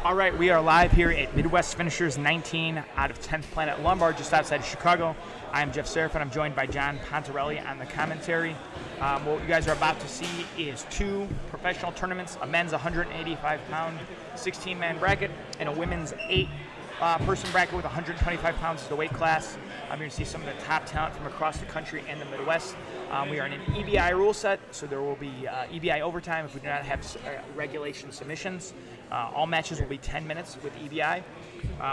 All right, we are live here at Midwest Finishers 19 out of 10th Planet Lombard, just outside of Chicago. I'm Jeff Zeir, and I'm joined by John Pontarelli on the commentary. What you guys are about to see is two professional tournaments, a men's 185-pound 16-man bracket and a women's 8-person bracket with 125 pounds as the weight class. You're going to see some of the top talent from across the country and the Midwest. We are in an EBI rule set, so there will be EBI overtime if we do not have regulation submissions. All matches will be 10 minutes with EBI.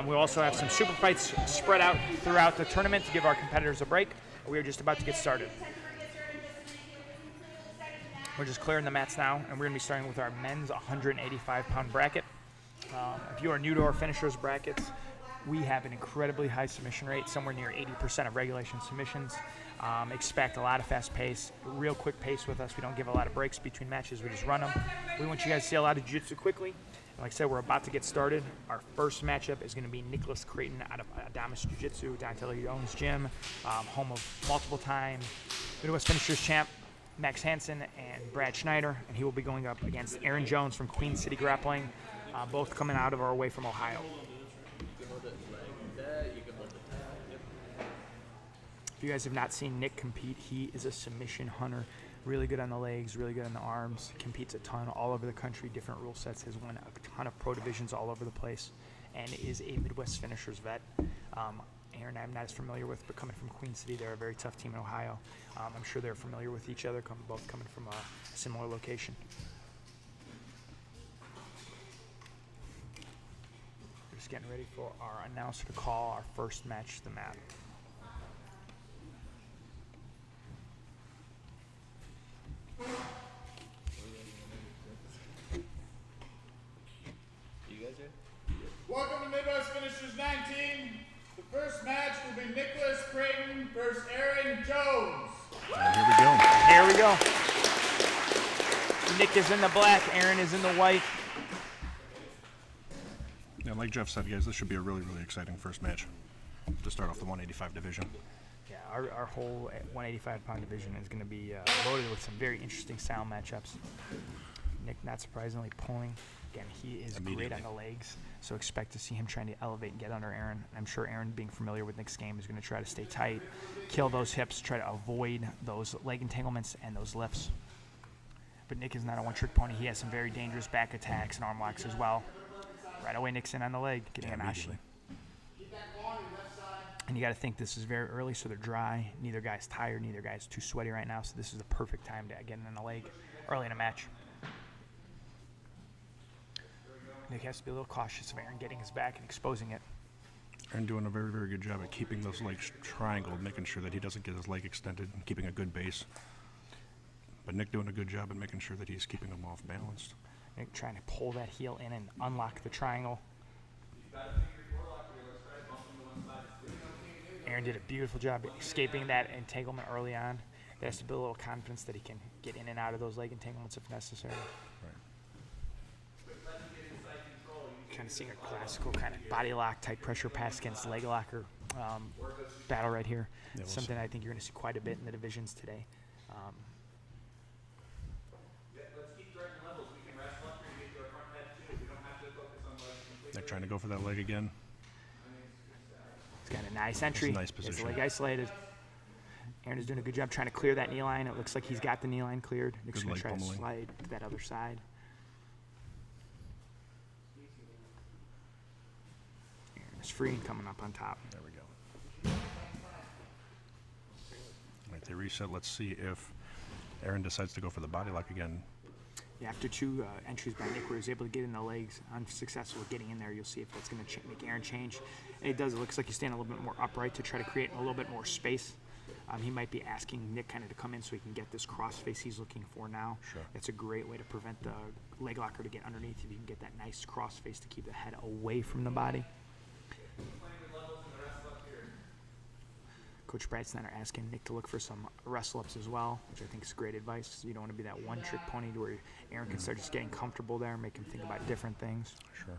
We'll also have some super fights spread out throughout the tournament to give our competitors a break. We are just about to get started. We're just clearing the mats now, and we're going to be starting with our men's 185-pound bracket. If you are new to our finishers brackets, we have an incredibly high submission rate, somewhere near 80% of regulation submissions. Expect a lot of fast pace, real quick pace with us. We don't give a lot of breaks between matches. We just run them. We want you guys to see a lot of jiu-jitsu quickly. And like I said, we're about to get started. Our first matchup is going to be Nicholas Creighton out of Adamas Jiu-Jitsu, Dante Leone's gym, home of multiple-time Midwest Finishers champ Max Hansen and Brad Schneider. And he will be going up against Aaron Jones from Queen City Grappling, both coming out of our way from Ohio. If you guys have not seen Nick compete, he is a submission hunter. Really good on the legs, really good on the arms. Competes a ton all over the country, different rule sets. Has won a ton of pro divisions all over the place, and is a Midwest Finishers vet. Aaron I'm not as familiar with, but coming from Queen City, they're a very tough team in Ohio. I'm sure they're familiar with each other, both coming from a similar location. We're just getting ready for our announcer to call our first match to the mat. Welcome to Midwest Finishers 19. The first match will be Nicholas Creighton versus Aaron Jones. Here we go. Here we go. Nick is in the black, Aaron is in the white. Yeah, like Jeff said, guys, this should be a really, really exciting first match to start off the 185 division. Yeah, our whole 185-pound division is going to be loaded with some very interesting style matchups. Nick, not surprisingly, pulling. Again, he is great on the legs, so expect to see him trying to elevate and get under Aaron. I'm sure Aaron, being familiar with Nick's game, is going to try to stay tight, kill those hips, try to avoid those leg entanglements and those lifts. But Nick is not a one-trick pony. He has some very dangerous back attacks and arm locks as well. Right away, Nick's in on the leg, getting an ashi. And you got to think this is very early, so they're dry. Neither guy's tired, neither guy's too sweaty right now, so this is the perfect time to get in the leg early in a match. Nick has to be a little cautious of Aaron getting his back and exposing it. Aaron doing a very, very good job at keeping those legs triangled, making sure that he doesn't get his leg extended and keeping a good base. But Nick doing a good job at making sure that he's keeping them off balanced. Nick trying to pull that heel in and unlock the triangle. Aaron did a beautiful job escaping that entanglement early on. There has to build a little confidence that he can get in and out of those leg entanglements if necessary. Right. Kind of seeing a classical kind of body lock type pressure pass against leg locker battle right here. Yeah, Something I think you're going to see quite a bit in the divisions today. Nick trying to go for that leg again. He's got a nice entry. It's a nice position. His leg isolated. Aaron is doing a good job trying to clear that knee line. It looks like he's got the knee line cleared. Nick's going to try to slide to that other side. Aaron is free and coming up on top. There we go. All right, they reset. Let's see if Aaron decides to go for the body lock again. Yeah, after two entries by Nick, where he was able to get in the legs, unsuccessful with getting in there, you'll see if that's going to make Aaron change. And it does. It looks like he's standing a little bit more upright to try to create a little bit more space. He might be asking Nick kind of to come in so he can get this cross face he's looking for now. Sure. That's a great way to prevent the leg locker to get underneath if you can get that nice cross face to keep the head away from the body. Coach Brad Snyder asking Nick to look for some wrestle-ups as well, which I think is great advice. You don't want to be that one-trick pony to where Aaron can start just getting comfortable there and make him think about different things. Sure.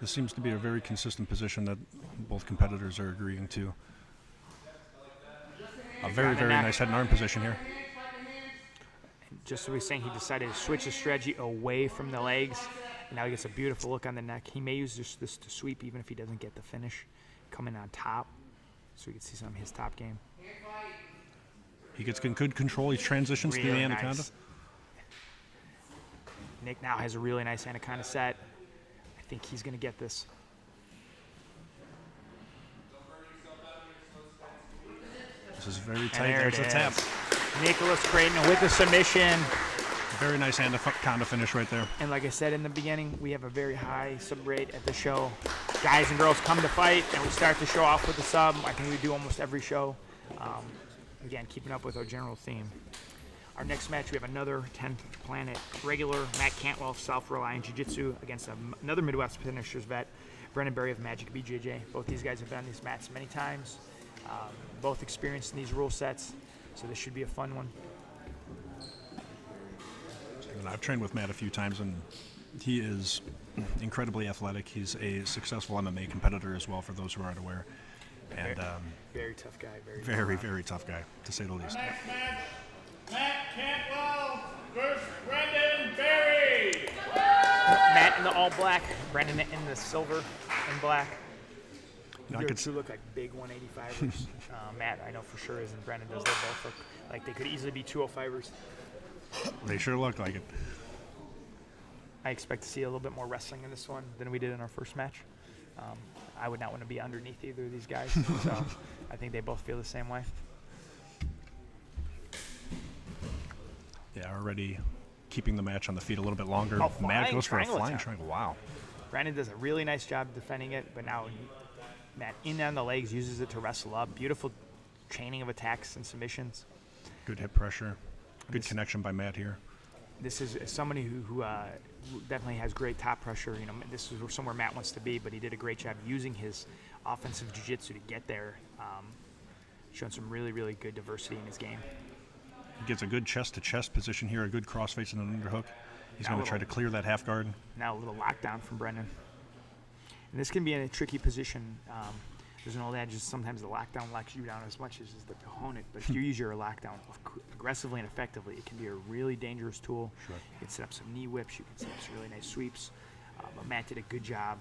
This seems to be a very consistent position that both competitors are agreeing to. A very, very nice head and arm position here. just as we were saying, he decided to switch the strategy away from the legs. And now he gets a beautiful look on the neck. He may use this to sweep even if he doesn't get the finish. Coming on top, so we can see some of his top game. He gets good control. He transitions to the anaconda. Nice. Nick now has a really nice anaconda set. I think he's going to get this. This is very tight. There's a tap. Nicholas Creighton with the submission. Very nice anaconda finish right there. And like I said in the beginning, we have a very high sub rate at the show. Guys and girls come to fight, and we start the show off with the sub. I think we do almost every show. Again, keeping up with our general theme. Our next match, we have another 10th Planet regular, Matt Cantwell, South Reliant Jiu-Jitsu, against another Midwest Finishers vet, Brendan Berry of Magic BJJ. Both these guys have been on these mats many times, both experienced in these rule sets, so this should be a fun one. And I've trained with Matt a few times, and he is incredibly athletic. He's a successful MMA competitor as well, for those who aren't aware. And very tough guy. Very tough guy, to say the least. Next match, Matt Cantwell versus Brendan Berry. Matt in the all black, Brendan in the silver and black. They two look like big 185ers. Matt, I know for sure is, and Brendan does. They both look like they could easily be 205ers. They sure look like it. I expect to see a little bit more wrestling in this one than we did in our first match. I would not want to be underneath either of these guys, so I think they both feel the same way. Yeah, already keeping the match on the feet a little bit longer. Oh, Matt goes for a flying attack. triangle. Wow. Brandon does a really nice job defending it, but now Matt in on the legs uses it to wrestle up. Beautiful chaining of attacks and submissions. Good hip pressure. Good connection by Matt here. This is somebody who definitely has great top pressure. You know, this is somewhere Matt wants to be, but he did a great job using his offensive jiu-jitsu to get there, showing some really, really good diversity in his game. He gets a good chest-to-chest position here, a good crossface and an underhook. He's going to try to clear that half guard. Now a little lockdown from Brendan. And this can be in a tricky position. There's an old adage, sometimes the lockdown locks you down as much as the opponent, but if you use your lockdown aggressively and effectively, it can be a really dangerous tool. Sure. You can set up some knee whips, you can set up some really nice sweeps. But Matt did a good job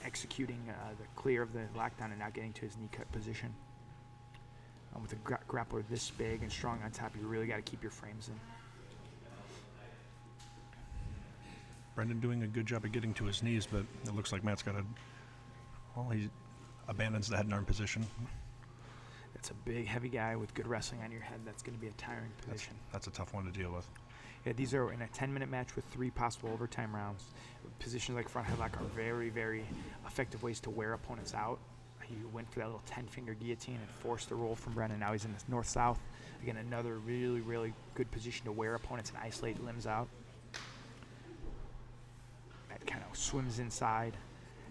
executing the clear of the lockdown and not getting to his knee cut position. With a grappler this big and strong on top, you really got to keep your frames in. Brendan doing a good job of getting to his knees, but it looks like Matt's got he abandons the head and arm position. That's a big, heavy guy with good wrestling on your head. That's going to be a tiring position. That's a tough one to deal with. Yeah, these are in a 10-minute match with 3 possible overtime rounds. Positions like front headlock are very, very effective ways to wear opponents out. He went for that little 10-finger guillotine and forced the roll from Brendan. Now he's in the north-south. Again, another really, really good position to wear opponents and isolate limbs out. That kind of swims inside,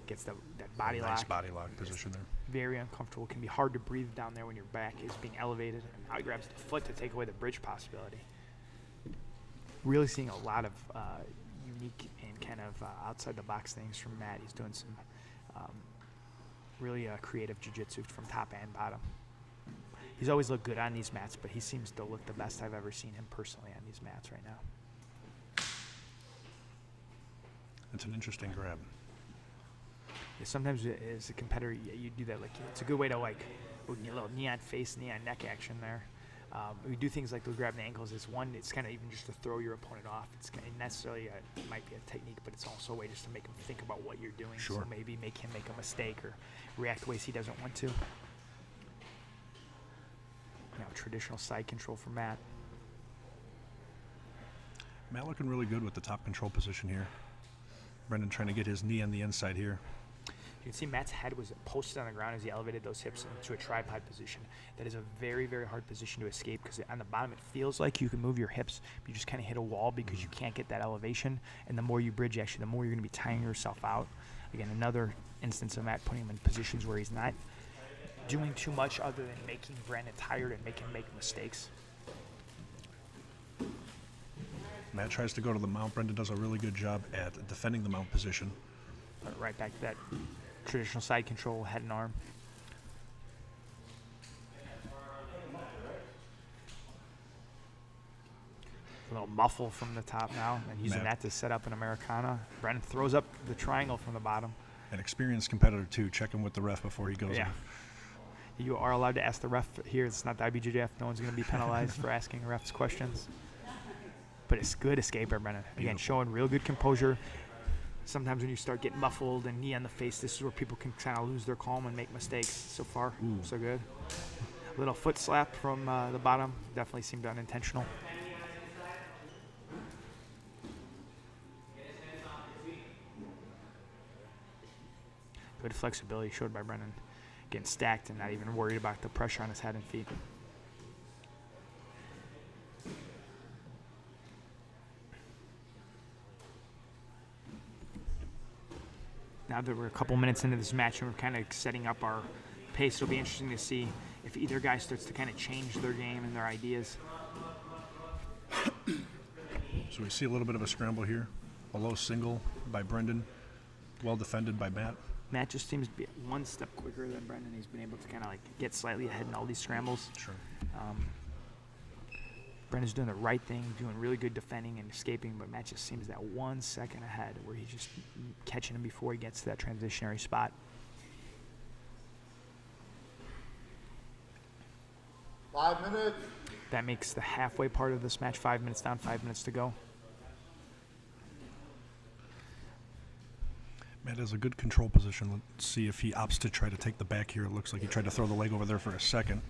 gets that body lock. Nice body lock position there. Very uncomfortable. It can be hard to breathe down there when your back is being elevated. And now he grabs the foot to take away the bridge possibility. Really seeing a lot of unique and kind of outside-the-box things from Matt. He's doing some really creative jiu-jitsu from top and bottom. He's always looked good on these mats, but he seems to look the best I've ever seen him personally on these mats right now. It's an interesting grab. Yeah, sometimes as a competitor, you do that. Like, it's a good way to a little neon face, neon neck action there. We do things like those grabbing the ankles. It's kind of even just to throw your opponent off. It's necessarily it might be a technique, but it's also a way just to make him think about what you're doing. Sure. So maybe make him make a mistake or react ways he doesn't want to. Now, traditional side control for Matt. Matt looking really good with the top control position here. Brendan trying to get his knee on the inside here. You can see Matt's head was posted on the ground as he elevated those hips into a tripod position. That is a very, very hard position to escape because on the bottom it feels like you can move your hips, but you just kind of hit a wall because you can't get that elevation. And the more you bridge, actually, the more you're going to be tiring yourself out. Again, another instance of Matt putting him in positions where he's not doing too much other than making Brandon tired and making him make mistakes. Matt tries to go to the mount. Brendan does a really good job at defending the mount position. Right back to that traditional side control, head and arm. A little muffle from the top now, and using that to set up an Americana. Brennan throws up the triangle from the bottom. An experienced competitor, too, checking with the ref before he goes in. You are allowed to ask the ref here. It's not the IBJJF. No one's going to be penalized for asking refs questions. But it's good escape by Brennan. Again, showing real good composure. Sometimes when you start getting muffled and knee on the face, this is where people can kind of lose their calm and make mistakes. So far, so good. A little foot slap from the bottom. Definitely seemed unintentional. Good flexibility showed by Brennan. Getting stacked and not even worried about the pressure on his head and feet. Now that we're a couple minutes into this match and we're kind of setting up our pace, it'll be interesting to see if either guy starts to kind of change their game and their ideas. So we see a little bit of a scramble here. A low single by Brendan. Well defended by Matt. Matt just seems to be one step quicker than Brendan. He's been able to kind of like get slightly ahead in all these scrambles. Sure. Brendan's doing the right thing, doing really good defending and escaping, but Matt just seems that 1 second ahead where he's just catching him before he gets to that transitionary spot. Five minutes. That makes the halfway part of this match 5 minutes down, 5 minutes to go. Matt has a good control position. Let's see if he opts to try to take the back here. It looks like he tried to throw the leg over there for a second,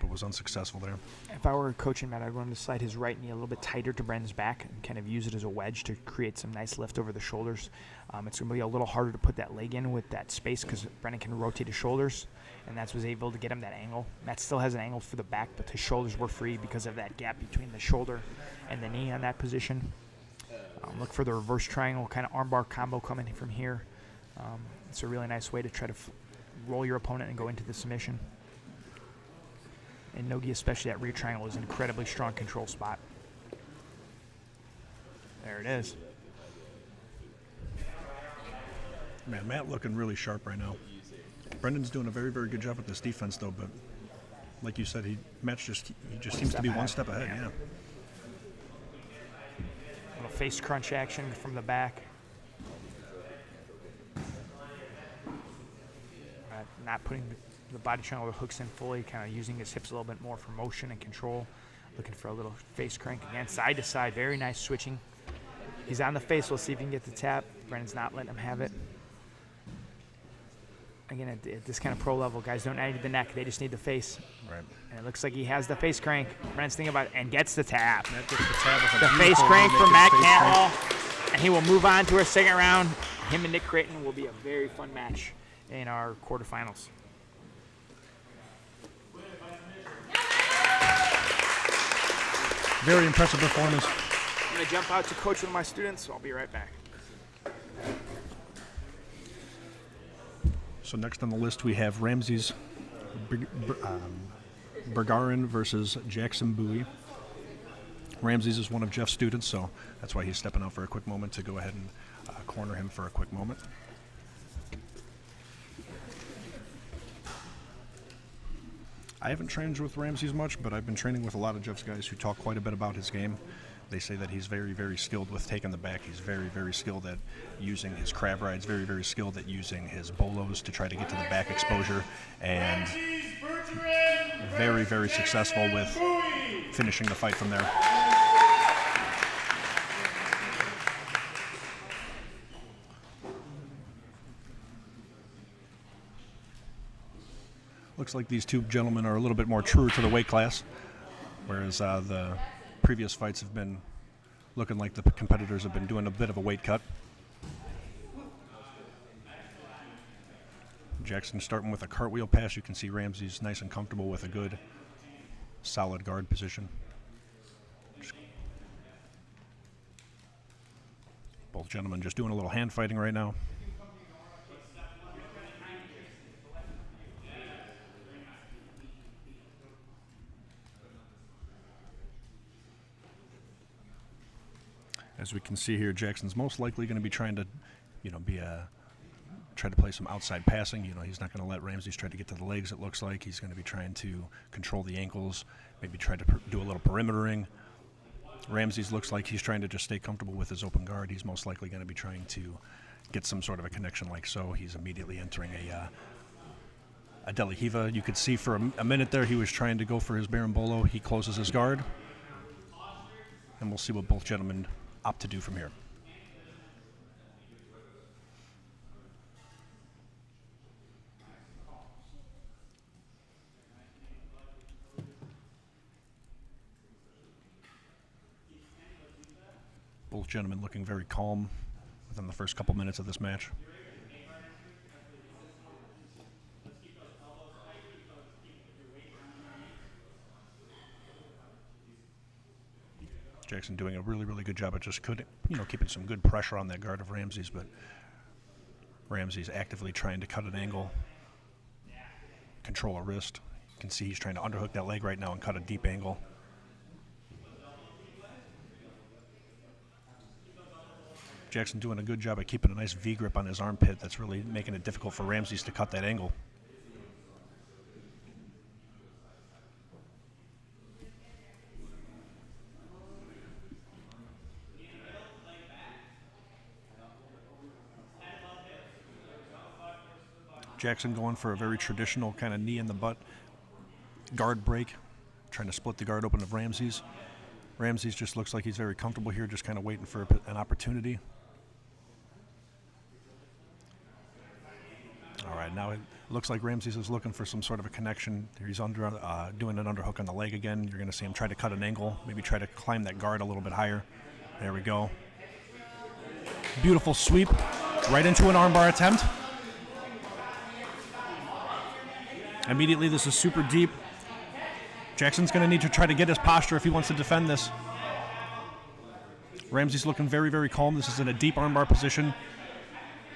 but was unsuccessful there. If I were coaching Matt, I'd want him to slide his right knee a little bit tighter to Brendan's back and kind of use it as a wedge to create some nice lift over the shoulders. It's going to be a little harder to put that leg in with that space because Brendan can rotate his shoulders, and that's what's able to get him that angle. Matt still has an angle for the back, but his shoulders were free because of that gap between the shoulder and the knee on that position. Look for the reverse triangle, kind of armbar combo coming from here. It's a really nice way to try to roll your opponent and go into the submission. And Nogi, especially that rear triangle, is an incredibly strong control spot. There it is. Man, Matt looking really sharp right now. Brendan's doing a very, very good job with this defense, though, but like you said, Matt just seems to be one step ahead, yeah. Little face crunch action from the back. Not putting the body triangle or hooks in fully, kind of using his hips a little bit more for motion and control. Looking for a little face crank again, side to side, very nice switching. He's on the face, we'll see if he can get the tap. Brendan's not letting him have it. Again, at this kind of pro level, guys don't need the neck, they just need the face. Right. And it looks like he has the face crank. Brendan's thinking about it and gets the tap. Matt gets the tap with the face crank from Matt Cantwell, and he will move on to our second round. Him and Nick Creighton will be a very fun match in our quarterfinals. Very impressive performance. I'm going to jump out to coach one of my students, so I'll be right back. So next on the list we have Ramses Bergarin versus Jackson Bowie. Ramses is one of Jeff's students, so that's why he's stepping out for a quick moment to go ahead and corner him for a quick moment. I haven't trained with Ramses much, but I've been training with a lot of Jeff's guys who talk quite a bit about his game. They say that he's very, very skilled with taking the back. He's very, very skilled at using his crab rides, very, very skilled at using his bolos to try to get to the back exposure, and very, very successful with finishing the fight from there. Looks like these two gentlemen are a little bit more true to the weight class, whereas the previous fights have been looking like the competitors have been doing a bit of a weight cut. Jackson starting with a cartwheel pass. You can see Ramsey's nice and comfortable with a good, solid guard position. Both gentlemen just doing a little hand fighting right now. As we can see here, Jackson's most likely going to be trying to, try to play some outside passing. He's not going to let Ramses try to get to the legs, it looks like. He's going to be trying to control the ankles, maybe try to do a little perimetering. Ramses looks like he's trying to just stay comfortable with his open guard. He's most likely going to be trying to get some sort of a connection like so. He's immediately entering a Delahiva. You could see for a minute there he was trying to go for his Berimbolo. He closes his guard. And we'll see what both gentlemen opt to do from here. Both gentlemen looking very calm within the first couple minutes of this match. Jackson doing a really, really good job at just keeping some good pressure on that guard of Ramses, but Ramses actively trying to cut an angle, control a wrist. You can see he's trying to underhook that leg right now and cut a deep angle. Jackson doing a good job at keeping a nice V grip on his armpit. That's really making it difficult for Ramses to cut that angle. Jackson going for a very traditional kind of knee in the butt guard break, trying to split the guard open of Ramses. Ramses just looks like he's very comfortable here, just kind of waiting for an opportunity. All right, now it looks like Ramses is looking for some sort of a connection. He's doing an underhook on the leg again. You're going to see him try to cut an angle, maybe try to climb that guard a little bit higher. There we go. Beautiful sweep, right into an armbar attempt. Immediately, this is super deep. Jackson's going to need to try to get his posture if he wants to defend this. Ramses looking very, very calm. This is in a deep armbar position.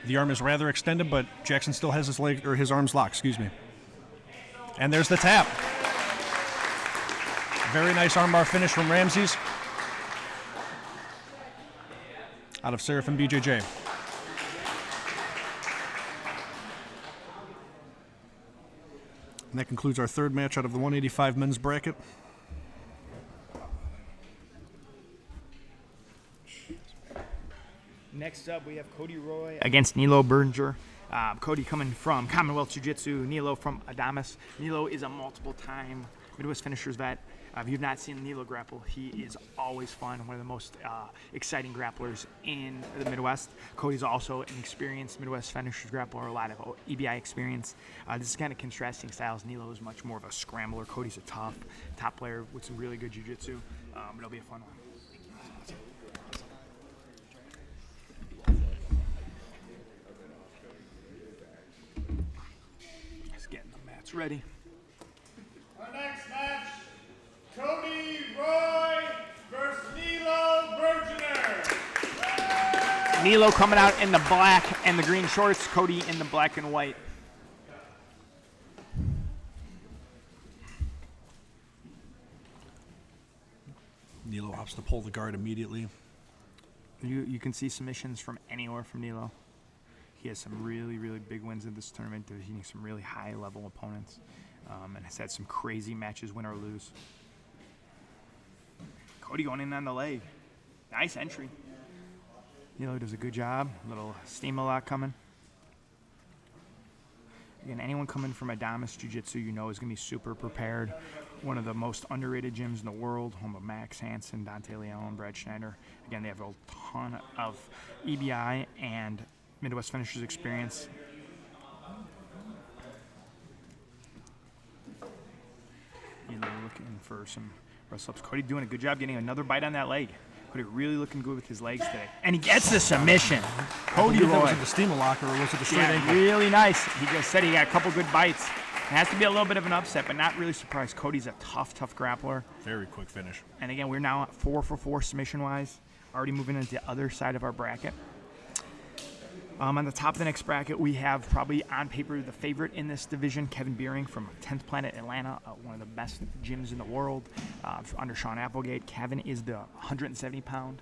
The arm is rather extended, but Jackson still has his arms locked, And there's the tap. Very nice armbar finish from Ramses. Out of Seraph and BJJ. And that concludes our third match out of the 185 men's bracket. Next up, we have Cody Roy against Nilo Berger. Cody coming from Commonwealth Jiu-Jitsu, Nilo from Adamas. Nilo is a multiple-time Midwest Finishers vet. If you've not seen Nilo grapple, he is always fun, one of the most exciting grapplers in the Midwest. Cody's also an experienced Midwest Finishers grappler, a lot of EBI experience. This is kind of contrasting styles. Nilo is much more of a scrambler. Cody's a tough top player with some really good jiu-jitsu. It'll be a fun one. Just getting the mats ready. Our next match, Cody Roy versus Nilo Berger. Nilo coming out in the black and the green shorts, Cody in the black and white. Nilo opts to pull the guard immediately. You can see submissions from anywhere from Nilo. He has some really, really big wins in this tournament. He's hitting some really high-level opponents, and has had some crazy matches, win or lose. Cody going in on the leg. Nice entry. Nilo does a good job. A little steam a lot coming. Again, anyone coming from Adamas Jiu-Jitsu, you know, is going to be super prepared. One of the most underrated gyms in the world, home of Max Hansen, Dante Leon, Brad Schneider. Again, they have a ton of EBI and Midwest Finishers experience. Nilo looking for some wrestle-ups. Cody doing a good job getting another bite on that leg. Cody really looking good with his legs today. And he gets the submission. Cody Roy. Was it the steamer locker or was it the straight ankle? Really nice. He just said he got a couple good bites. It has to be a little bit of an upset, but not really surprised. Cody's a tough grappler. Very quick finish. And again, we're now at 4 for 4 submission-wise. Already moving into the other side of our bracket. On the top of the next bracket, we have probably on paper the favorite in this division, Kevin Beering from 10th Planet Atlanta, one of the best gyms in the world, under Sean Applegate. Kevin is the 170-pound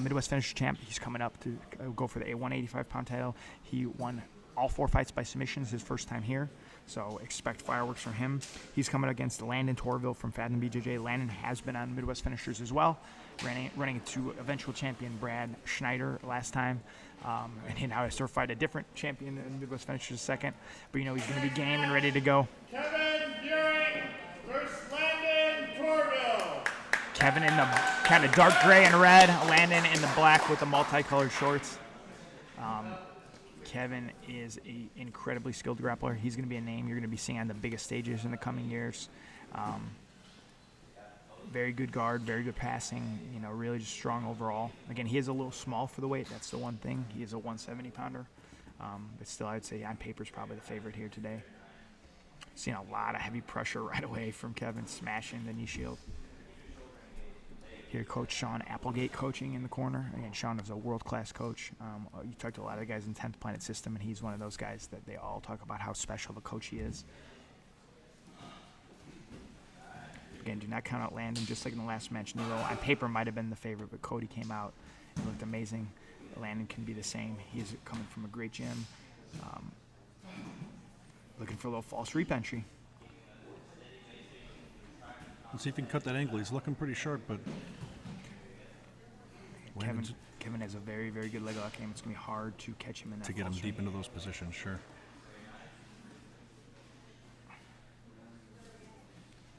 Midwest Finisher champ. He's coming up to go for the 185-pound title. He won all 4 fights by submissions, his first time here. So expect fireworks from him. He's coming against Landon Torville from Fathom BJJ. Landon has been on Midwest Finishers as well, running into eventual champion Brad Schneider last time. And he now has to fight a different champion in Midwest Finishers second. But he's going to be game and ready to go. Kevin Buring versus Landon Torville. Kevin in the kind of dark gray and red. Landon in the black with the multicolored shorts. Kevin is an incredibly skilled grappler. He's going to be a name you're going to be seeing on the biggest stages in the coming years. Very good guard, very good passing, really just strong overall. Again, he is a little small for the weight. That's the one thing. He is a 170-pounder. But still, I would say on paper is probably the favorite here today. Seeing a lot of heavy pressure right away from Kevin, smashing the knee shield. Here, Coach Sean Applegate coaching in the corner. Again, Sean is a world-class coach. You talk to a lot of the guys in 10th Planet System, and he's one of those guys that they all talk about how special the coach he is. Again, do not count out Landon, just like in the last match. Nilo, on paper, might have been the favorite, but Cody came out and looked amazing. Landon can be the same. He's coming from a great gym. Looking for a little false reap entry. Let's see if he can cut that angle. He's looking pretty sharp, but Kevin has a very, very good leg lock game. It's going to be hard to catch him in that. To get him deep into those positions, sure.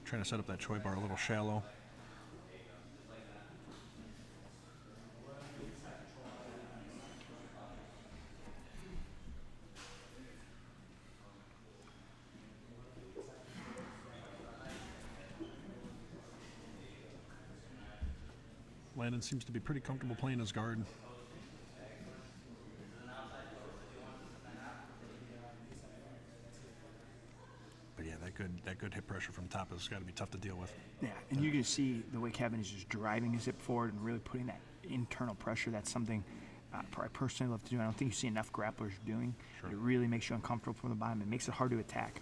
Trying to set up that Choi bar a little shallow. Landon seems to be pretty comfortable playing his guard. But yeah, that good hip pressure from top has got to be tough to deal with. Yeah, and you can see the way Kevin is just driving his hip forward and really putting that internal pressure. That's something I personally love to do. I don't think you see enough grapplers doing. Sure. It really makes you uncomfortable from the bottom. It makes it hard to attack.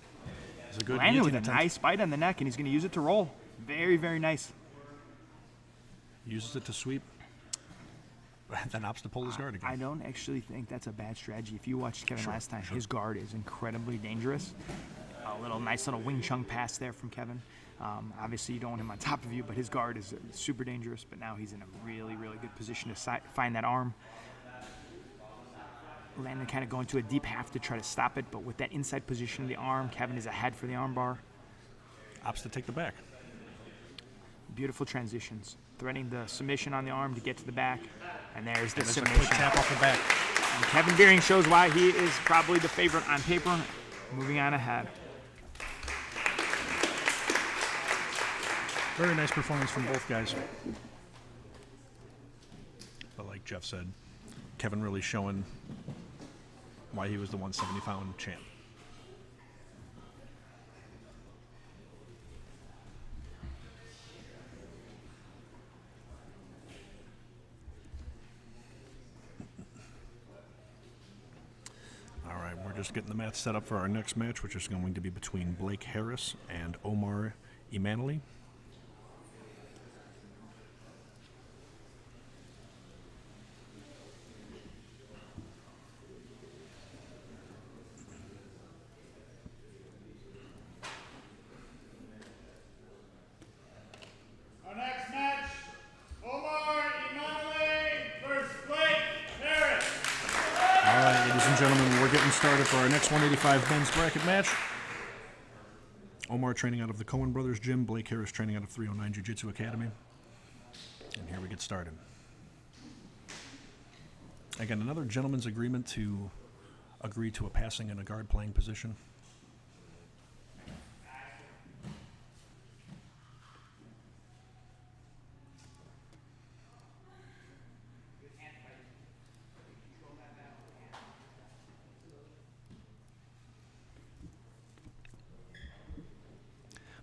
Landon with a nice bite on the neck, and he's going to use it to roll. Very, very nice. Uses it to sweep, then opts to pull his guard again. I don't actually think that's a bad strategy. If you watched Kevin last time, his guard is incredibly dangerous. A nice little Wing Chun pass there from Kevin. Obviously, you don't want him on top of you, but his guard is super dangerous. But now he's in a really, really good position to find that arm. Landon kind of going to a deep half to try to stop it, but with that inside position of the arm, Kevin is ahead for the arm bar. Opts to take the back. Beautiful transitions. Threading the submission on the arm to get to the back. And there's the submission. A quick tap off the back. And Kevin Buring shows why he is probably the favorite on paper. Moving on ahead. Very nice performance from both guys. But like Jeff said, Kevin really showing why he was the 170-pound champ. Just getting the mat set up for our next match, which is going to be between Blake Harris and Omar Imanoli. Our next match, Omar Imanoli versus Blake Harris. All right, ladies and gentlemen, we're getting started for our next 185 men's bracket match. Omar training out of the Cohen Brothers Gym, Blake Harris training out of 309 Jiu-Jitsu Academy. And here we get started. Again, another gentleman's agreement to agree to a passing and a guard playing position.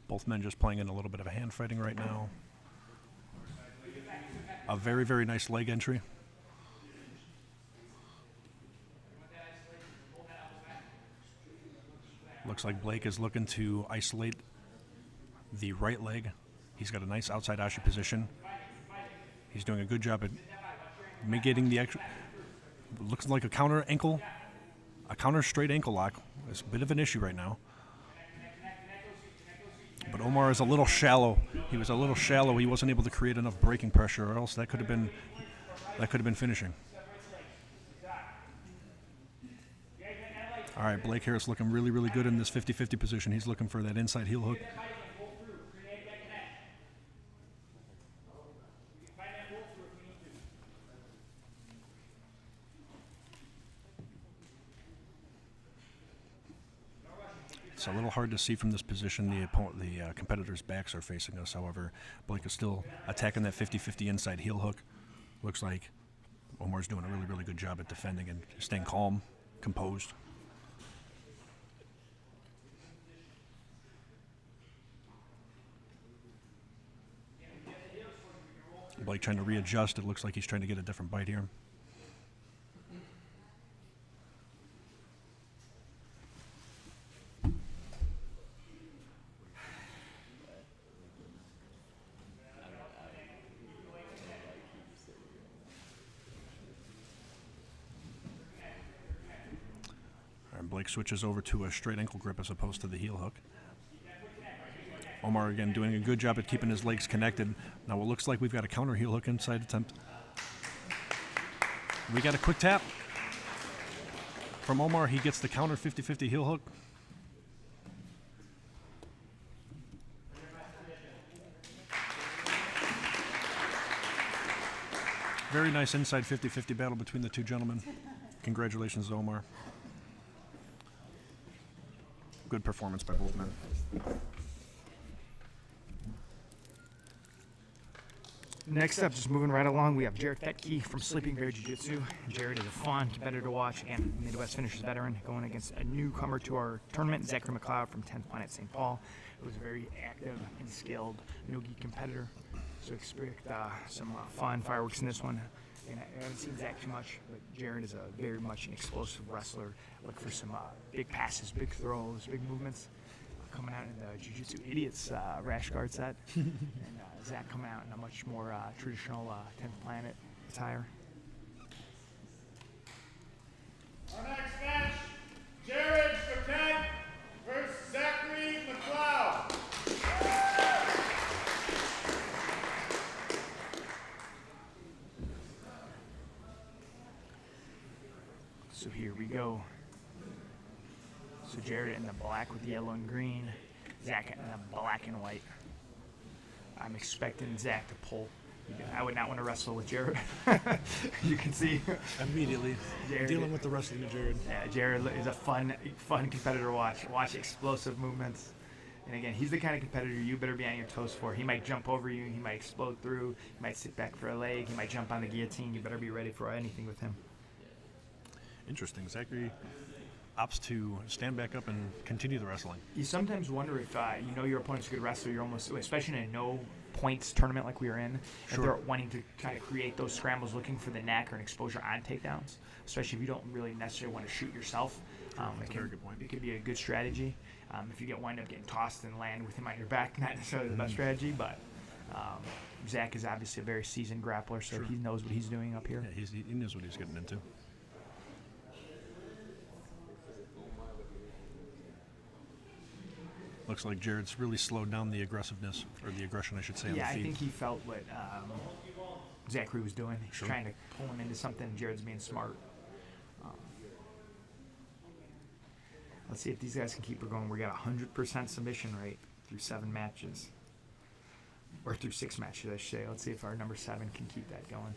Both men just playing in a little bit of a hand fighting right now. A very, very nice leg entry. Looks like Blake is looking to isolate the right leg. He's got a nice outside ashi position. He's doing a good job at mitigating the extra. Looks like a counter ankle A counter straight ankle lock is a bit of an issue right now. But Omar is a little shallow. He was a little shallow. He wasn't able to create enough braking pressure, or else that could have been finishing. All right, Blake Harris looking really, really good in this 50-50 position. He's looking for that inside heel hook. It's a little hard to see from this position. The competitors' backs are facing us. However, Blake is still attacking that 50-50 inside heel hook. Looks like Omar's doing a really, really good job at defending and staying calm, composed. Blake trying to readjust. It looks like he's trying to get a different bite here. Blake switches over to a straight ankle grip as opposed to the heel hook. Omar again doing a good job at keeping his legs connected. Now it looks like we've got a counter heel hook inside attempt. We got a quick tap from Omar. He gets the counter 50-50 heel hook. Very nice inside 50-50 battle between the two gentlemen. Congratulations, Omar. Good performance by both men. Next up, just moving right along, we have Jared Fetke from Sleeping Bear Jiu-Jitsu. Jared is a fun competitor to watch. Again, Midwest Finishers veteran going against a newcomer to our tournament, Zachary McLeod from 10th Planet St. Paul, who's a very active and skilled no-gi competitor. So expect some fun fireworks in this one. And I haven't seen Zach too much, but Jared is a very much an explosive wrestler. Look for some big passes, big throws, big movements. Coming out in the Jiu-Jitsu Idiots rash guard set. And Zach coming out in a much more traditional 10th Planet attire. Our next match, Jared Fetke versus Zachary McLeod. So here we go. So Jared in the black with yellow and green, Zach in the black and white. I'm expecting Zach to pull. I would not want to wrestle with Jared. You can see Immediately Jared, dealing with the wrestling of Jared. Yeah, Jared is a fun competitor to watch. Watch explosive movements. And again, he's the kind of competitor you better be on your toes for. He might jump over you. He might explode through. He might sit back for a leg. He might jump on the guillotine. You better be ready for anything with him. Interesting. Zachary opts to stand back up and continue the wrestling. You sometimes wonder if you know your opponent's a good wrestler. You're almost, especially in a no points tournament like we are in, if they're wanting to kind of create those scrambles, looking for the neck or an exposure on takedowns, especially if you don't really necessarily want to shoot yourself. That's a very good point. It could be a good strategy. If you wind up getting tossed and land with him on your back, not necessarily the best strategy, but Zach is obviously a very seasoned grappler, so he knows what he's doing up here. Yeah, he knows what he's getting into. Looks like Jared's really slowed down the aggressiveness, or the aggression, I should say, on the feet. I think he felt what Zachary was doing. He's trying to pull him into something. Jared's being smart. Let's see if these guys can keep her going. We got 100% submission rate through 7 matches. Or through 6 matches, I should say. Let's see if our number 7 can keep that going.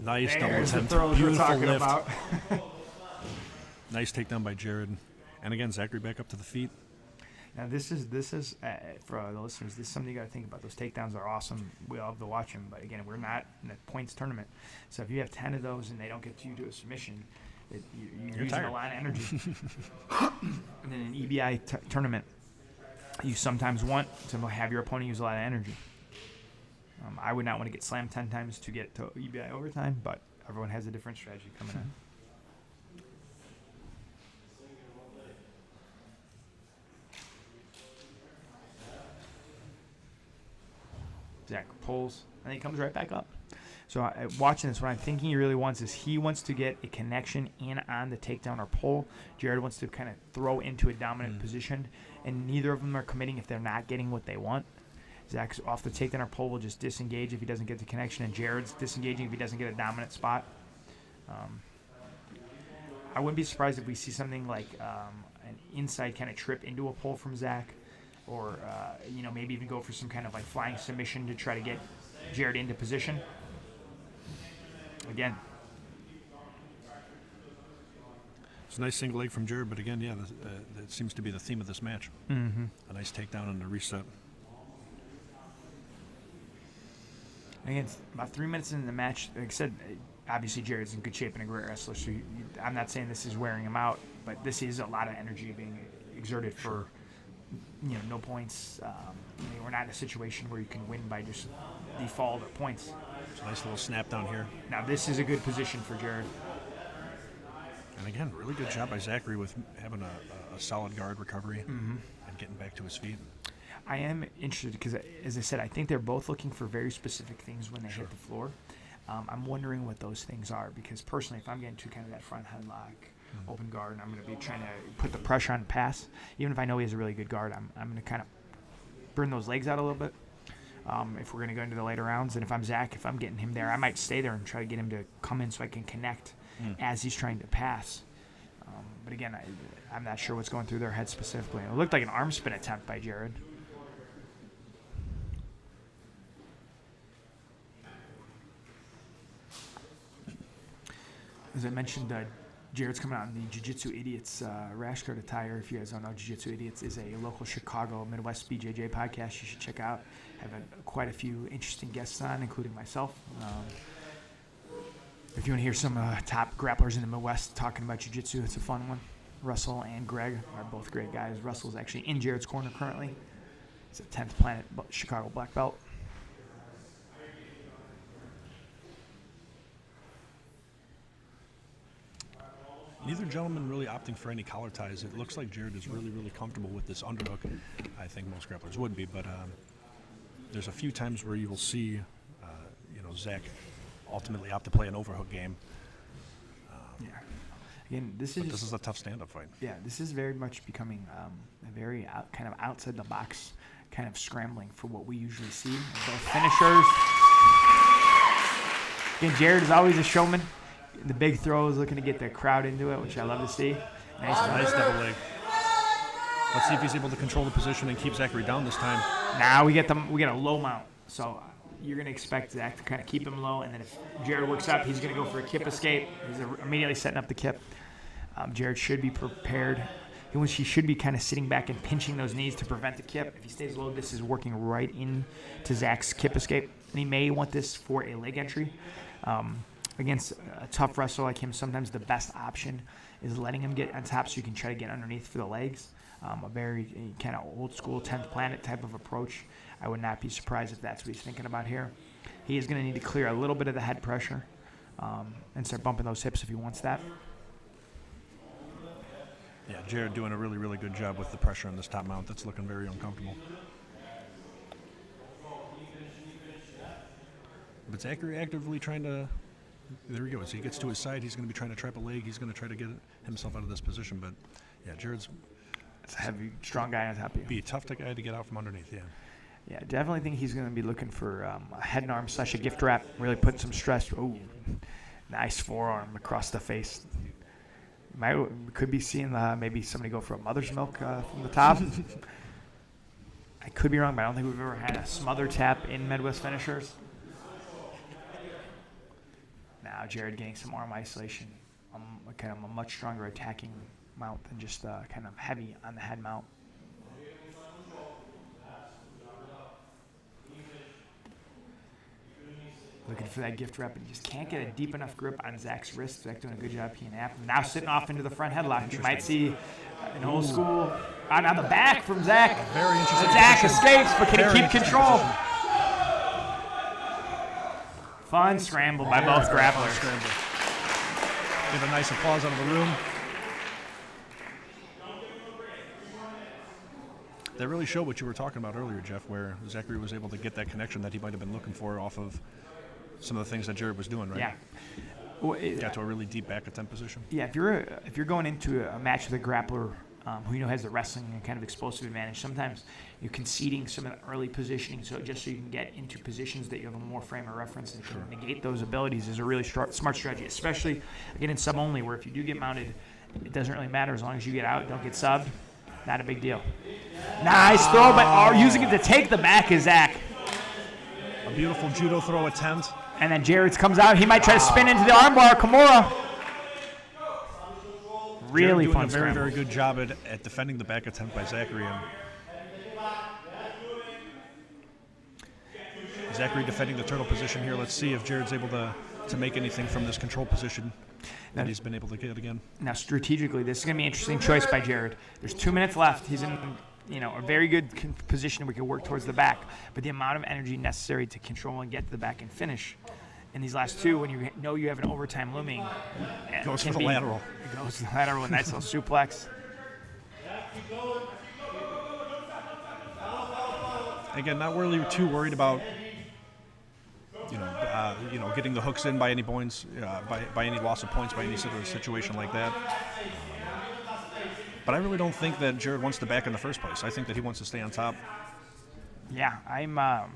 Nice double There's the attempt. throws we're Beautiful talking lift. about. Nice takedown by Jared. And again, Zachary back up to the feet. Now this is for the listeners. This is something you got to think about. Those takedowns are awesome. We love to watch them, but again, we're not in a points tournament. So if you have 10 of those and they don't get to you to a submission, you're using a lot of energy. And in an EBI tournament, you sometimes want to have your opponent use a lot of energy. I would not want to get slammed 10 times to get to EBI overtime, but everyone has a different strategy coming in. Zach pulls, and he comes right back up. So watching this, what I'm thinking he really wants is he wants to get a connection in on the takedown or pull. Jared wants to kind of throw into a dominant position, and neither of them are committing if they're not getting what they want. Zach's off the takedown or pull will just disengage if he doesn't get the connection, and Jared's disengaging if he doesn't get a dominant spot. I wouldn't be surprised if we see something like an inside kind of trip into a pull from Zach, or maybe even go for some kind of like flying submission to try to get Jared into position. Again, it's a nice single leg from Jared, but again, that seems to be the theme of this match. Mm-hmm. A nice takedown and a reset. Again, about 3 minutes into the match, like I said, obviously Jared's in good shape and a great wrestler, so I'm not saying this is wearing him out, but this is a lot of energy being exerted for no points. We're not in a situation where you can win by just default or points. It's a nice little snap down here. Now this is a good position for Jared. And again, really good job by Zachary with having a solid guard recovery and getting back to his feet. I am interested because, as I said, I think they're both looking for very specific things when they hit the floor. I'm wondering what those things are because, personally, if I'm getting to kind of that front headlock, open guard, and I'm going to be trying to put the pressure on pass, even if I know he has a really good guard, I'm going to kind of burn those legs out a little bit if we're going to go into the later rounds. And if I'm Zach, if I'm getting him there, I might stay there and try to get him to come in so I can connect as he's trying to pass. But again, I'm not sure what's going through their head specifically. It looked like an arm spin attempt by Jared. As I mentioned, Jared's coming out in the Jiu-Jitsu Idiots rash guard attire. If you guys don't know, Jiu-Jitsu Idiots is a local Chicago Midwest BJJ podcast you should check out. Have quite a few interesting guests on, including myself. If you want to hear some top grapplers in the Midwest talking about Jiu-Jitsu, it's a fun one. Russell and Greg are both great guys. Russell's actually in Jared's corner currently. He's a 10th Planet Chicago black belt. Neither gentleman really opting for any collar ties. It looks like Jared is really, really comfortable with this underhook. I think most grapplers would be, but there's a few times where you will see, Zach ultimately opt to play an overhook game. Again, this is a tough stand-up fight. Yeah, this is very much becoming a very kind of outside the box kind of scrambling for what we usually see. Both finishers. Again, Jared is always a showman. The big throw is looking to get the crowd into it, which I love to see. Nice double leg. Let's see if he's able to control the position and keep Zachary down this time. Now we get a low mount. So you're going to expect Zach to kind of keep him low, and then if Jared works up, he's going to go for a kip escape. He's immediately setting up the kip. Jared should be prepared. He should be kind of sitting back and pinching those knees to prevent the kip. If he stays low, this is working right into Zach's kip escape. And he may want this for a leg entry. Against a tough wrestler like him, sometimes the best option is letting him get on top so you can try to get underneath for the legs. A very kind of old school 10th Planet type of approach. I would not be surprised if that's what he's thinking about here. He is going to need to clear a little bit of the head pressure and start bumping those hips if he wants that. Yeah, Jared doing a really, really good job with the pressure on this top mount. That's looking very uncomfortable. But Zachary actively trying to... There he goes. He gets to his side. He's going to be trying to trap a leg. He's going to try to get himself out of this position. But, yeah, Jared's... It's a heavy, strong guy on top of you. Be a tough guy to get out from underneath, yeah. Yeah, definitely think he's going to be looking for a head and arm / a gift wrap, really putting some stress. Ooh, nice forearm across the face. Could be seeing maybe somebody go for a mother's milk from the top. I could be wrong, but I don't think we've ever had a smother tap in Midwest finishers. Now Jared getting some arm isolation, kind of a much stronger attacking mount than just kind of heavy on the head mount. Looking for that gift wrap and just can't get a deep enough grip on Zach's wrist. Zach doing a good job peeing at him. Now sitting off into the front headlock. You might see an old school on the back from Zach. Very interesting. Zach escapes, but can he keep control? Fun scramble by both grapplers. Give a nice applause out of the room. That really showed what you were talking about earlier, Jeff, where Zachary was able to get that connection that he might have been looking for off of some of the things that Jared was doing, right? Yeah. Well, Got to a really deep back attempt position. Yeah, if you're going into a match with a grappler who you know has the wrestling and kind of explosive advantage, sometimes you're conceding some of the early positioning, so just so you can get into positions that you have a more frame of reference and can negate those abilities is a really smart strategy, especially again in sub only, where if you do get mounted, it doesn't really matter as long as you get out, don't get subbed, not a big deal. Nice throw, but using it to take the back is Zach. A beautiful judo throw attempt. And then Jared comes out. He might try to spin into the armbar. Kimura. Really doing fun a very, scramble. very good job at defending the back attempt by Zachary. And Zachary defending the turtle position here. Let's see if Jared's able to make anything from this control position that he's been able to get again. Now, strategically, this is going to be an interesting choice by Jared. There's 2 minutes left. He's in a very good position we can work towards the back, but the amount of energy necessary to control and get to the back and finish in these last two, when you know you have an overtime looming, Goes for the lateral. It goes to the lateral, a nice little suplex. Again, not really too worried about getting the hooks in by any points, by any loss of points, by any sort of situation like that. But I really don't think that Jared wants the back in the first place. I think that he wants to stay on top. Yeah,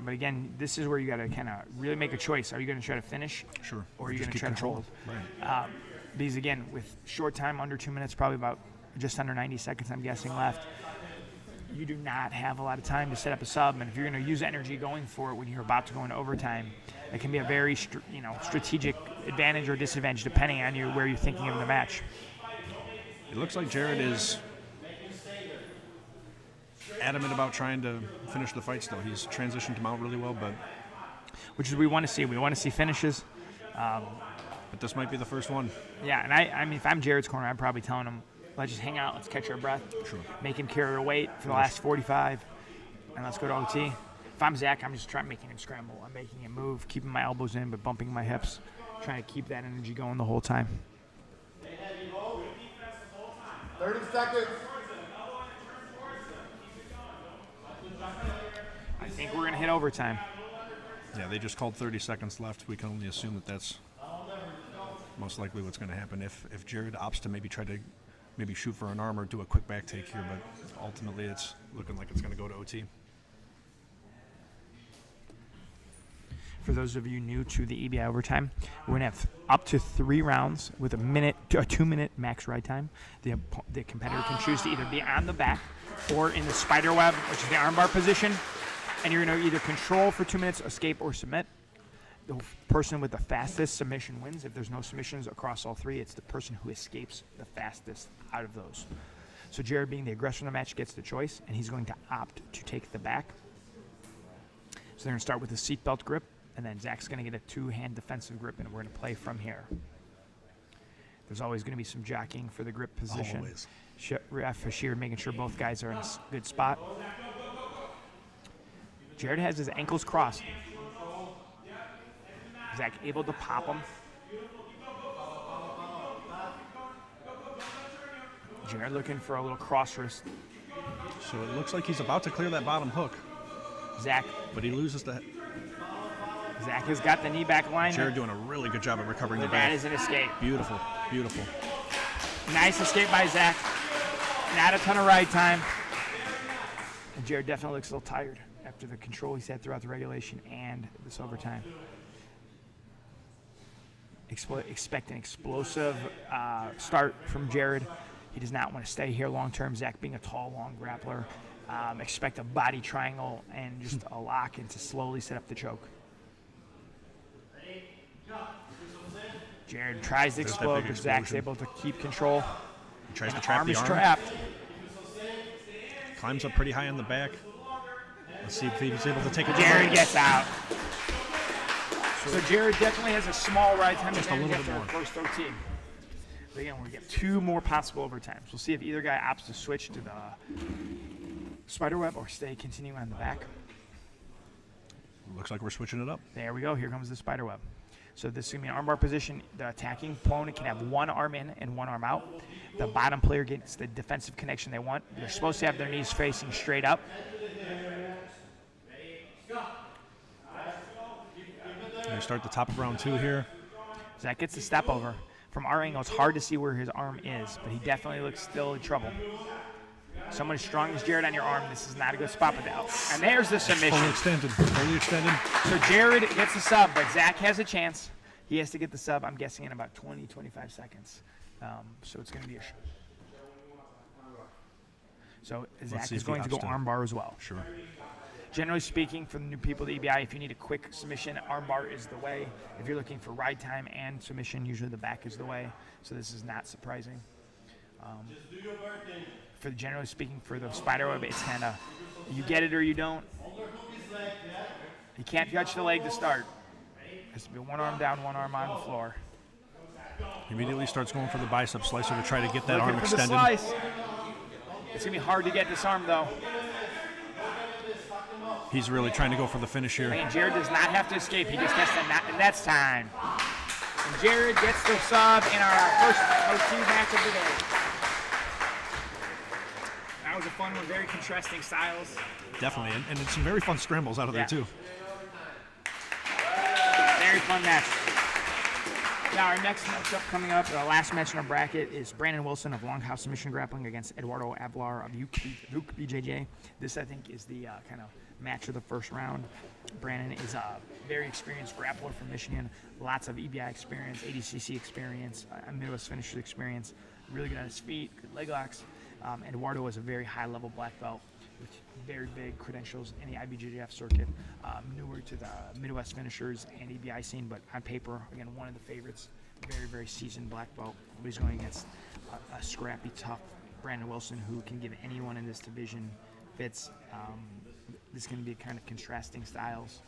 but again, this is where you got to kind of really make a choice. Are you going to try to finish? Sure. Or are you going to try to hold? Right. Because again, with short time, under 2 minutes, probably about just under 90 seconds, I'm guessing, left, you do not have a lot of time to set up a sub. And if you're going to use energy going for it when you're about to go into overtime, it can be a very strategic advantage or disadvantage depending on where you're thinking of the match. It looks like Jared is adamant about trying to finish the fight still. He's transitioned to mount really well, but which is we want to see. We want to see finishes. But this might be the first one. Yeah, and I mean, if I'm Jared's corner, I'm probably telling him, let's just hang out, let's catch our breath, sure. Make him carry a weight for the last 45, and let's go to OT. If I'm Zach, I'm just making him scramble. I'm making him move, keeping my elbows in, but bumping my hips, trying to keep that energy going the whole time. 30 seconds. I think we're going to hit overtime. Yeah, they just called 30 seconds left. We can only assume that that's most likely what's going to happen. If Jared opts to maybe try to shoot for an arm or do a quick back take here, but ultimately it's looking like it's going to go to OT. For those of you new to the EBI overtime, we're going to have up to 3 rounds with a 2 minute max ride time. The competitor can choose to either be on the back or in the spider web, which is the armbar position, and you're going to either control for 2 minutes, escape, or submit. The person with the fastest submission wins. If there's no submissions across all 3, it's the person who escapes the fastest out of those. So Jared, being the aggressor in the match, gets the choice, and he's going to opt to take the back. So they're going to start with a seatbelt grip, and then Zach's going to get a 2-hand defensive grip, and we're going to play from here. There's always going to be some jockeying for the grip position. Always. Ref Hashir making sure both guys are in a good spot. Jared has his ankles crossed. Zach able to pop him. Jared looking for a little cross wrist. So it looks like he's about to clear that bottom hook. Zach. But he loses the... Zach has got the knee back alignment. Jared doing a really good job at recovering the back. That is an escape. Beautiful, beautiful. Nice escape by Zach. Not a ton of ride time. And Jared definitely looks a little tired after the control he's had throughout the regulation and this overtime. Expect an explosive start from Jared. He does not want to stay here long term. Zach being a tall, long grappler. Expect a body triangle and just a lock and to slowly set up the choke. Jared tries to explode, but Zach's able to keep control. He tries to the trap arm the is arm. trapped. Climbs up pretty high on the back. Let's see if he's able to take it. Jared gets out. So Jared definitely has a small ride time Just a little bit more. First OT. But again, we get 2 more possible overtimes. We'll see if either guy opts to switch to the spider web or continue on the back. Looks like we're switching it up. There we go. Here comes the spider web. So this is going to be an armbar position. The attacking opponent can have 1 arm in and 1 arm out. The bottom player gets the defensive connection they want. They're supposed to have their knees facing straight up. We start the top of round 2 here. Zach gets the step over. From our angle, it's hard to see where his arm is, but he definitely looks still in trouble. Someone as strong as Jared on your arm, this is not a good spot with that. And there's the submission. Fully extended. Fully extended. So Jared gets the sub, but Zach has a chance. He has to get the sub, I'm guessing, in about 20, 25 seconds. So it's going to be a So Zach is going to go armbar as well. Sure. Generally speaking, for the new people to EBI, if you need a quick submission, armbar is the way. If you're looking for ride time and submission, usually the back is the way. So this is not surprising. Generally speaking, for the spider web, it's kind of you get it or you don't. You can't touch the leg to start. It has to be one arm down, one arm on the floor. He immediately starts going for the bicep slicer to try to get that arm for extended. The slice. It's going to be hard to get this arm, though. He's really trying to go for the finish here. And Jared does not have to escape. He just has to not, and that's time. And Jared gets the sub in our first OT match of the day. That was a fun one. Very contrasting styles. Definitely, and it's some very fun scrambles out of there, too. Very fun match. Now, our next matchup coming up, the last match in our bracket, is Brandon Wilson of Longhouse Submission Grappling against Eduardo Ablar of Uke BJJ. This, I think, is the kind of match of the first round. Brandon is a very experienced grappler from Michigan, lots of EBI experience, ADCC experience, Midwest Finishers experience, really good on his feet, good leg locks. Eduardo is a very high-level black belt with very big credentials in the IBJJF circuit, newer to the Midwest Finishers and EBI scene, but on paper, again, one of the favorites, very, very seasoned black belt. He's going against a scrappy, tough Brandon Wilson who can give anyone in this division fits. This is going to be kind of contrasting styles.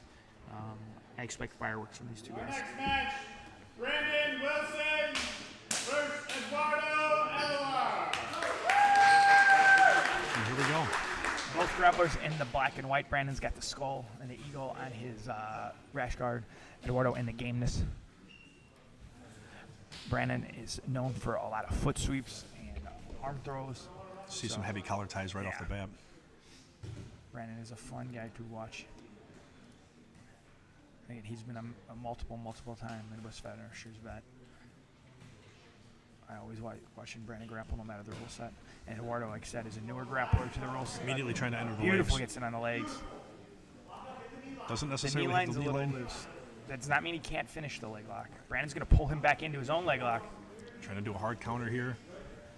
I expect fireworks from these two guys. Next match, Brandon Wilson versus Eduardo Ablar. And here we go. Both grapplers in the black and white. Brandon's got the skull and the eagle on his rash guard. Eduardo in the gameness. Brandon is known for a lot of foot sweeps and arm throws. See some heavy collar ties right off the bat. Brandon is a fun guy to watch. Again, he's been a multiple time Midwest Finishers vet. I always watching Brandon grapple no matter the rule set. And Eduardo, like I said, is a newer grappler to the rule set. Immediately trying to enter the Beautiful legs. gets in on the legs. Doesn't The knee necessarily line's hit a the knee little line. loose. That does not mean he can't finish the leg lock. Brandon's going to pull him back into his own leg lock. Trying to do a hard counter here.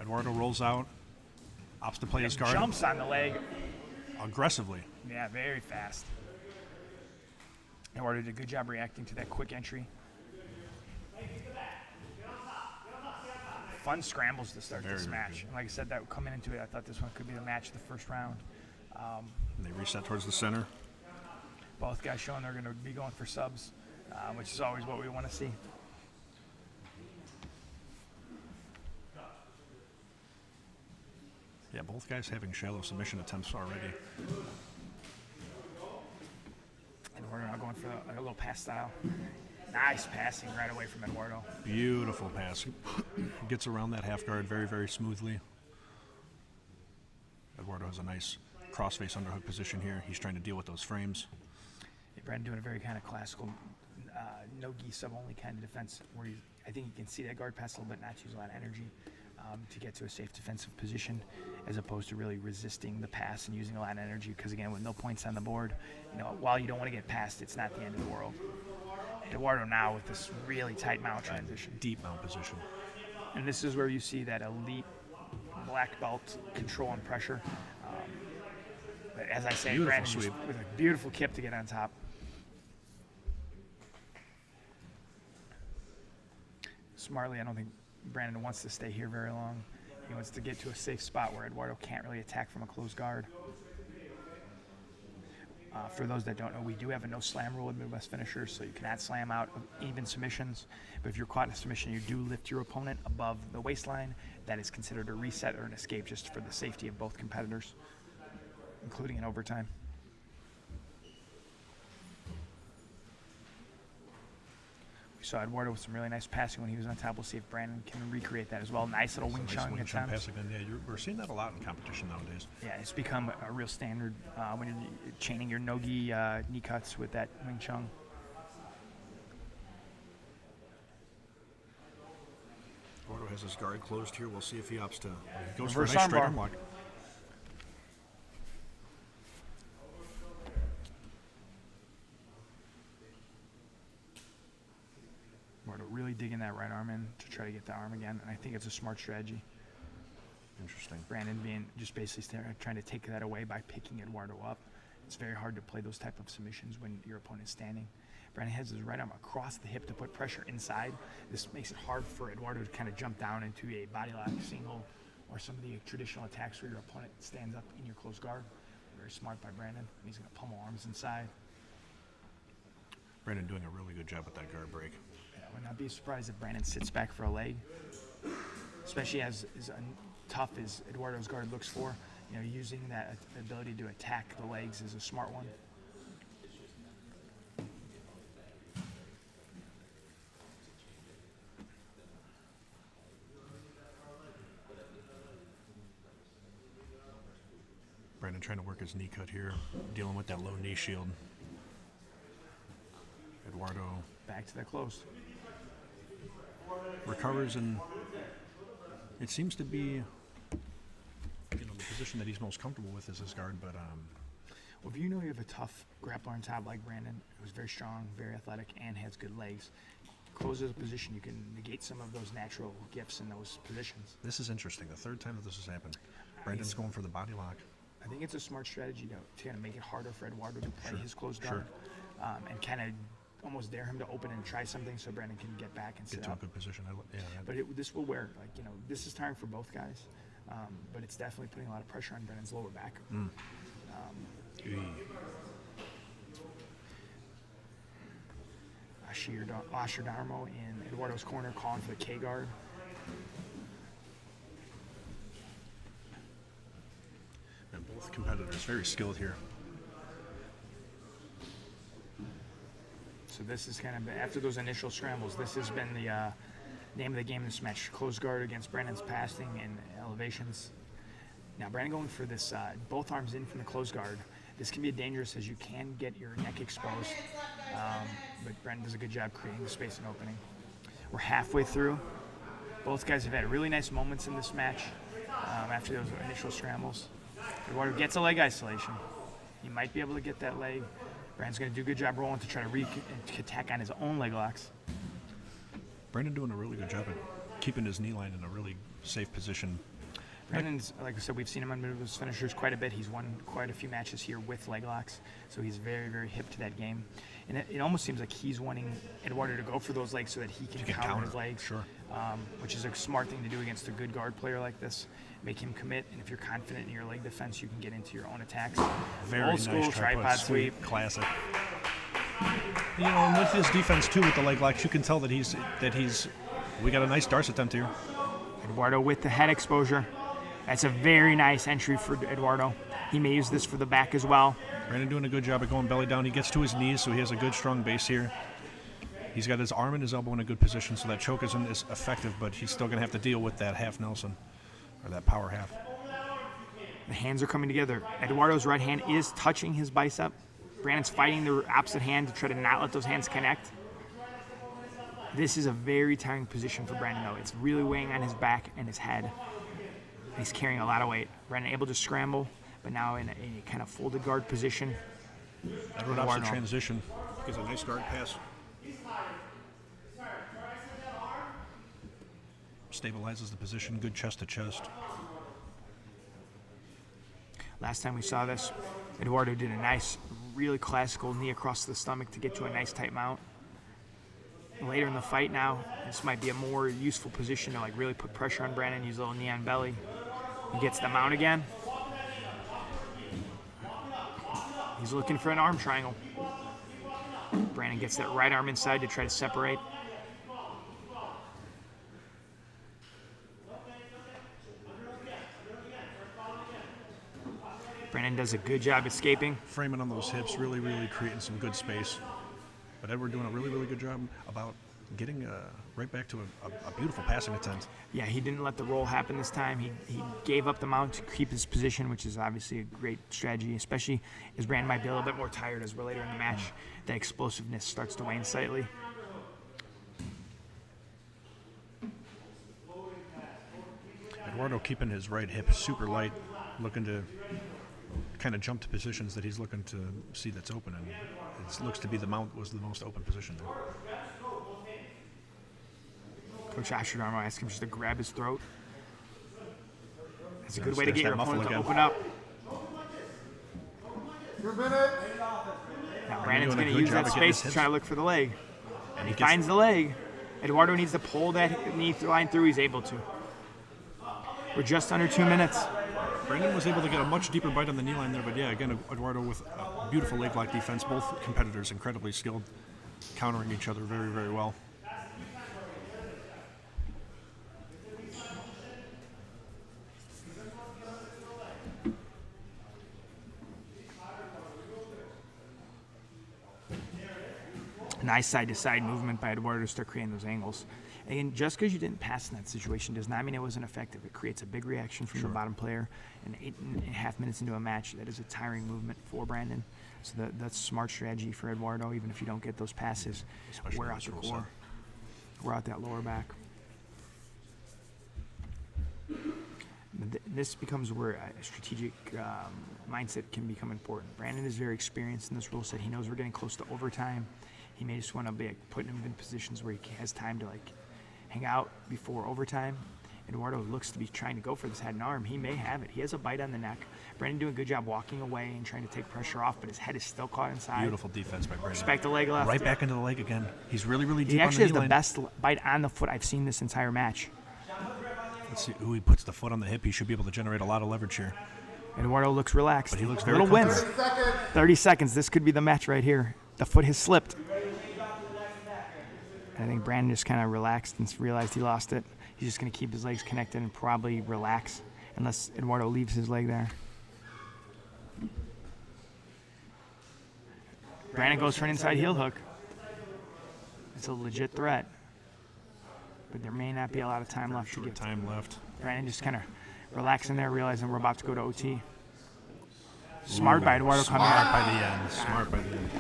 Eduardo rolls out. Opts to play his And guard. jumps on the leg. Aggressively. Yeah, very fast. Eduardo did a good job reacting to that quick entry. Fun scrambles to start this match. And like I said, that coming into it, I thought this one could be the match of the first round. And they reset towards the center. Both guys showing they're going to be going for subs, which is always what we want to see. Yeah, both guys having shallow submission attempts already. And we're now going for a little pass style. Nice passing right away from Eduardo. Beautiful pass. Gets around that half guard very, very smoothly. Eduardo has a nice crossface underhook position here. He's trying to deal with those frames. Yeah, Brandon doing a very kind of classical, no-gi sub-only kind of defense where I think you can see that guard pass a little bit, not use a lot of energy to get to a safe defensive position, as opposed to really resisting the pass and using a lot of energy. Because again, with no points on the board, while you don't want to get past, it's not the end of the world. Eduardo now with this really tight mount transition. Deep mount position. And this is where you see that elite black belt control and pressure. But as I say, Beautiful Brandon sweep. with a beautiful kip to get on top. Smartly, I don't think Brandon wants to stay here very long. He wants to get to a safe spot where Eduardo can't really attack from a closed guard. For those that don't know, we do have a no slam rule in Midwest Finishers, so you cannot slam out of even submissions. But if you're caught in a submission, you do lift your opponent above the waistline. That is considered a reset or an escape, just for the safety of both competitors, including in overtime. We saw Eduardo with some really nice passing when he was on top. We'll see if Brandon can recreate that as well. Nice little wing chun Wing chun attempt. pass again. Yeah, we're seeing that a lot in competition nowadays. Yeah, it's become a real standard when you're chaining your no-gi knee cuts with that wing chun. Eduardo has his guard closed here. We'll see if he opts to. He goes Reverse for a nice straight armbar. arm lock. Eduardo really digging that right arm in to try to get the arm again, and I think it's a smart strategy. Interesting. Brandon being just basically trying to take that away by picking Eduardo up. It's very hard to play those type of submissions when your opponent's standing. Brandon has his right arm across the hip to put pressure inside. This makes it hard for Eduardo to kind of jump down into a body lock, single, or some of the traditional attacks where your opponent stands up in your close guard. Very smart by Brandon. He's going to pummel arms inside. Brandon doing a really good job with that guard break. Yeah, I would not be surprised if Brandon sits back for a leg, especially as tough as Eduardo's guard looks for. You know, using that ability to attack the legs is a smart one. Brandon trying to work his knee cut here, dealing with that low knee shield. Eduardo Back to that close. recovers, and it seems to be, the position that he's most comfortable with is his guard. But Well, if you know you have a tough grappler on top like Brandon, who's very strong, very athletic, and has good legs, closes a position, you can negate some of those natural gifts in those positions. this is interesting. The third time that this has happened. Brandon's going for the body lock. I think it's a smart strategy to kind of make it harder for Eduardo to play Sure, his close guard, and kind of almost dare him to open and try something so Brandon can get back and Get sit to a up. good position. But this will wear, this is tiring for both guys, but it's definitely putting a lot of pressure on Brandon's lower back. Asher Darmo in Eduardo's corner calling for the K guard. And both competitors very skilled here. So this is kind of, after those initial scrambles, this has been the name of the game in this match. Close guard against Brandon's passing and elevations. Now Brandon going for this, both arms in from the close guard. This can be dangerous as you can get your neck exposed, but Brandon does a good job creating the space and opening. We're halfway through. Both guys have had really nice moments in this match after those initial scrambles. Eduardo gets a leg isolation. He might be able to get that leg. Brandon's going to do a good job rolling to try to attack on his own leg locks. Brandon doing a really good job at keeping his knee line in a really safe position. Brandon's, like I said, we've seen him on his finishers quite a bit. He's won quite a few matches here with leg locks, so he's very, very hip to that game. And it almost seems like he's wanting Eduardo to go for those legs so that he can counter his legs, Sure. Which is a smart thing to do against a good guard player like this. Make him commit, and if you're confident in your leg defense, you can get into your own attacks. Very Old nice school tripod sweep. Classic. And with his defense too, with the leg locks, you can tell that he's. We got a nice darts attempt here. Eduardo with the head exposure. That's a very nice entry for Eduardo. He may use this for the back as well. Brandon doing a good job at going belly down. He gets to his knees, so he has a good, strong base here. He's got his arm and his elbow in a good position, so that choke isn't as effective, but he's still going to have to deal with that half Nelson, or that power half. The hands are coming together. Eduardo's right hand is touching his bicep. Brandon's fighting the opposite hand to try to not let those hands connect. This is a very tiring position for Brandon, though. It's really weighing on his back and his head. He's carrying a lot of weight. Brandon able to scramble, but now in a kind of folded guard position. Edward opposite transition. Gets a nice guard pass. Stabilizes the position. Good chest to chest. Last time we saw this, Eduardo did a nice, really classical knee across the stomach to get to a nice tight mount. Later in the fight now, this might be a more useful position to really put pressure on Brandon, use a little knee on belly. He gets the mount again. He's looking for an arm triangle. Brandon gets that right arm inside to try to separate. Brandon does a good job escaping. Framing on those hips, really, really creating some good space. But Edward doing a really, really good job about getting right back to a beautiful passing attempt. Yeah, he didn't let the roll happen this time. He gave up the mount to keep his position, which is obviously a great strategy, especially as Brandon might be a little bit more tired as we're later in the match. That explosiveness starts to wane slightly. Eduardo keeping his right hip super light, looking to kind of jump to positions that he's looking to see that's open, and it looks to be the mount was the most open position there. Coach Astrodarmo asked him just to grab his throat. It's a good way to get your opponent to open up. Now Brandon's going to use that space to try to look for the leg. And he finds the leg. Eduardo needs to pull that knee line through. He's able to. We're just under 2 minutes. Brandon was able to get a much deeper bite on the knee line there, but yeah, again, Eduardo with a beautiful leg lock defense. Both competitors incredibly skilled, countering each other very, very well. Nice side-to-side movement by Eduardo to start creating those angles. And just because you didn't pass in that situation does not mean it wasn't effective. It creates a big reaction from the bottom player. And 8.5 minutes into a match, that is a tiring movement for Brandon. So that's smart strategy for Eduardo, even if you don't get those passes. Wear out your core. Wear out that lower back. This becomes where a strategic mindset can become important. Brandon is very experienced in this rule set. He knows we're getting close to overtime. He may just want to be putting him in positions where he has time to hang out before overtime. Eduardo looks to be trying to go for this head and arm. He may have it. He has a bite on the neck. Brandon doing a good job walking away and trying to take pressure off, but his head is still caught inside. Beautiful defense by Brandon. Respect the leg left. Right back into the leg again. He's really, really deep. He actually has the line. best bite on the foot I've seen this entire match. Let's see. Ooh, he puts the foot on the hip. He should be able to generate a lot of leverage here. Eduardo looks relaxed. But he looks very little wins. 30 seconds. This could be the match right here. The foot has slipped. I think Brandon just kind of relaxed and realized he lost it. He's just going to keep his legs connected and probably relax unless Eduardo leaves his leg there. Brandon goes for an inside heel hook. It's a legit threat. But there may not be a lot of time left to get time left. Brandon just kind of relaxing there, realizing we're about to go to OT. Smart by Eduardo coming out. Smart by the end. Smart by the end.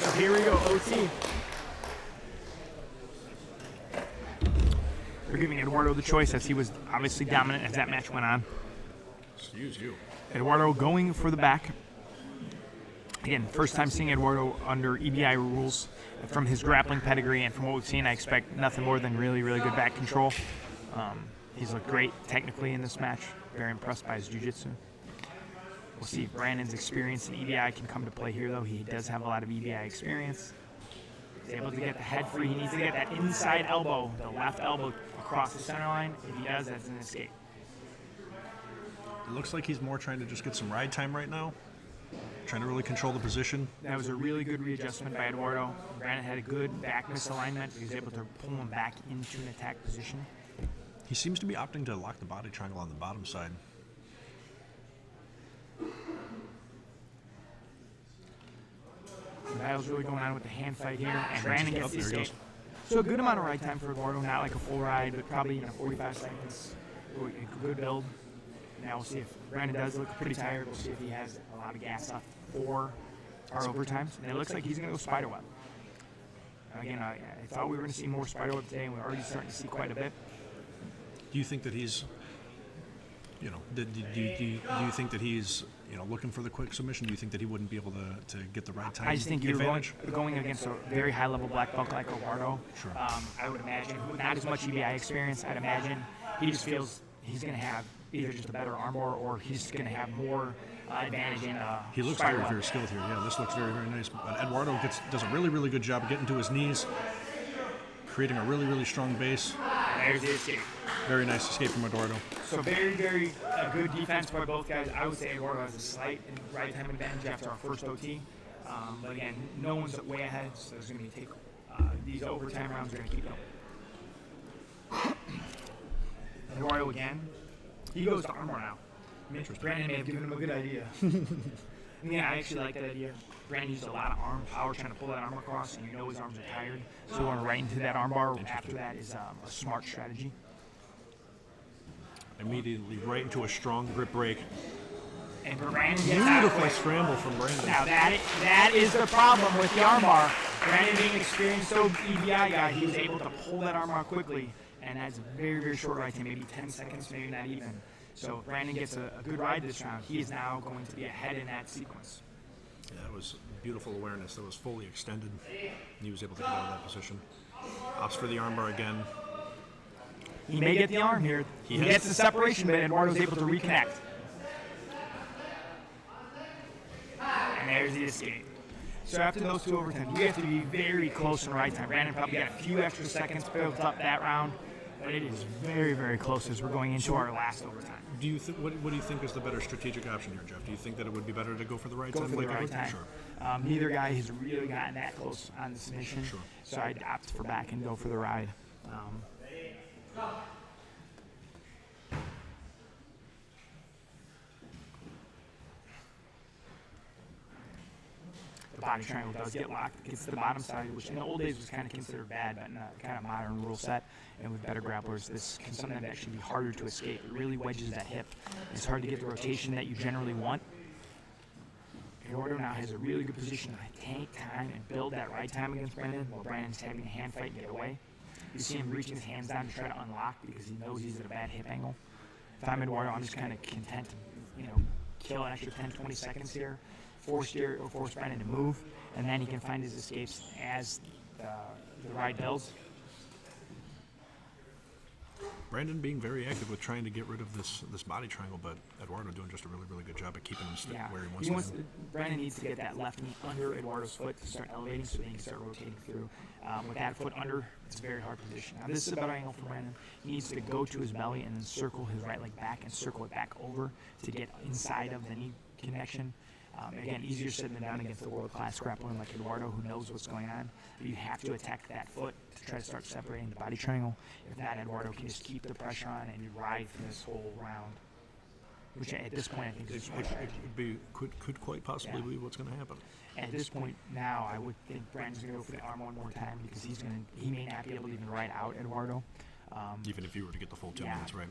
So here we go, OT. They're giving Eduardo the choice as he was obviously dominant as that match went on. Excuse you. Eduardo going for the back. Again, first time seeing Eduardo under EBI rules. From his grappling pedigree and from what we've seen, I expect nothing more than really, really good back control. He's looked great technically in this match. Very impressed by his jiu-jitsu. We'll see if Brandon's experience in EBI can come to play here, though. He does have a lot of EBI experience. He's able to get the head free. He needs to get that inside elbow, the left elbow across the center line. If he does, that's an escape. It looks like he's more trying to just get some ride time right now. Trying to really control the position. That was a really good readjustment by Eduardo. Brandon had a good back misalignment. He was able to pull him back into an attack position. He seems to be opting to lock the body triangle on the bottom side. The battle's really going on with the hand fight here, and Brandon gets the escape. So a good amount of ride time for Eduardo, not like a full ride, but probably 45 seconds. A good build. Now we'll see if Brandon does look pretty tired. We'll see if he has a lot of gas left for our overtimes. And it looks like he's going to go spiderweb. Again, I thought we were going to see more spiderweb today, and we're already starting to see quite a bit. Do you think that he's, do you think that he's, looking for the quick submission? Do you think that he wouldn't be able to get the right time? I just think you're going against a very high-level black belt like Eduardo. Sure. I would imagine, not as much EBI experience, I'd imagine he just feels he's going to have either just a better armbar or he's going to have more advantage in he looks very, very skilled here. Yeah, this looks very, very nice. But Eduardo does a really, really good job of getting to his knees, creating a really, really strong base. There's the escape. Very nice escape from Eduardo. So very, very good defense by both guys. I would say Eduardo has a slight right time advantage after our first OT. But again, no one's way ahead, so there's going to be these overtime rounds are going to keep going. Eduardo again. He goes to armbar now. Brandon may have given him a good idea. I actually like that idea. Brandon used a lot of arm power trying to pull that arm across, and his arms are tired. So going right into that armbar after that is a smart strategy. Immediately right into a strong grip break. And Brandon gets out beautiful scramble from Brandon. Now that is the problem with the armbar. Brandon being an experienced EBI guy, he was able to pull that armbar quickly and has a very, very short ride time, maybe 10 seconds, maybe not even. So if Brandon gets a good ride this round, he is now going to be ahead in that sequence. Yeah, that was beautiful awareness. That was fully extended. He was able to get out of that position. Opts for the armbar again. He may get the arm here. He gets the separation, but Eduardo's able to reconnect. And there's the escape. So after those two overtimes, you have to be very close in ride time. Brandon probably got a few extra seconds built up that round, but it is very, very close as we're going into our last overtime. Do you what do you think is the better strategic option here, Jeff? Do you think that it would be better to go for the right Go time? for the right time. Sure. Neither guy has really gotten that close on the submission, Sure. so I'd opt for back and go for the ride. The body triangle does get locked, gets to the bottom side, which in the old days was kind of considered bad, but in a kind of modern rule set and with better grapplers, this can sometimes actually be harder to escape. It really wedges that hip. It's hard to get the rotation that you generally want. Eduardo now has a really good position to take time and build that ride time against Brandon while Brandon's having a hand fight and get away. You see him reaching his hands down to try to unlock because he knows he's at a bad hip angle. If I'm Eduardo, I'm just kind of content to, kill an extra 10, 20 seconds here. Force Brandon to move, and then he can find his escapes as the ride builds. Brandon being very active with trying to get rid of this body triangle, but Eduardo doing just a really, really good job at keeping him where he wants to be. Brandon needs to get that left knee under Eduardo's foot to start elevating so he can start rotating through. With that foot under, it's a very hard position. Now, this is a better angle for Brandon. He needs to go to his belly and then circle his right leg back and circle it back over to get inside of the knee connection. Again, easier said than done against the world-class grappler like Eduardo, who knows what's going on. But you have to attack that foot to try to start separating the body triangle. If not, Eduardo can just keep the pressure on and you ride for this whole round. Which at this point, I think is could quite possibly be what's going to happen. At this point now, I would think Brandon's going to go for the arm one more time because he may not be able to even ride out Eduardo. Even if you were to get the full 2 minutes, right?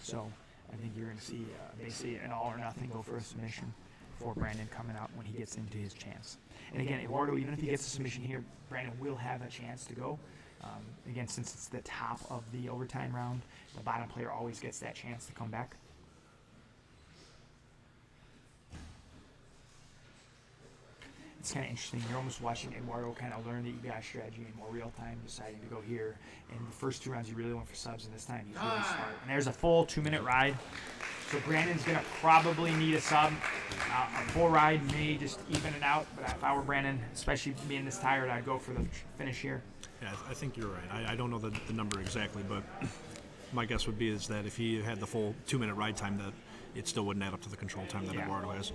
So I think you're going to see basically an all or nothing go for a submission for Brandon coming out when he gets into his chance. And again, Eduardo, even if he gets a submission here, Brandon will have a chance to go. Again, since it's the top of the overtime round, the bottom player always gets that chance to come back. It's kind of interesting. You're almost watching Eduardo kind of learn the EBI strategy in more real time, deciding to go here. In the first 2 rounds, he really went for subs, and this time he's really smart. And there's a full 2-minute ride. So Brandon's going to probably need a sub. A full ride may just even it out, but if I were Brandon, especially being this tired, I'd go for the finish here. Yeah, I think you're right. I don't know the number exactly, but my guess would be is that if he had the full 2-minute ride time, that it still wouldn't add up to the control time that Eduardo has.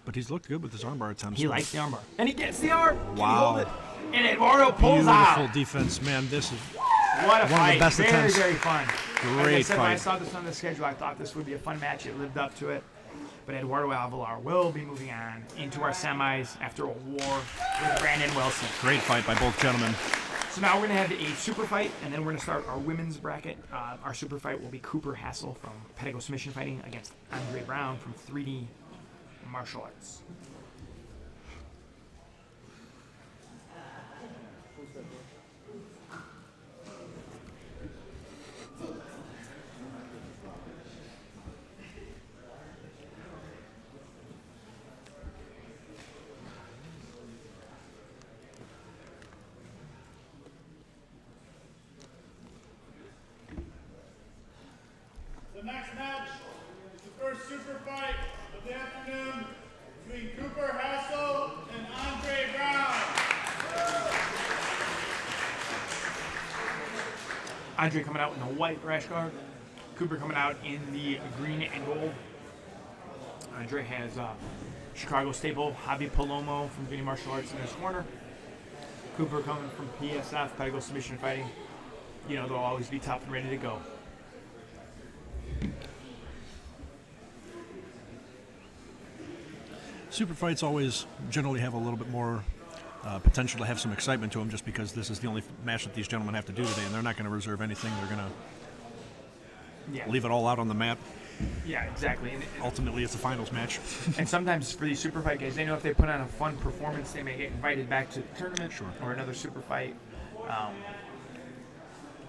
But he's looked good with his armbar attempts. He likes the armbar. And he gets the arm. Wow. And Eduardo pulls out. Beautiful defense, man. This is what a one fight. of the best very, attempts. very fun. Great like I said, fight. when I saw this on the schedule, I thought this would be a fun match. It lived up to it. But Eduardo Alvalar will be moving on into our semis after a war with Brandon Wilson. Great fight by both gentlemen. So now we're going to have a super fight, and then we're going to start our women's bracket. Our super fight will be Cooper Hassel from Pedigo Submission Fighting against Andre Brown from 3D Martial Arts. The next match is the first super fight of the afternoon between Cooper Hassel and Andre Brown. Andre coming out in the white rash guard. Cooper coming out in the green and gold. Andre has Chicago staple Javi Palomo from 3D Martial Arts in his corner. Cooper coming from PSF, Pedigo Submission Fighting. You know, they'll always be tough and ready to go. Super fights always generally have a little bit more potential to have some excitement to them just because this is the only match that these gentlemen have to do today, and they're not going to reserve anything. They're going to leave it all out on the mat. Yeah, exactly. And ultimately it's a finals match. and sometimes for these super fight guys, they know if they put on a fun performance, they may get invited back to the tournament or another super fight.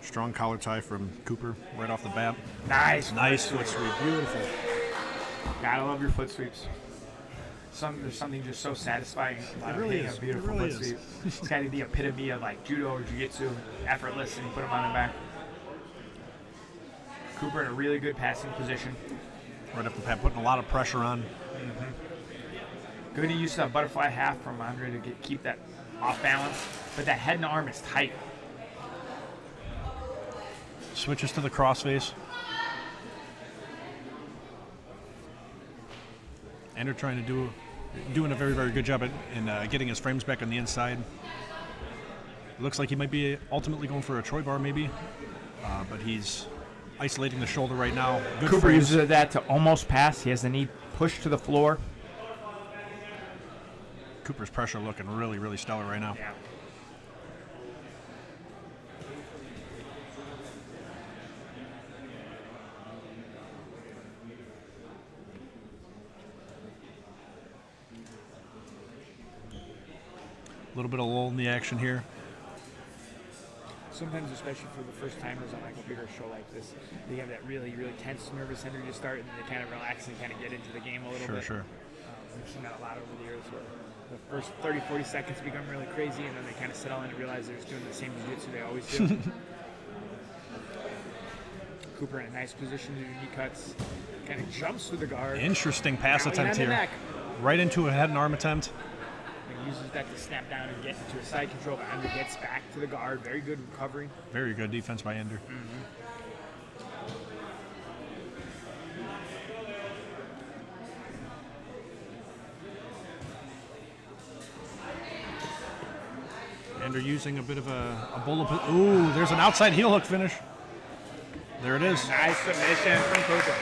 Strong collar tie from Cooper right off the bat. Nice foot sweep. Beautiful. Gotta love your foot sweeps. There's something just so satisfying about hitting a beautiful foot sweep. It's got to be the epitome of like judo or jiu-jitsu, effortless, and you put them on the back. Cooper in a really good passing position. Right off the bat, putting a lot of pressure on. Good use of that butterfly half from Andre to keep that off balance, but that head and arm is tight. Switches to the crossface. And they're trying to doing a very, very good job in getting his frames back on the inside. Looks like he might be ultimately going for a Troy bar maybe, but he's isolating the shoulder right now. Good Cooper frames. uses that to almost pass. He has the knee pushed to the floor. Cooper's pressure looking really, really stellar right now. Yeah. A little bit of lull in the action here. Sometimes, especially for the first timers on like a bigger show like this, they have that really, really tense, nervous energy to start, and then they kind of relax and kind of get into the game a little bit. Sure. We've seen that a lot over the years where the first 30, 40 seconds become really crazy, and then they kind of settle in and realize they're just doing the same jiu-jitsu they always do. Cooper in a nice position to do knee cuts. Kind of jumps through the guard. Interesting pass Rallying attempt on the here. neck. Right into a head and arm attempt. And uses that to snap down and get into a side control, but Ender gets back to the guard. Very good recovery. Very good defense by Ender. Ender using a bit of a bullet. Ooh, there's an outside heel hook finish. There it is. Nice submission from Cooper.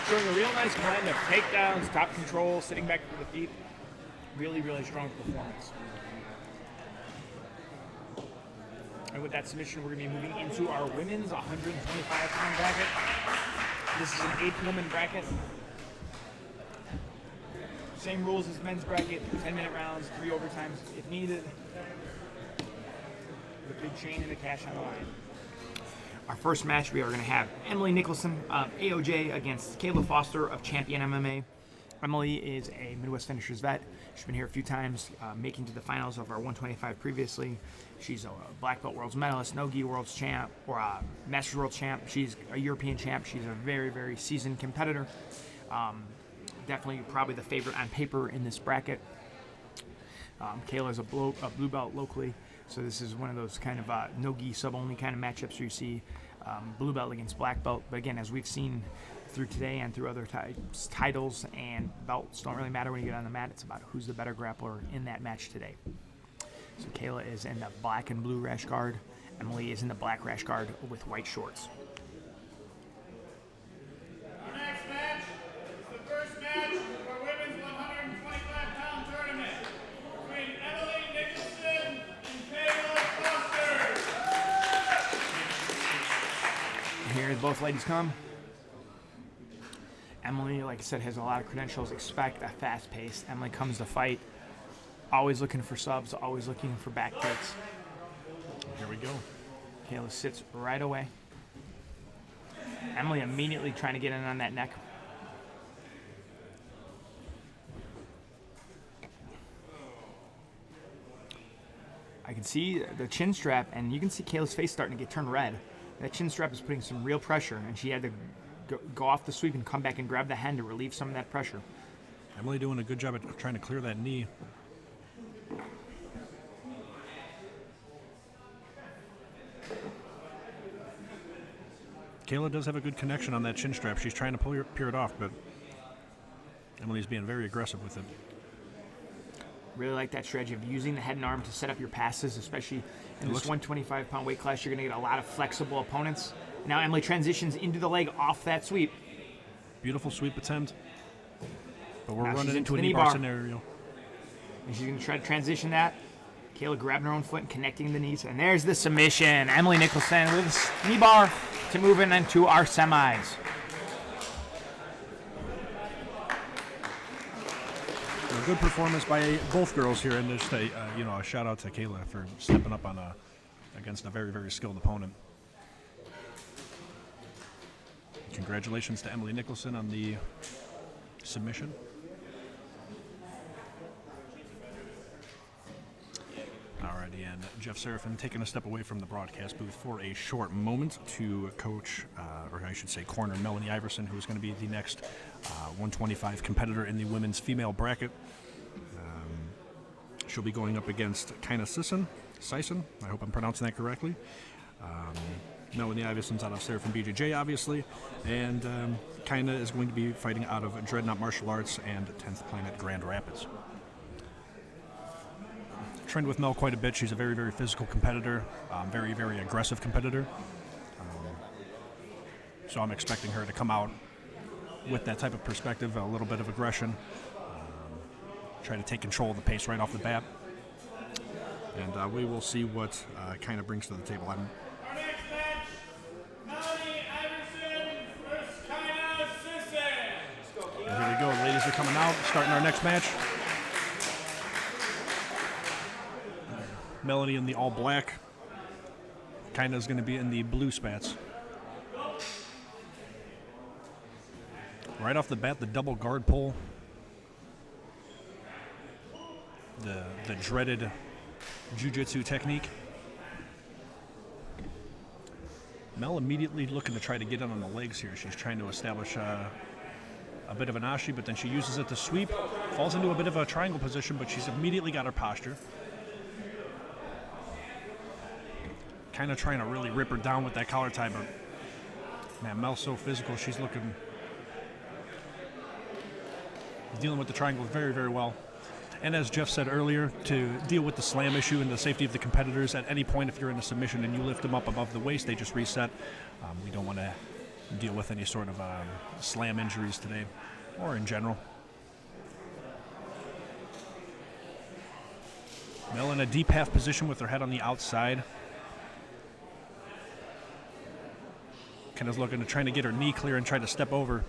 Showing a real nice blend of takedowns, top control, sitting back to the feet. Really, really strong performance. And with that submission, we're going to be moving into our women's 125-pound bracket. This is an 8-woman bracket. Same rules as men's bracket, 10-minute rounds, 3 overtimes if needed. The big chain and the cash on the line. Our first match, we are going to have Emily Nicholson of AOJ against Kayla Foster of Champion MMA. Emily is a Midwest Finishers vet. She's been here a few times, making to the finals of our 125 previously. She's a black belt world's medalist, no-gi world's champ, or a Masters world champ. She's a European champ. She's a very, very seasoned competitor. Definitely probably the favorite on paper in this bracket. Kayla is a blue belt locally, so this is one of those kind of no-gi sub-only kind of matchups where you see blue belt against black belt. But again, as we've seen through today and through other titles and belts, don't really matter when you get on the mat. It's about who's the better grappler in that match today. So Kayla is in the black and blue rash guard. Emily is in the black rash guard with white shorts. Our next match is the first match of our women's 125-pound tournament between Emily Nicholson and Kayla Foster. Here both ladies come. Emily, like I said, has a lot of credentials. Expect a fast pace. Emily comes to fight, always looking for subs, always looking for back kicks. Here we go. Kayla sits right away. Emily immediately trying to get in on that neck. I can see the chin strap, and you can see Kayla's face starting to get turned red. That chin strap is putting some real pressure, and she had to go off the sweep and come back and grab the hand to relieve some of that pressure. Emily doing a good job at trying to clear that knee. Kayla does have a good connection on that chin strap. She's trying to peer it off, but Emily's being very aggressive with it. Really like that strategy of using the head and arm to set up your passes, especially in this 125-pound weight class. You're going to get a lot of flexible opponents. Now Emily transitions into the leg off that sweep. Beautiful sweep attempt. But we're Now running she's into a the knee bar scenario. And she's going to try to transition that. Kayla grabbing her own foot and connecting the knees. And there's the submission. Emily Nicholson with a knee bar to move into our semis. A good performance by both girls here, and just a shout out to Kayla for stepping up on against a very, very skilled opponent. Congratulations to Emily Nicholson on the submission. Alrighty, and Jeff Serafin taking a step away from the broadcast booth for a short moment to coach, or I should say corner, Melanie Iverson, who is going to be the next 125 competitor in the women's female bracket. She'll be going up against Kaina Sison. I hope I'm pronouncing that correctly. Melanie Iverson's out of Serafin BJJ, obviously, and Kaina is going to be fighting out of Dreadnought Martial Arts and 10th Planet Grand Rapids. Trained with Mel quite a bit. She's a very, very physical competitor, very, very aggressive competitor. So I'm expecting her to come out with that type of perspective, a little bit of aggression, try to take control of the pace right off the bat. And we will see what kind of brings to the table. Our next match, Melanie Iverson versus Kaina Sison. And here we go. Ladies are coming out, starting our next match. Melanie in the all black. Kaina's going to be in the blue spats. Right off the bat, the double guard pull. The dreaded Jiu-Jitsu technique. Mel immediately looking to try to get in on the legs here. She's trying to establish a bit of an ashi, but then she uses it to sweep. Falls into a bit of a triangle position, but she's immediately got her posture. Kind of trying to really rip her down with that collar tie, but man, Mel's so physical. She's dealing with the triangle very, very well. And as Jeff said earlier, to deal with the slam issue and the safety of the competitors, at any point if you're in a submission and you lift them up above the waist, they just reset. We don't want to deal with any sort of slam injuries today, or in general. Mel in a deep half position with her head on the outside. Kind of looking to trying to get her knee clear and try to step over.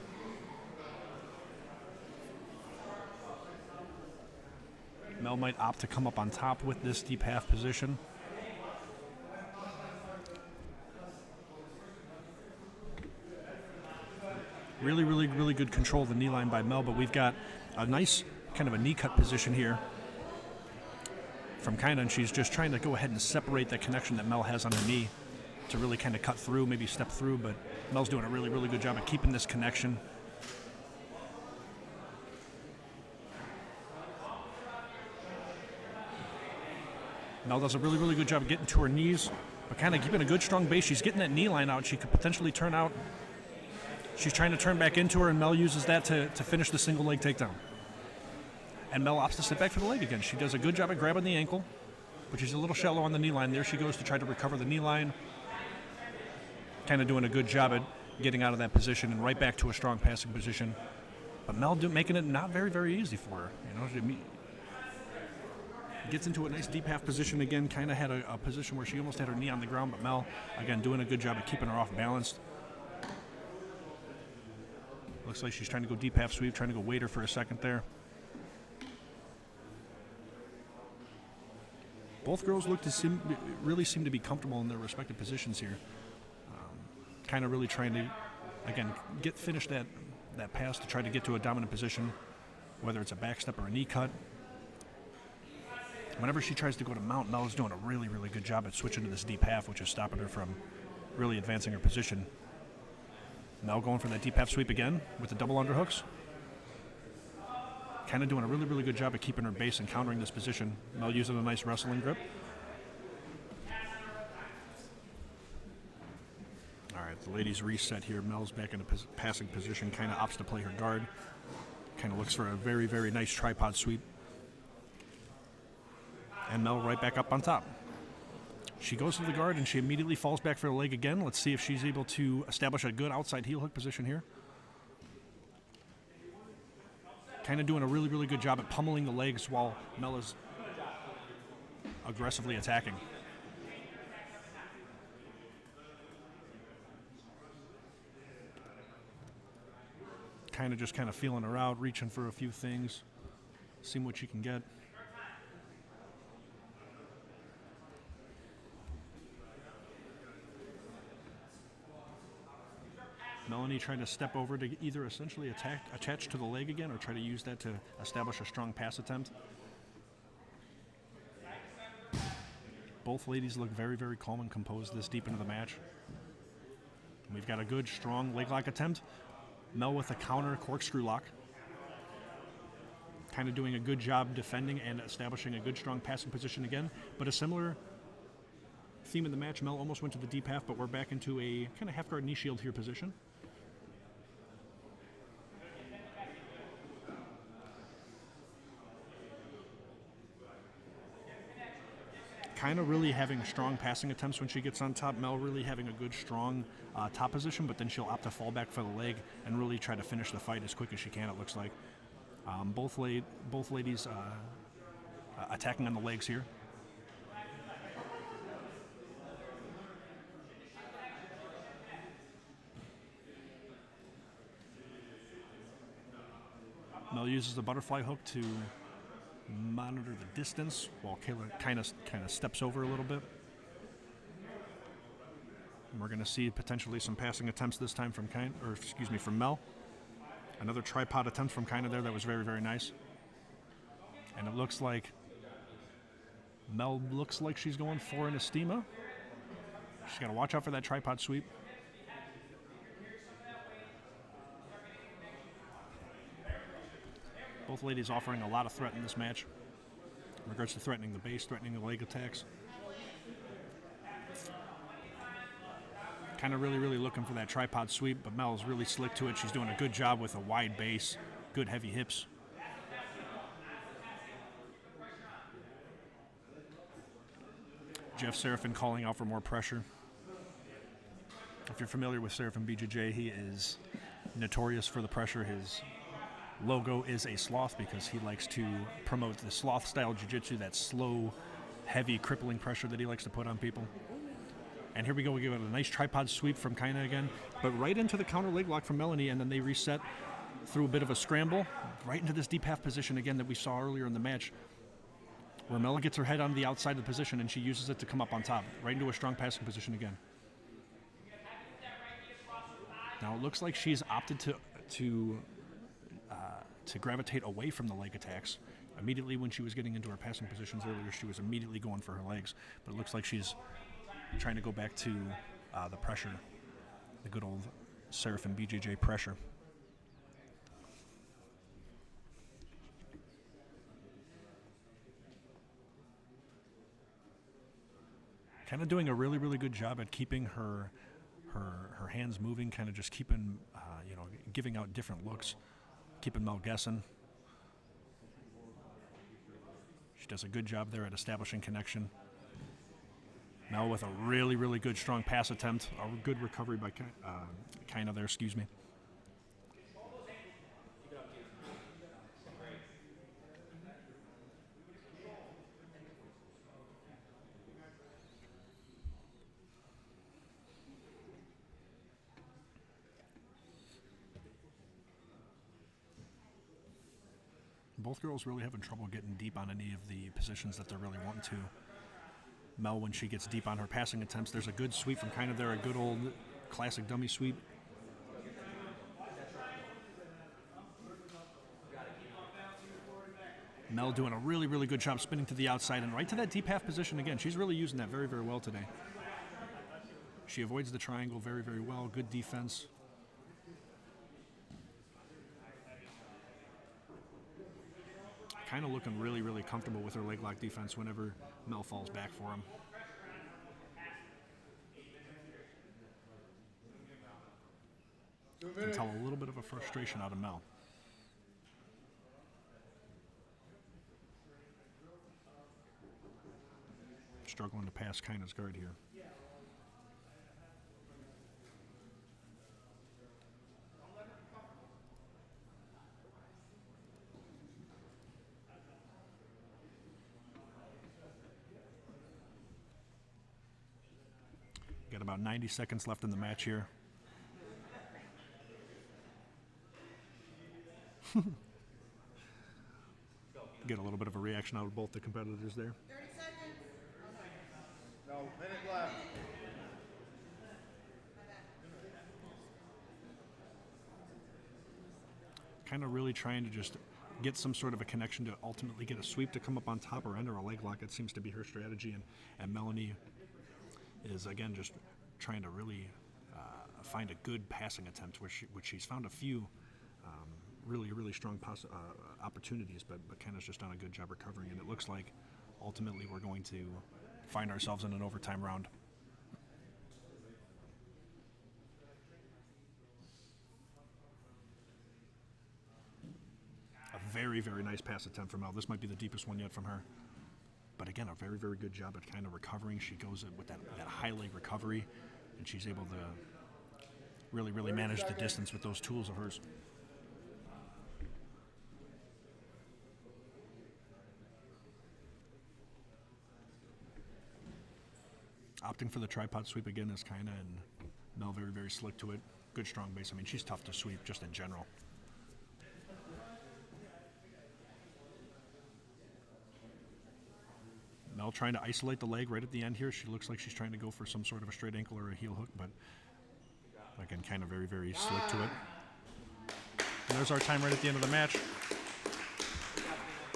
Mel might opt to come up on top with this deep half position. Really, really, really good control of the knee line by Mel, but we've got a nice kind of a knee cut position here from Kaina, and she's just trying to go ahead and separate that connection that Mel has on her knee to really kind of cut through, maybe step through, but Mel's doing a really, really good job at keeping this connection. Mel does a really, really good job of getting to her knees, but kind of keeping a good, strong base. She's getting that knee line out. She could potentially turn out. She's trying to turn back into her, and Mel uses that to finish the single leg takedown. And Mel opts to sit back for the leg again. She does a good job at grabbing the ankle, but she's a little shallow on the knee line. There she goes to try to recover the knee line. Kind of doing a good job at getting out of that position and right back to a strong passing position. But Mel making it not very, very easy for her. She gets into a nice deep half position again. Kind of had a position where she almost had her knee on the ground, but Mel, again, doing a good job of keeping her off balanced. Looks like she's trying to go deep half sweep, trying to go waiter for a second there. Both girls look to really seem to be comfortable in their respective positions here. Kind of really trying to, again, finish that pass to try to get to a dominant position, whether it's a back step or a knee cut. Whenever she tries to go to mount, Mel is doing a really, really good job at switching to this deep half, which is stopping her from really advancing her position. Mel going for that deep half sweep again with the double underhooks. Kind of doing a really, really good job at keeping her base and countering this position. Mel using a nice wrestling grip. All right, the ladies reset here. Mel's back in a passing position, kind of opts to play her guard. Kind of looks for a very, very nice tripod sweep. And Mel right back up on top. She goes to the guard and she immediately falls back for the leg again. Let's see if she's able to establish a good outside heel hook position here. Kind of doing a really, really good job at pummeling the legs while Mel is aggressively attacking. Kind of feeling her out, reaching for a few things, seeing what she can get. Melanie trying to step over to either essentially attach to the leg again or try to use that to establish a strong pass attempt. Both ladies look very, very calm and composed this deep into the match. We've got a good, strong leg lock attempt. Mel with a counter corkscrew lock. Kind of doing a good job defending and establishing a good, strong passing position again. But a similar theme in the match. Mel almost went to the deep half, but we're back into a kind of half guard knee shield here position. Kind of really having strong passing attempts when she gets on top. Mel really having a good, strong top position, but then she'll opt to fall back for the leg and really try to finish the fight as quick as she can, it looks like. Both ladies attacking on the legs here. Mel uses the butterfly hook to monitor the distance while Kayla kind of steps over a little bit. And we're going to see potentially some passing attempts this time from Mel. Another tripod attempt from Kaina there that was very, very nice. And it looks like Mel looks like she's going for an Estima. She's got to watch out for that tripod sweep. Both ladies offering a lot of threat in this match in regards to threatening the base, threatening the leg attacks. Kind of really, really looking for that tripod sweep, but Mel's really slick to it. She's doing a good job with a wide base, good heavy hips. Jeff Serafin calling out for more pressure. If you're familiar with Serafin BJJ, he is notorious for the pressure. His logo is a sloth because he likes to promote the sloth-style jiu-jitsu, that slow, heavy, crippling pressure that he likes to put on people. And here we go. We give it a nice tripod sweep from Kaina again, but right into the counter leg lock from Melanie, and then they reset through a bit of a scramble, right into this deep half position again that we saw earlier in the match, where Mel gets her head on the outside of the position and she uses it to come up on top, right into a strong passing position again. Now it looks like she's opted to gravitate away from the leg attacks. Immediately when she was getting into her passing positions earlier, she was immediately going for her legs. But it looks like she's trying to go back to the pressure, the good old Serafin BJJ pressure. Kind of doing a really, really good job at keeping her hands moving, kind of just keeping, giving out different looks, keeping Mel guessing. She does a good job there at establishing connection. Mel with a really, really good strong pass attempt. A good recovery by Kaina there, excuse me. Both girls really having trouble getting deep on any of the positions that they're really wanting to. Mel, when she gets deep on her passing attempts, there's a good sweep from Kaina there, a good old classic dummy sweep. Mel doing a really, really good job spinning to the outside and right to that deep half position again. She's really using that very, very well today. She avoids the triangle very, very well. Good defense. Kind of looking really, really comfortable with her leg lock defense whenever Mel falls back for him. You can tell a little bit of a frustration out of Mel. Struggling to pass Kaina's guard here. about 90 seconds left in the match here. Get a little bit of a reaction out of both the competitors there. 30 seconds. No, minute left. Kind of really trying to just get some sort of a connection to ultimately get a sweep to come up on top or enter a leg lock. That seems to be her strategy. And Melanie is, again, just trying to really find a good passing attempt, which she's found a few really strong opportunities, but kind of just done a good job recovering. And it looks like ultimately we're going to find ourselves in an overtime round. A very nice pass attempt from Mel. This might be the deepest one yet from her. But again, a very good job at kind of recovering. She goes with that high leg recovery, and she's able to really manage the distance with those tools of hers. Opting for the tripod sweep again is kind of, and Mel very slick to it. Good strong base. I mean, she's tough to sweep just in general. Mel trying to isolate the leg right at the end here. She looks like she's trying to go for some sort of a straight ankle or a heel hook, but again, kind of very slick to it. And there's our time right at the end of the match.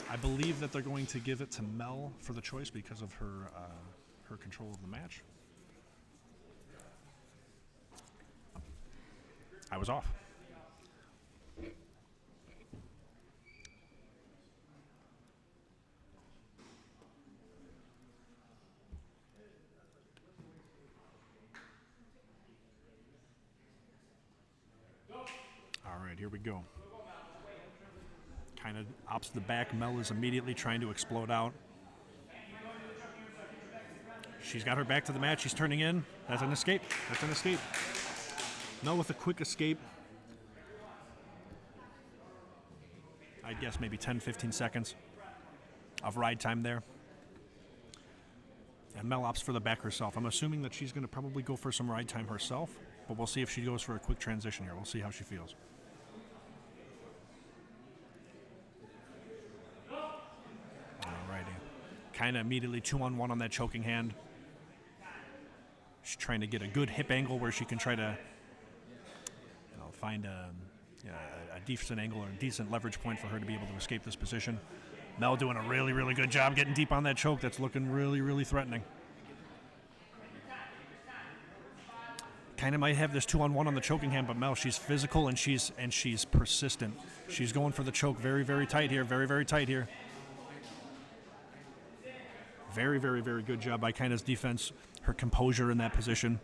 I believe that they're going to give it to Mel for the choice because of her her control of the match. I was off. All right, here we go. Kind of opts the back. Mel is immediately trying to explode out. She's got her back to the match. She's turning in. That's an escape. That's an escape. Mel with a quick escape. I'd guess maybe 10, 15 seconds of ride time there. And Mel opts for the back herself. I'm assuming that she's going to probably go for some ride time herself, but we'll see if she goes for a quick transition here. We'll see how she feels. Alrighty. Kind of immediately 2-on-1 on that choking hand. She's trying to get a good hip angle where she can try to find a decent angle or a decent leverage point for her to be able to escape this position. Mel doing a really good job getting deep on that choke. That's looking really threatening. Kind of might have this 2-on-1 on the choking hand, but Mel, she's physical and she's persistent. She's going for the choke very tight here, very tight here. Very good job by Kaina's defense. Her composure in that position.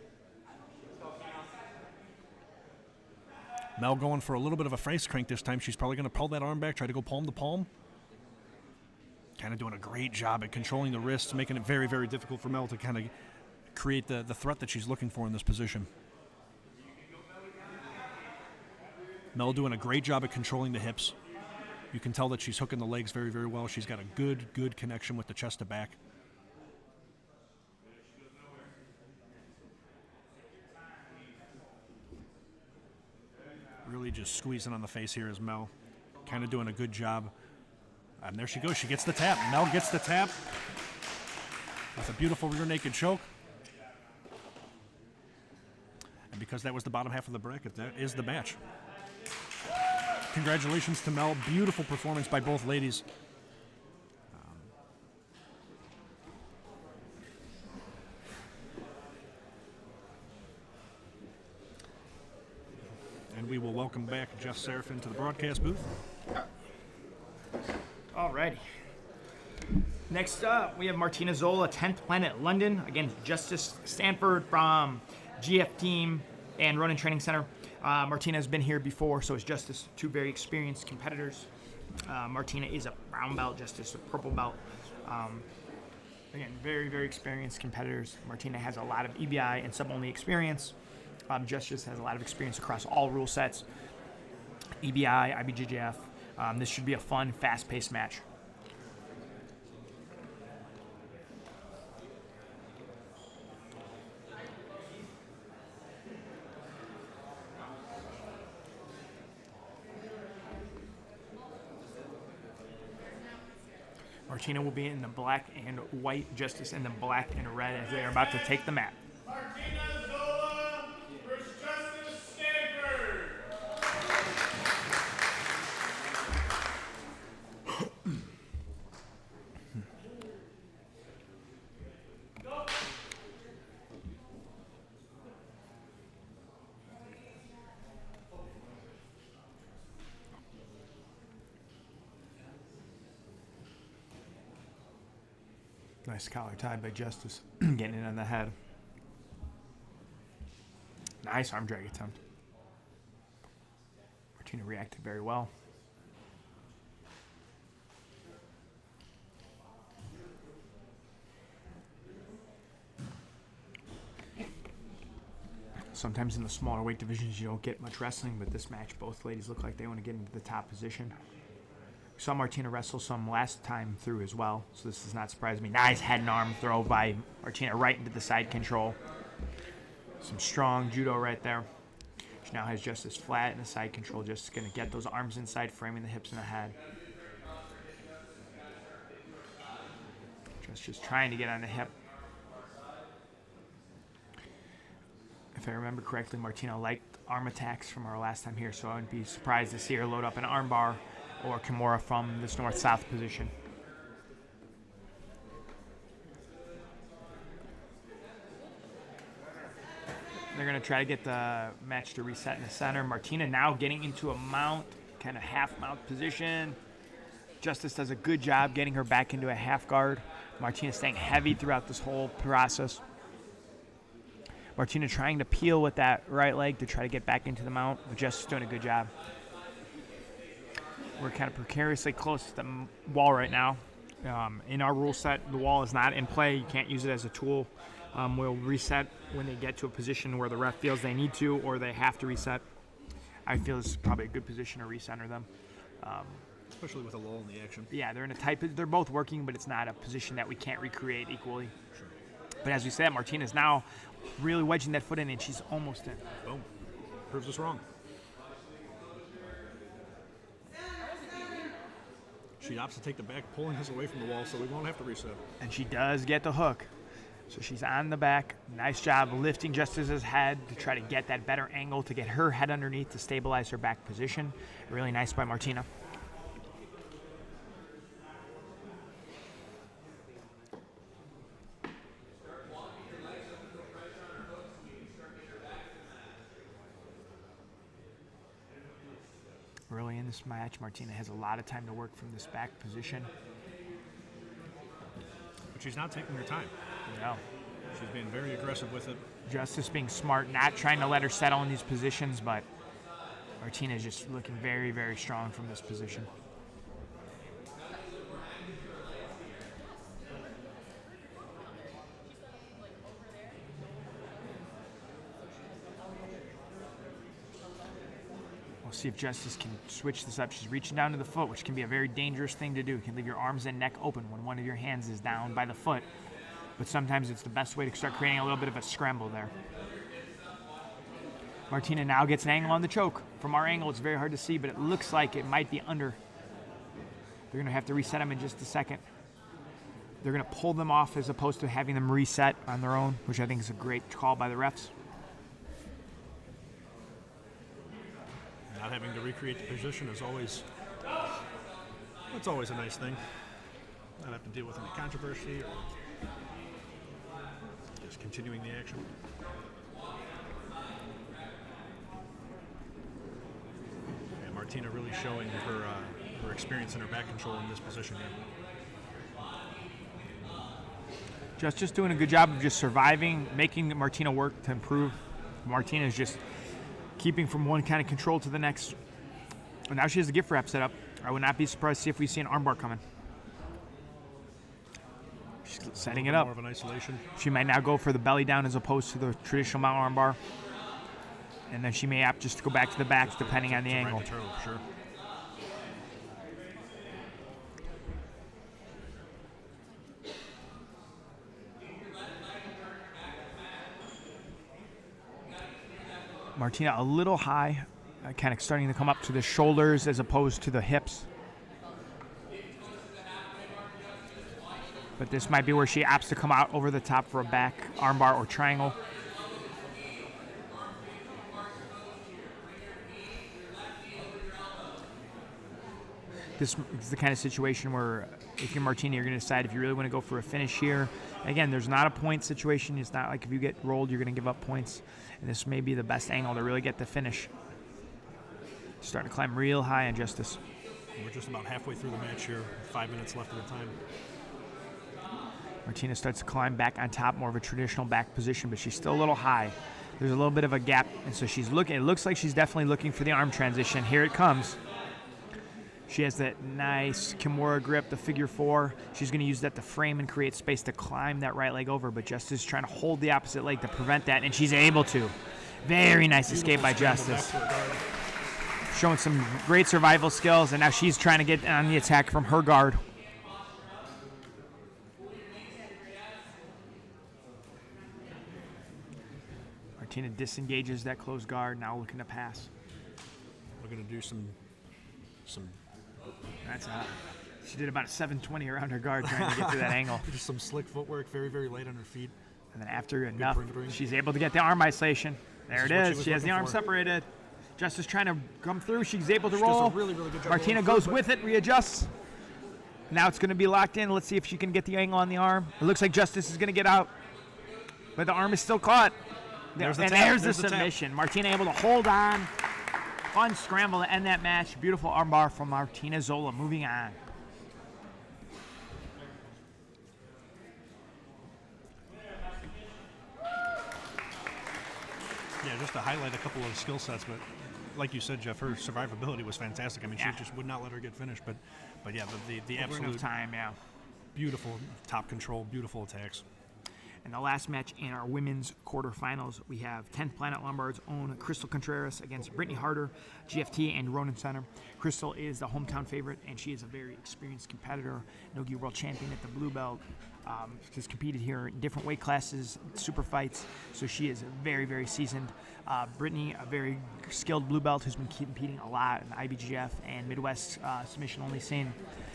Mel going for a little bit of a face crank this time. She's probably going to pull that arm back, try to go palm to palm. Kind of doing a great job at controlling the wrists, making it very difficult for Mel to kind of create the threat that she's looking for in this position. Mel doing a great job at controlling the hips. You can tell that she's hooking the legs very well. She's got a good connection with the chest to back. Really just squeezing on the face here is Mel. Kind of doing a good job. And there she goes. She gets the tap. Mel gets the tap with a beautiful rear naked choke. And because that was the bottom half of the bracket, that is the match. Congratulations to Mel. Beautiful performance by both ladies. And we will welcome back Jeff Serafin to the broadcast booth. Alrighty. Next up, we have Martina Zola, 10th Planet London, against Justice Stanford from GF Team and Ronin Training Center. Martina has been here before, so is Justice, two very experienced competitors. Martina is a brown belt, Justice a purple belt. Again, very experienced competitors. Martina has a lot of EBI and sub-only experience. Justice has a lot of experience across all rule sets, EBI, IBJJF. This should be a fun, fast-paced match. Martina will be in the black and white, Justice in the black and red as they are about to take the mat. Martina Zola versus Justice Stanford. Nice collar tied by Justice, getting it on the head. Nice arm drag attempt. Martina reacted very well. Sometimes in the smaller weight divisions you don't get much wrestling, but this match both ladies look like they want to get into the top position. We saw Martina wrestle some last time through as well, so this does not surprise me. Nice head and arm throw by Martina right into the side control. Some strong judo right there. She now has Justice flat in the side control, just going to get those arms inside, framing the hips and the head. Just trying to get on the hip. If I remember correctly, Martina liked arm attacks from our last time here, so I wouldn't be surprised to see her load up an arm bar or Kimura from this north-south position. They're going to try to get the match to reset in the center. Martina now getting into a mount, kind of half-mount position. Justice does a good job getting her back into a half guard. Martina staying heavy throughout this whole process. Martina trying to peel with that right leg to try to get back into the mount, but Justice doing a good job. We're kind of precariously close to the wall right now. In our rule set, the wall is not in play. You can't use it as a tool. We'll reset when they get to a position where the ref feels they need to or they have to reset. I feel this is probably a good position to recenter them. Especially with a lull in the action. Yeah, they're in a tight. They're both working, but it's not a position that we can't recreate equally. Sure. But as we said, Martina's now really wedging that foot in, and she's almost in. Boom. Proves us wrong. She opts to take the back, pulling us away from the wall, so we won't have to reset. And she does get the hook. So she's on the back. Nice job lifting Justice's head to try to get that better angle to get her head underneath to stabilize her back position. Really nice by Martina. Early in this match, Martina has a lot of time to work from this back position. But she's not taking her time. No. She's being very aggressive with it. Justice being smart, not trying to let her settle in these positions, but Martina is just looking very, very strong from this position. We'll see if Justice can switch this up. She's reaching down to the foot, which can be a very dangerous thing to do. You can leave your arms and neck open when one of your hands is down by the foot. But sometimes it's the best way to start creating a little bit of a scramble there. Martina now gets an angle on the choke. From our angle, it's very hard to see, but it looks like it might be under. They're going to have to reset them in just a second. They're going to pull them off as opposed to having them reset on their own, which I think is a great call by the refs. Not having to recreate the position is always, that's always a nice thing. Not have to deal with any controversy or just continuing the action. And Martina really showing her experience and her back control in this position here. Just doing a good job of just surviving, making Martina work to improve. Martina is just keeping from one kind of control to the next. And now she has a gift wrap set up. I would not be surprised to see if we see an armbar coming. She's setting it up. More of an isolation. She might now go for the belly down as opposed to the traditional mount armbar. And then she may opt just to go back to the back depending on the angle. Sure. Martina a little high, kind of starting to come up to the shoulders as opposed to the hips. But this might be where she opts to come out over the top for a back armbar or triangle. This is the kind of situation where if you're Martina, you're going to decide if you really want to go for a finish here. Again, there's not a point situation. It's not like if you get rolled, you're going to give up points. And this may be the best angle to really get the finish. Starting to climb real high on Justice. We're just about halfway through the match here. 5 minutes left of the time. Martina starts to climb back on top, more of a traditional back position, but she's still a little high. There's a little bit of a gap, and so she's looking. It looks like she's definitely looking for the arm transition. Here it comes. She has that nice Kimura grip, the figure four. She's going to use that to frame and create space to climb that right leg over, but Justice is trying to hold the opposite leg to prevent that, and she's able to. Very nice escape by Justice. Showing some great survival skills, and now she's trying to get on the attack from her guard. Martina disengages that closed guard, now looking to pass. We're going to do some That's she did about a 720 around her guard trying to get to that angle. just some slick footwork, very, very light on her feet. And then after enough, perimetering. she's able to get the arm isolation. There it is. She has the looking arm for. separated. Justice trying to come through. She's able to She does a roll. really, really good job Martina rolling goes through, with it, readjusts. Now it's going to be locked in. Let's see if she can get the angle on the arm. It looks like Justice is going to get out, but the arm is still caught. There's the and tap. there's the There's the tap. submission. Martina able to hold on. Fun scramble to end that match. Beautiful armbar from Martina Zola. Moving on. Yeah, just to highlight a couple of skill sets, but like you said, Jeff, her survivability was fantastic. I mean, Yeah. she just would not let her get finished, but yeah, the Over enough absolute time, yeah. beautiful top control, beautiful attacks. In the last match in our women's quarterfinals, we have 10th Planet Lombard's own Crystal Contreras against Brittany Harder, GFT, and Ronan Center. Crystal is the hometown favorite, and she is a very experienced competitor. Nogi world champion at the blue belt. Has competed here in different weight classes, Superfights, so she is very, very seasoned. Brittany, a very skilled blue belt who's been competing a lot in the IBGF and Midwest submission-only scene.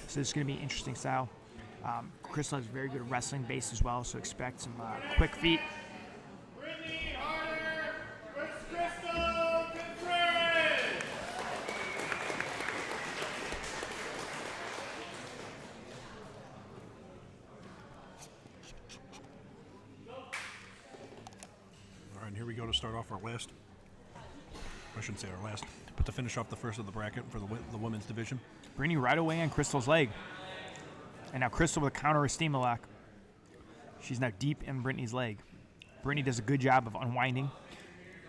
So this is going to be an interesting style. Crystal has very good wrestling base as well, so expect some quick feet. Brittany Harder versus Crystal Contreras. All right, and here we go to start off our last. I shouldn't say our last, but to finish off the first of the bracket for the women's division. Brittany right away on Crystal's leg. And now Crystal with a counter Estima lock. She's now deep in Brittany's leg. Brittany does a good job of unwinding.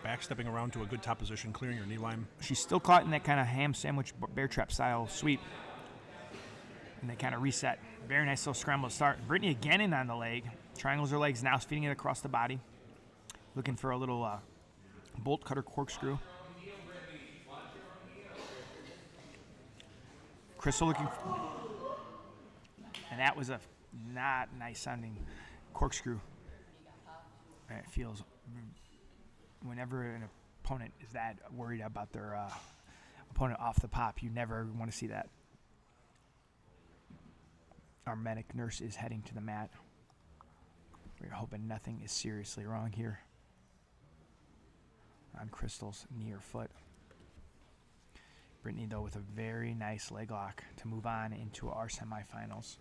Backstepping around to a good top position, clearing her knee line. She's still caught in that kind of ham sandwich bear trap style sweep. And they kind of reset. Very nice little scramble to start. Brittany again in on the leg. Triangles her legs, now feeding it across the body. Looking for a little bolt cutter corkscrew. Crystal looking and that was a not nice sounding corkscrew. And it feels whenever an opponent is that worried about their opponent off the pop, you never want to see that. Our medic nurse is heading to the mat. We're hoping nothing is seriously wrong here on Crystal's knee or foot. Brittany, though, with a very nice leg lock to move on into our semifinals.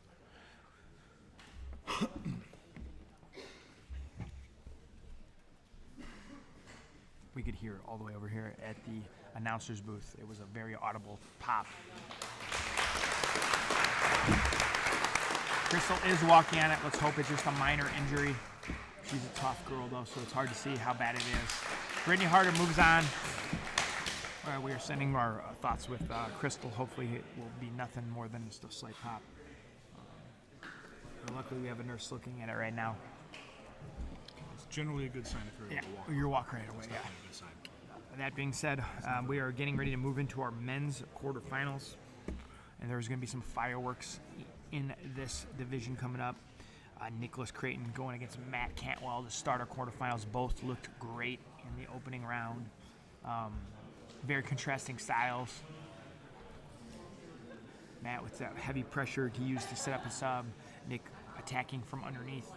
We could hear it all the way over here at the announcer's booth. It was a very audible pop. Crystal is walking on it. Let's hope it's just a minor injury. She's a tough girl, though, so it's hard to see how bad it is. Brittany Harder moves on. We are sending our thoughts with Crystal. Hopefully it will be nothing more than just a slight pop. But luckily we have a nurse looking at it right now. It's generally a good sign if you're able to walk. Your walk right away, It's yeah. definitely a good sign. That being said, we are getting ready to move into our men's quarterfinals. And there's going to be some fireworks in this division coming up. Nicholas Creighton going against Matt Cantwell to start our quarterfinals. Both looked great in the opening round. Very contrasting styles. Matt with that heavy pressure to use to set up a sub. Nick attacking from underneath.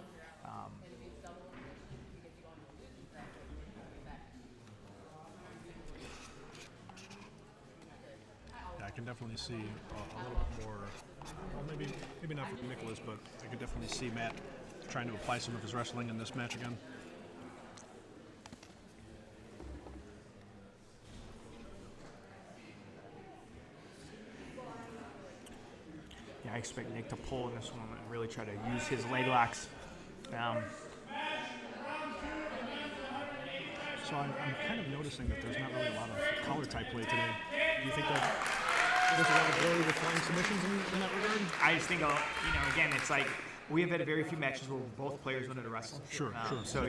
Yeah, I can definitely see a little bit more. Well, maybe not for Nicholas, but I could definitely see Matt trying to apply some of his wrestling in this match again. Yeah, I expect Nick to pull in this one and really try to use his leg locks. So I'm kind of noticing that there's not really a lot of collar type play today. Do you think that there's a lot of glory with flying submissions in that regard? I just think, again, it's like we have had very few matches where both players wanted to wrestle. Sure. So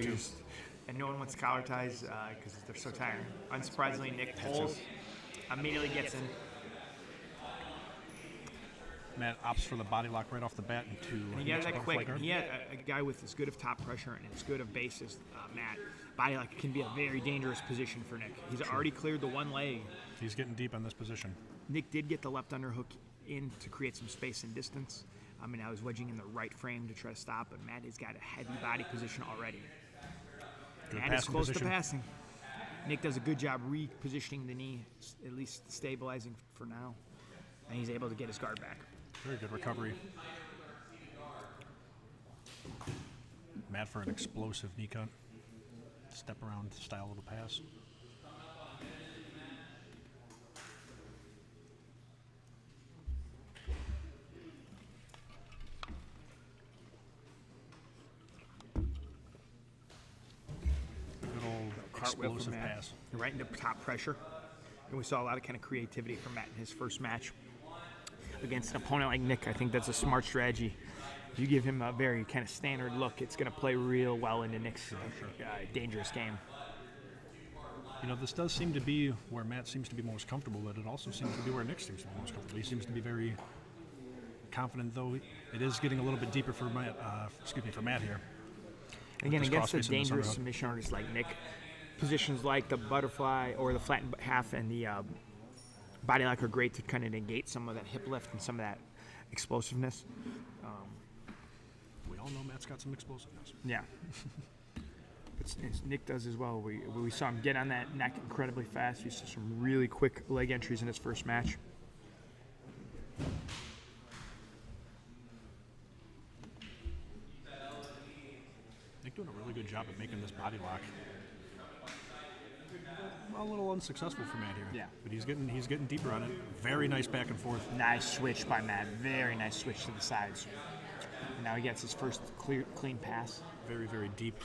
and no one wants collar ties because they're so tired. Unsurprisingly, Nick pulls, immediately gets in. Matt opts for the body lock right off the bat into. And he got that quick. He had a guy with as good of top pressure and as good of base as Matt. Body lock can be a very dangerous position for Nick. He's already cleared the one leg. He's getting deep on this position. Nick did get the left underhook in to create some space and distance. I was wedging in the right frame to try to stop, but Matt has got a heavy body position already. Good Matt is close position. to passing. Nick does a good job repositioning the knee, at least stabilizing for now. And he's able to get his guard back. Very good recovery. Matt for an explosive knee cut. Step around style little pass. Good old Cartwheel explosive from Matt. pass. Right into top pressure. And we saw a lot of kind of creativity from Matt in his first match against an opponent like Nick. I think that's a smart strategy. If you give him a very kind of standard look, it's going to play real well into Nick's dangerous game. This does seem to be where Matt seems to be most comfortable, but it also seems to be where Nick seems to be most comfortable. He seems to be very confident, though it is getting a little bit deeper for Matt. For Matt here. Again, against a dangerous submission artist like Nick, positions like the butterfly or the flattened half and the body lock are great to kind of negate some of that hip lift and some of that explosiveness. We all know Matt's got some explosiveness. Yeah. Nick does as well. We saw him get on that neck incredibly fast. We saw some really quick leg entries in his first match. Nick doing a really good job at making this body lock. A little unsuccessful for Matt here. Yeah. But he's getting deeper on it. Very nice back and forth. Nice switch by Matt. Very nice switch to the sides. And now he gets his first clean pass. Very, very deep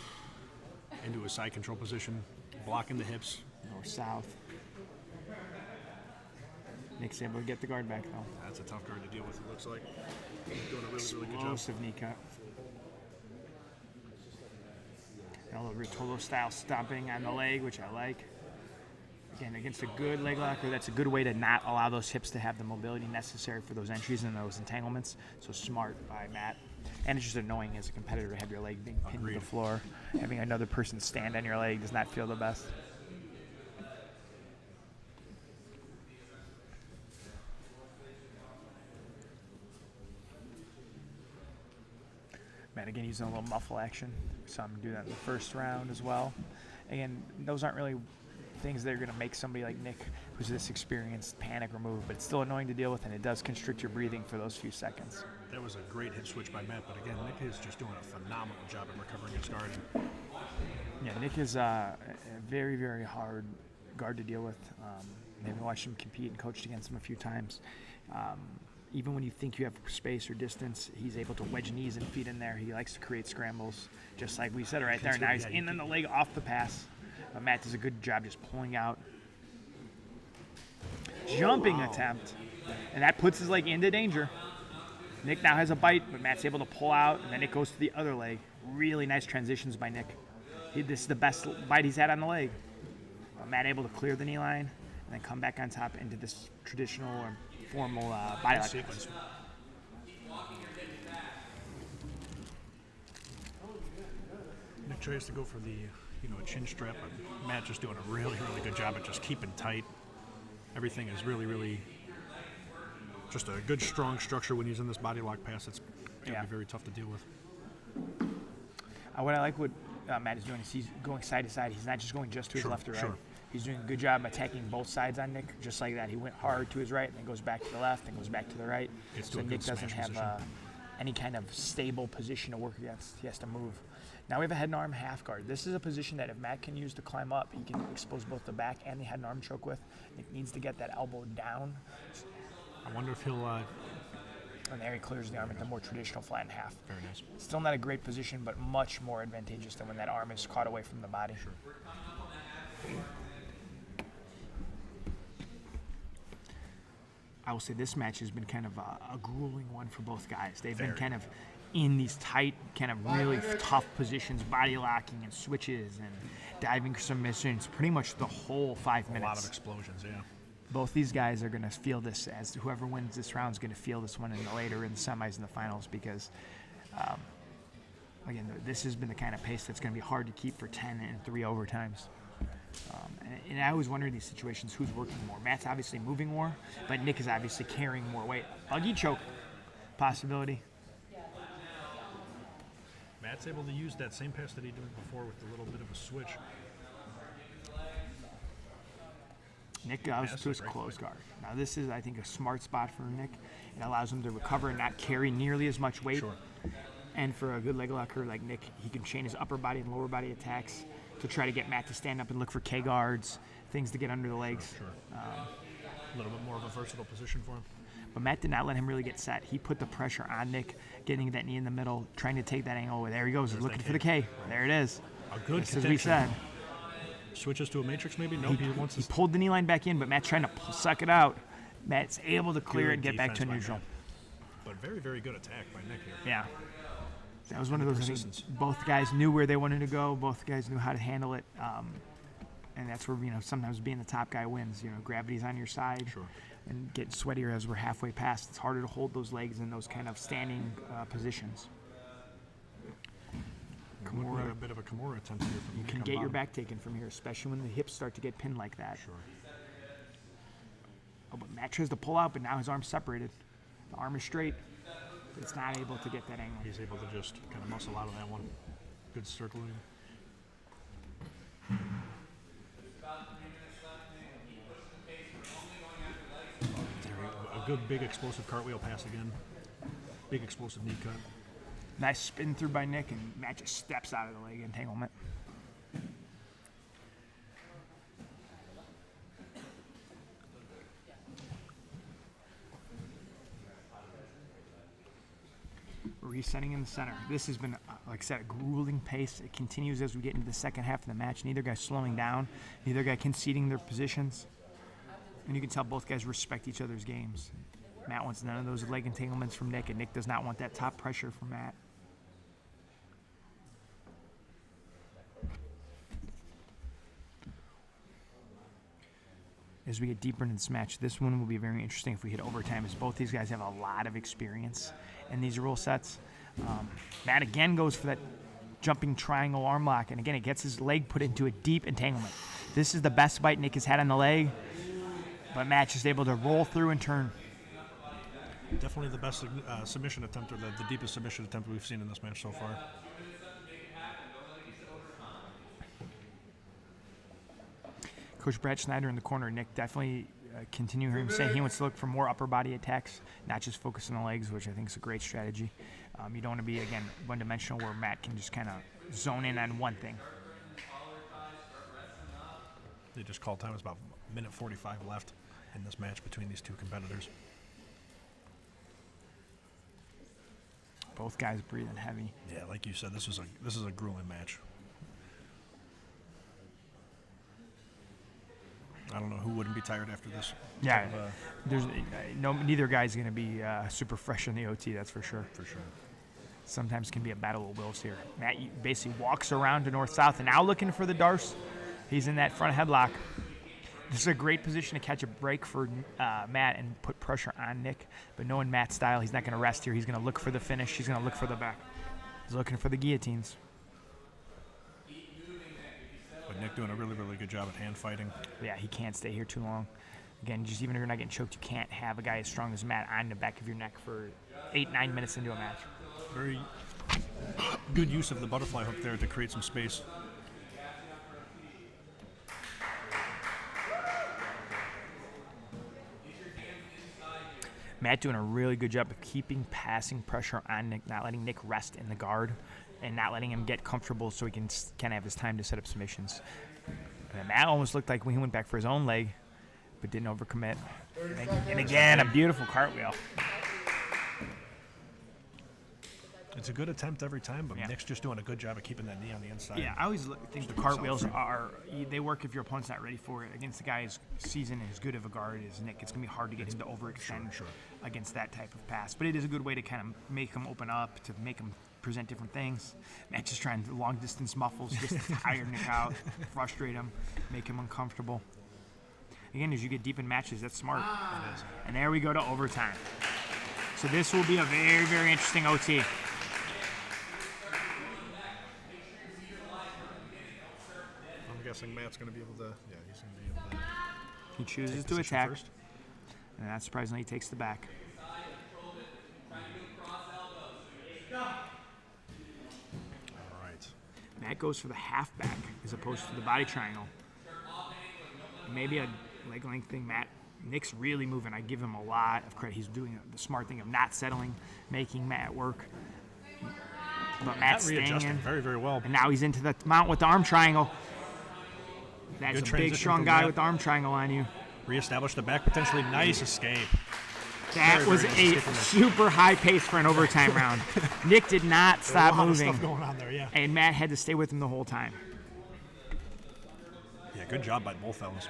into a side control position, blocking the hips. North south. Nick's able to get the guard back though. That's a tough guard to deal with, it looks like. Doing a really, really good job. Explosive knee cut. And a little Rotolo style stomping on the leg, which I like. Again, against a good leg locker, that's a good way to not allow those hips to have the mobility necessary for those entries and those entanglements. So smart by Matt. And it's just annoying as a competitor to have your leg being pinned to the floor. Having another person stand on your leg does not feel the best. Matt again using a little muffle action. We saw him do that in the first round as well. Again, those aren't really things that are going to make somebody like Nick, who's this experienced, panic or move, but it's still annoying to deal with, and it does constrict your breathing for those few seconds. That was a great hip switch by Matt, but again, Nick is just doing a phenomenal job at recovering his guard. Yeah, Nick is a very, very hard guard to deal with. Maybe watched him compete and coached against him a few times. Even when you think you have space or distance, he's able to wedge knees and feet in there. He likes to create scrambles, just like we said right there. Now he's in on the leg off the pass. But Matt does a good job just pulling out. Jumping attempt. And that puts his leg into danger. Nick now has a bite, but Matt's able to pull out, and then it goes to the other leg. Really nice transitions by Nick. This is the best bite he's had on the leg. But Matt able to clear the knee line and then come back on top into this traditional or formal body lock sequence. Nick tries to go for the a chin strap, but Matt just doing a really, really good job at just keeping tight. Everything is really, really just a good, strong structure when he's in this body lock pass. It's It's going to be very tough to deal with. What I like what Matt is doing is he's going side to side. He's not just going just to his left or right. Sure. He's doing a good job attacking both sides on Nick, just like that. He went hard to his right, and then goes back to the left, and goes back to the right. So Nick doesn't have any kind of stable position to work against. He has to move. Now we have a head and arm half guard. This is a position that if Matt can use to climb up, he can expose both the back and the head and arm choke with. Nick needs to get that elbow down. I wonder if he'll... And there he clears the arm at the more traditional flat and half. Very nice. Still not a great position, but much more advantageous than when that arm is caught away from the body. Sure. I will say this match has been kind of a grueling one for both guys. They've been kind of in these tight, kind of really tough positions, body locking and switches and diving submissions, pretty much the whole 5 minutes. A lot of explosions, yeah. Both these guys are going to feel this, as whoever wins this round is going to feel this one in the later, in the semis and the finals, because, again, this has been the kind of pace that's going to be hard to keep for 10 and 3 overtimes. And I always wonder in these situations who's working more. Matt's obviously moving more, but Nick is obviously carrying more weight. Buggy choke possibility. Matt's able to use that same pass that he did before with a little bit of a switch. Nick goes to his closed guard. Now this is, I think, a smart spot for Nick. It allows him to recover and not carry nearly as much weight. Sure. And for a good leg locker like Nick, he can chain his upper body and lower body attacks to try to get Matt to stand up and look for K guards, things to get under the legs. Sure. A little bit more of a versatile position for him. But Matt did not let him really get set. He put the pressure on Nick, getting that knee in the middle, trying to take that angle away. There he goes. He's looking for the K. There it is. A good Just as we said. Switches to a matrix maybe? Nope, he wants He to... pulled the knee line back in, but Matt's trying to suck it out. Matt's able to clear it and get back to neutral. But very, very good attack by Nick here. Yeah. That was one of those things. Both guys knew where they wanted to go. Both guys knew how to handle it. And that's where, sometimes being the top guy wins. Gravity's on your side. Sure. And getting sweatier as we're halfway past. It's harder to hold those legs in those kind of standing positions. Kimura, a bit of a Kimura attempt here. You can get your back taken from here, especially when the hips start to get pinned like that. Sure. Oh, but Matt tries to pull out, but now his arm's separated. The arm is straight. It's not able to get that angle. He's able to just kind of muscle out of that one. Good circling. A good big explosive cartwheel pass again. Big explosive knee cut. Nice spin through by Nick, and Matt just steps out of the leg entanglement. Resetting in the center. This has been, like I said, a grueling pace. It continues as we get into the second half of the match. Neither guy slowing down. Neither guy conceding their positions. And you can tell both guys respect each other's games. Matt wants none of those leg entanglements from Nick, and Nick does not want that top pressure from Matt. As we get deeper into this match, this one will be very interesting if we hit overtime, as both these guys have a lot of experience in these rule sets. Matt again goes for that jumping triangle arm lock, and again, it gets his leg put into a deep entanglement. This is the best bite Nick has had on the leg, but Matt just able to roll through and turn. Definitely the best submission attempt, or the deepest submission attempt we've seen in this match so far. Coach Brad Schneider in the corner. Nick definitely continue hearing him say he wants to look for more upper body attacks, not just focus on the legs, which I think is a great strategy. You don't want to be, again, one-dimensional where Matt can just kind of zone in on one thing. They just called time. It's about minute 45 left in this match between these two competitors. Both guys breathing heavy. Yeah, like you said, this is a grueling match. I don't know who wouldn't be tired after this. Yeah, there's neither guy's going to be super fresh in the OT, that's for sure. For sure. Sometimes can be a battle of wills here. Matt basically walks around to north-south and now looking for the Darce. He's in that front headlock. This is a great position to catch a break for Matt and put pressure on Nick. But knowing Matt's style, he's not going to rest here. He's going to look for the finish. He's going to look for the back. He's looking for the guillotines. But Nick doing a really, really good job at hand fighting. Yeah, he can't stay here too long. Again, just even if you're not getting choked, you can't have a guy as strong as Matt on the back of your neck for 8-9 minutes into a match. Very good use of the butterfly hook there to create some space. Matt doing a really good job of keeping passing pressure on Nick, not letting Nick rest in the guard and not letting him get comfortable so he can kind of have his time to set up submissions. And Matt almost looked like when he went back for his own leg, but didn't overcommit. And again, a beautiful cartwheel. It's a good attempt every time, but Nick's just doing a good job of keeping that knee on the inside. Yeah, I always think the cartwheels they work if your opponent's not ready for it. Against the guy as seasoned and as good of a guard as Nick, it's going to be hard to get him to overextend against that type of pass. But it is a good way to kind of make him open up, to make him present different things. Matt's just trying long distance muffles just to tire Nick out, frustrate him, make him uncomfortable. Again, as you get deep in matches, that's smart. It is. And there we go to overtime. So this will be a very, very interesting OT. I'm guessing Matt's going to be able to, he's going to be able to. He chooses take to position attack, first. and not surprisingly, he takes the back. All right. Matt goes for the half back as opposed to the body triangle. Maybe a leg length thing. Nick's really moving. I give him a lot of credit. He's doing the smart thing of not settling, making Matt work. But Matt's staying in. Very, very well. And now he's into the mount with the arm triangle. That's Good a big, transition strong from guy Matt. with the arm triangle on you. Reestablish the back, potentially nice escape. That Very, was very nice a escape from Nick. super high pace for an overtime round. Nick did not stop a lot moving. of stuff going on there, yeah. And Matt had to stay with him the whole time. Yeah, good job by both fellas.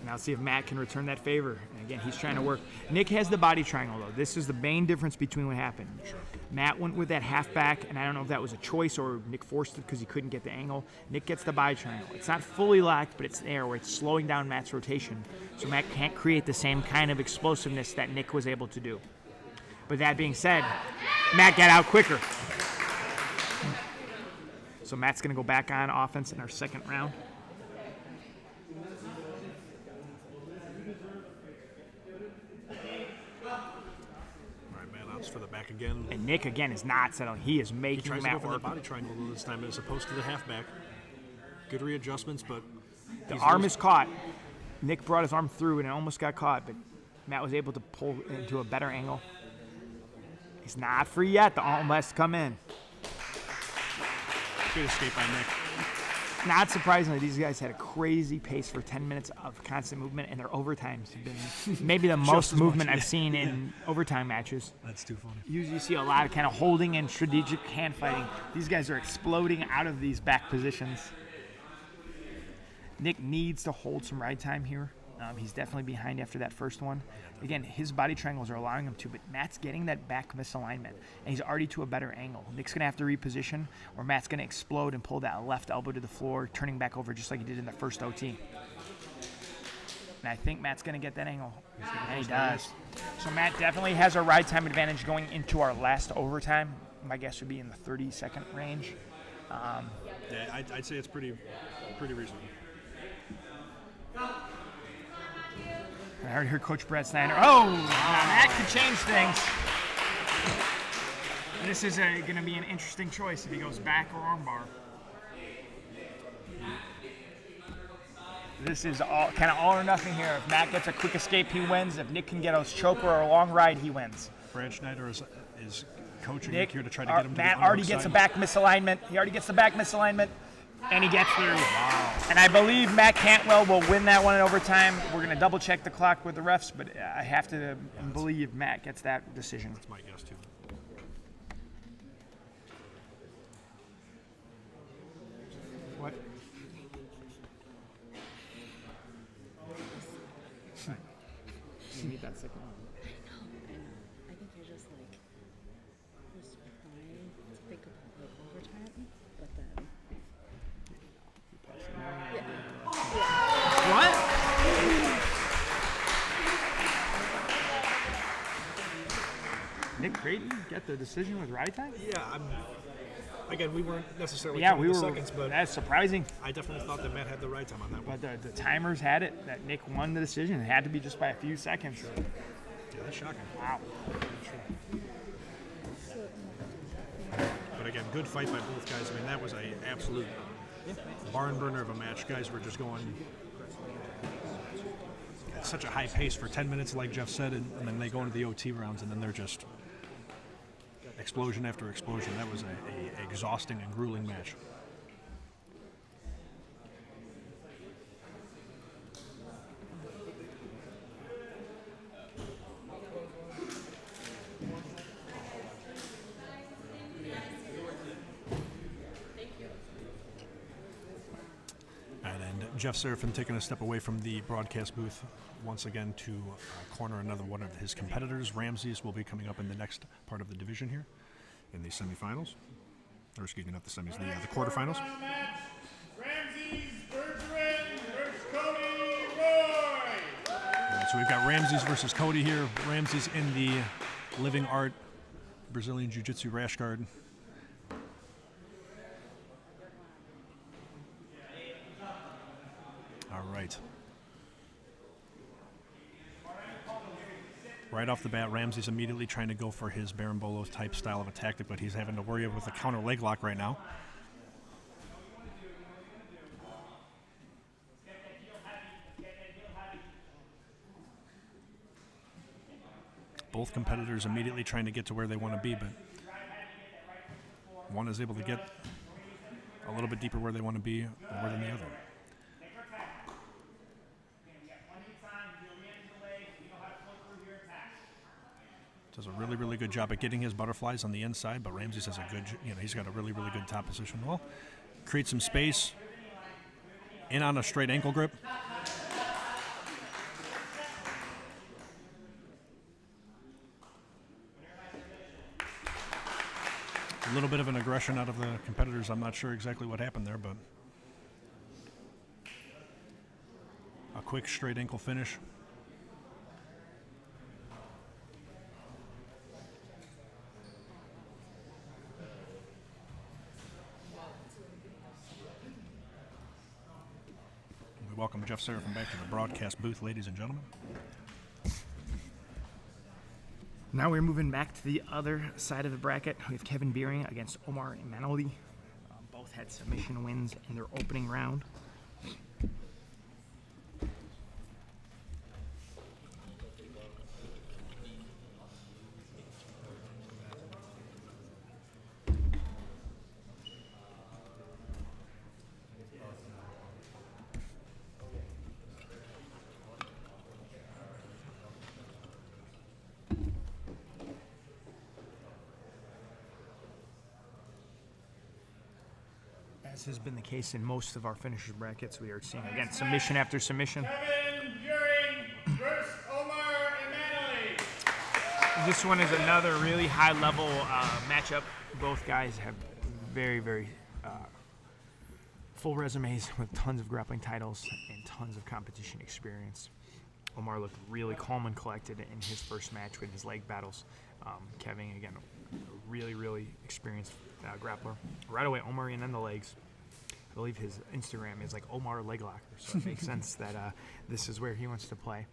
Now let's see if Matt can return that favor. And again, he's trying to work. Nick has the body triangle, though. This is the main difference between what happened. Sure. Matt went with that half back, and I don't know if that was a choice or Nick forced it because he couldn't get the angle. Nick gets the body triangle. It's not fully locked, but it's there where it's slowing down Matt's rotation. So Matt can't create the same kind of explosiveness that Nick was able to do. But that being said, Matt got out quicker. So Matt's going to go back on offense in our second round. For the back again. And Nick, again, is not settling. He is He making tries to go Matt for the work. body triangle this time as opposed to the halfback. Good readjustments, but The arm is caught. Nick brought his arm through and it almost got caught, but Matt was able to pull into a better angle. He's not free yet. The arm has to come in. good escape by Nick. Not surprisingly, these guys had a crazy pace for 10 minutes of constant movement, and their overtimes have been maybe the most as movement much, I've seen in overtime matches. That's too funny. Usually you see a lot of kind of holding and strategic hand fighting. These guys are exploding out of these back positions. Nick needs to hold some ride time here. He's definitely behind after that first one. Again, his body triangles are allowing him to, but Matt's getting that back misalignment, and he's already to a better angle. Nick's going to have to reposition, or Matt's going to explode and pull that left elbow to the floor, turning back over just like he did in the first OT. And I think Matt's going to get that angle, and he does. So Matt definitely has a ride time advantage going into our last overtime. My guess would be in the 30-second range. Yeah, I'd say it's pretty reasonable. I already heard Coach Brett Snyder. Oh, now that could change things. This is going to be an interesting choice if he goes back or armbar. This is all kind of all or nothing here. If Matt gets a quick escape, he wins. If Nick can get a choke or a long ride, he wins. Brad Schneider is coaching Nick here to try to get him to Matt the already underhook gets a side. back misalignment. He already gets the back misalignment, and he gets through. Wow. And I believe Matt Cantwell will win that one in overtime. We're going to double check the clock with the refs, but I have to believe Matt gets that decision. That's my guess too. What? You need that second one. I think you're just like trying to think about like overtime, but then What? Nick Creighton get the decision with ride time? Yeah, again, we weren't necessarily Yeah, counting we the were. seconds, but That's surprising. I definitely thought that Matt had the right time on that one. But the timers had it that Nick won the decision. It had to be just by a few seconds. Yeah, that's shocking. Wow. again, good fight by both guys. I mean, that was a absolute barn burner of a match. Guys were just going at such a high pace for 10 minutes, like Jeff said, and then they go into the OT rounds, and then they're just explosion after explosion. That was a exhausting and grueling match. And Jeff Serafin taking a step away from the broadcast booth once again to corner another one of his competitors. Ramses will be coming up in the next part of the division here in the semifinals. Or excuse me, not the semis, the quarterfinals. Final match, Ramses Bergeron versus Cody Roy. All right, so we've got Ramses versus Cody here. Ramses in the Living Art Brazilian Jiu-Jitsu rash guard. All right. Right off the bat, Ramsey's immediately trying to go for his Berimbolo type style of a tactic, but he's having to worry with a counter leg lock right now. Both competitors immediately trying to get to where they want to be, but one is able to get a little bit deeper where they want to be more than the other. Does a really, really good job at getting his butterflies on the inside, but Ramses has a good, he's got a really, really good top position. Well, create some space, in on a straight ankle grip. A little bit of an aggression out of the competitors. I'm not sure exactly what happened there, but a quick straight ankle finish. We welcome Jeff Serafin back to the broadcast booth, ladies and gentlemen. Now we're moving back to the other side of the bracket. We have Kevin Beering against Omar Imanoli. Both had submission wins in their opening round. As has been the case in most of our finishers brackets, we are seeing, again, submission after submission. Kevin Beering versus Omar Imanoli. This one is another really high-level matchup. Both guys have very, very full resumes with tons of grappling titles and tons of competition experience. Omar looked really calm and collected in his first match with his leg battles. Kevin, again, a really, really experienced grappler. Right away, Omar in on the legs. I believe his Instagram is like Omar Leg Locker, so it makes sense that this is where he wants to play.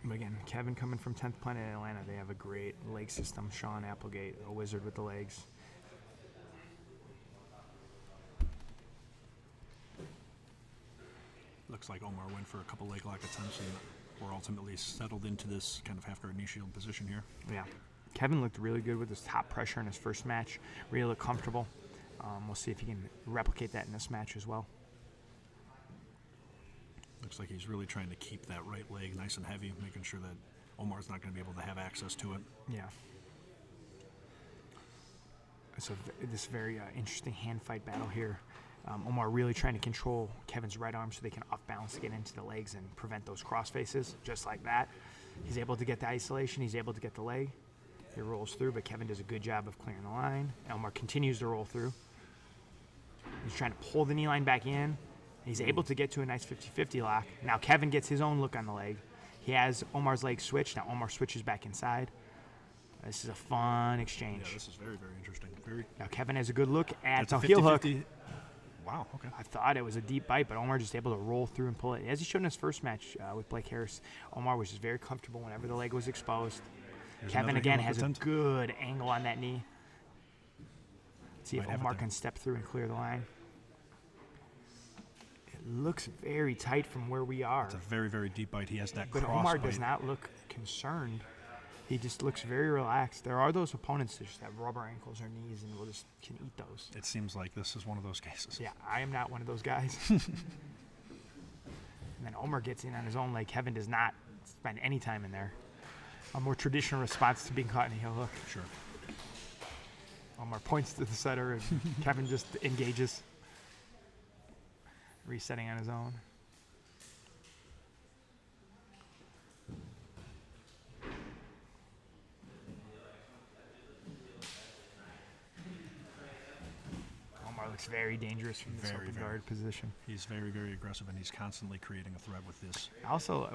But again, Kevin coming from 10th Planet in Atlanta, they have a great leg system. Sean Applegate, a wizard with the legs. Looks like Omar went for a couple leg lock attempts and we're ultimately settled into this kind of half guard knee shield position here. Yeah. Kevin looked really good with his top pressure in his first match. Really looked comfortable. We'll see if he can replicate that in this match as well. Looks like he's really trying to keep that right leg nice and heavy, making sure that Omar's not going to be able to have access to it. Yeah. So this very interesting hand fight battle here. Omar really trying to control Kevin's right arm so they can off balance to get into the legs and prevent those cross faces, just like that. He's able to get the isolation. He's able to get the leg. He rolls through, but Kevin does a good job of clearing the line. Omar continues to roll through. He's trying to pull the knee line back in. He's able to get to a nice 50-50 lock. Now Kevin gets his own look on the leg. He has Omar's leg switched. Now Omar switches back inside. This is a fun exchange. Yeah, this is very, very interesting. Now Kevin has a good look at the a heel hook. Wow, okay. I thought it was a deep bite, but Omar just able to roll through and pull it. As he showed in his first match with Blake Harris, Omar was just very comfortable whenever the leg was exposed. Here's Kevin another again heel has a attempt. good angle on that knee. See if Might have it Omar there. can step through and clear the line. It looks very tight from where we are. It's a very, very deep bite. He has that But cross Omar bite. does not look concerned. He just looks very relaxed. There are those opponents that just have rubber ankles or knees and will just can eat those. It seems like this is one of those cases. Yeah, I am not one of those guys. And then Omar gets in on his own leg. Kevin does not spend any time in there. A more traditional response to being caught in a heel hook. Sure. Omar points to the setter and Kevin just engages. Resetting on his own. Omar looks very dangerous from this Very, open very. guard position. He's very, very aggressive, and he's constantly creating a threat with this. Also,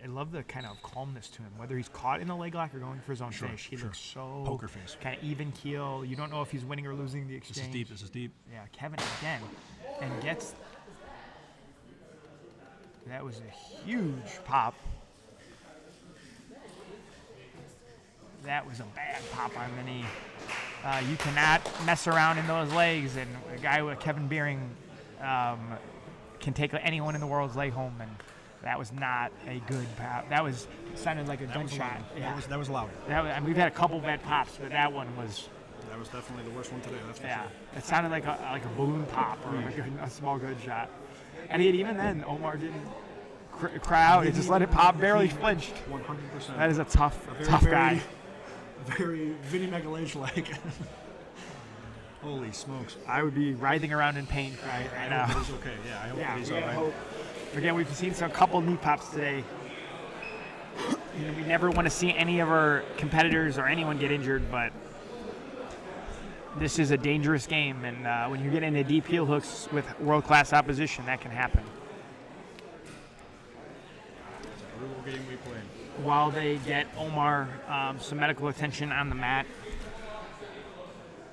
I love the kind of calmness to him. Whether he's caught in the leg lock or going for his own Sure, finish, he sure. looks so Poker face. kind of even keel. You don't know if he's winning or losing the exchange. This is deep. This is deep. Yeah, Kevin again, and gets. That was a huge pop. That was a bad pop on the knee. You cannot mess around in those legs, and a guy with Kevin Beering can take anyone in the world's leg home, and that was not a good pop. That sounded like a gunshot. Yeah. That was loud. I mean, we've had a couple bad pops, but that one was. That was definitely the worst one today. That's for Yeah, sure. it sounded like a balloon pop or like a small gunshot. And yet even then, Omar didn't cry out. He just let it pop, barely flinched. 100%. That is a tough very, guy. Very Vinny McAleish-like. Holy smokes. I would be writhing around in pain I right hope now. that he's okay. Yeah, I hope that he's all right. hope. Again, we've seen a couple knee pops today. We never want to see any of our competitors or anyone get injured, but this is a dangerous game, and when you get into deep heel hooks with world-class opposition, that can happen. It's a brutal game we played. While they get Omar some medical attention on the mat,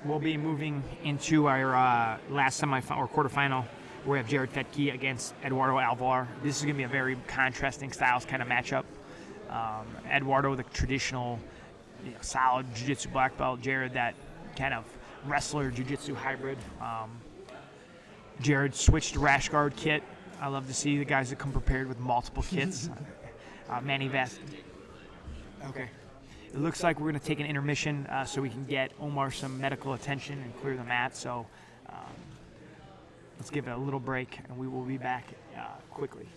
we'll be moving into our last semifinal or quarterfinal. Where we have Jared Fetke against Eduardo Alvar. This is going to be a very contrasting styles kind of matchup. Eduardo, the traditional, solid jiu-jitsu black belt. Jared, that kind of wrestler jiu-jitsu hybrid. Jared switched to rash guard kit. I love to see the guys that come prepared with multiple kits. Manny Vest. Okay. It looks like we're going to take an intermission so we can get Omar some medical attention and clear the mat. So let's give it a little break, and we will be back quickly.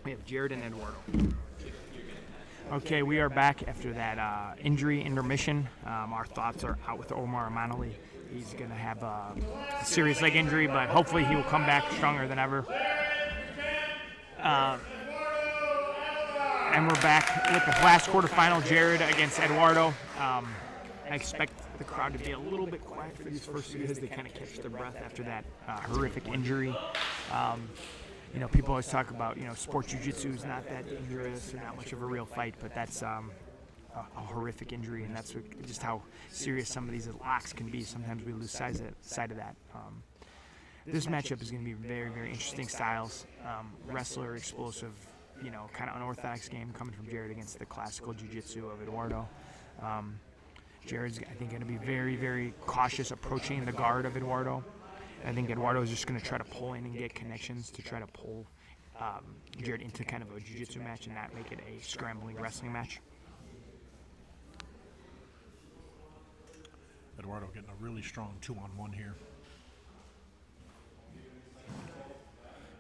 We have Jared and Eduardo. Okay, we are back after that injury intermission. Our thoughts are out with Omar Amanali. He's going to have a serious leg injury, but hopefully he will come back stronger than ever. And we're back with the last quarterfinal, Jared against Eduardo. I expect the crowd to be a little bit quiet for these first two as they kind of catch their breath after that horrific injury. You know, people always talk about, you know, sport jiu-jitsu is not that dangerous and not much of a real fight, but that's a horrific injury, and that's just how serious some of these locks can be. Sometimes we lose sight of that. This matchup is going to be very, very interesting styles. Wrestler, explosive, you know, kind of unorthodox game coming from Jared against the classical jiu-jitsu of Eduardo. Jared's, I think, going to be very, very cautious approaching the guard of Eduardo. I think Eduardo is just going to try to pull in and get connections to try to pull Jared into kind of a jiu-jitsu match and not make it a scrambling wrestling match. Eduardo getting a really strong 2-on-1 here.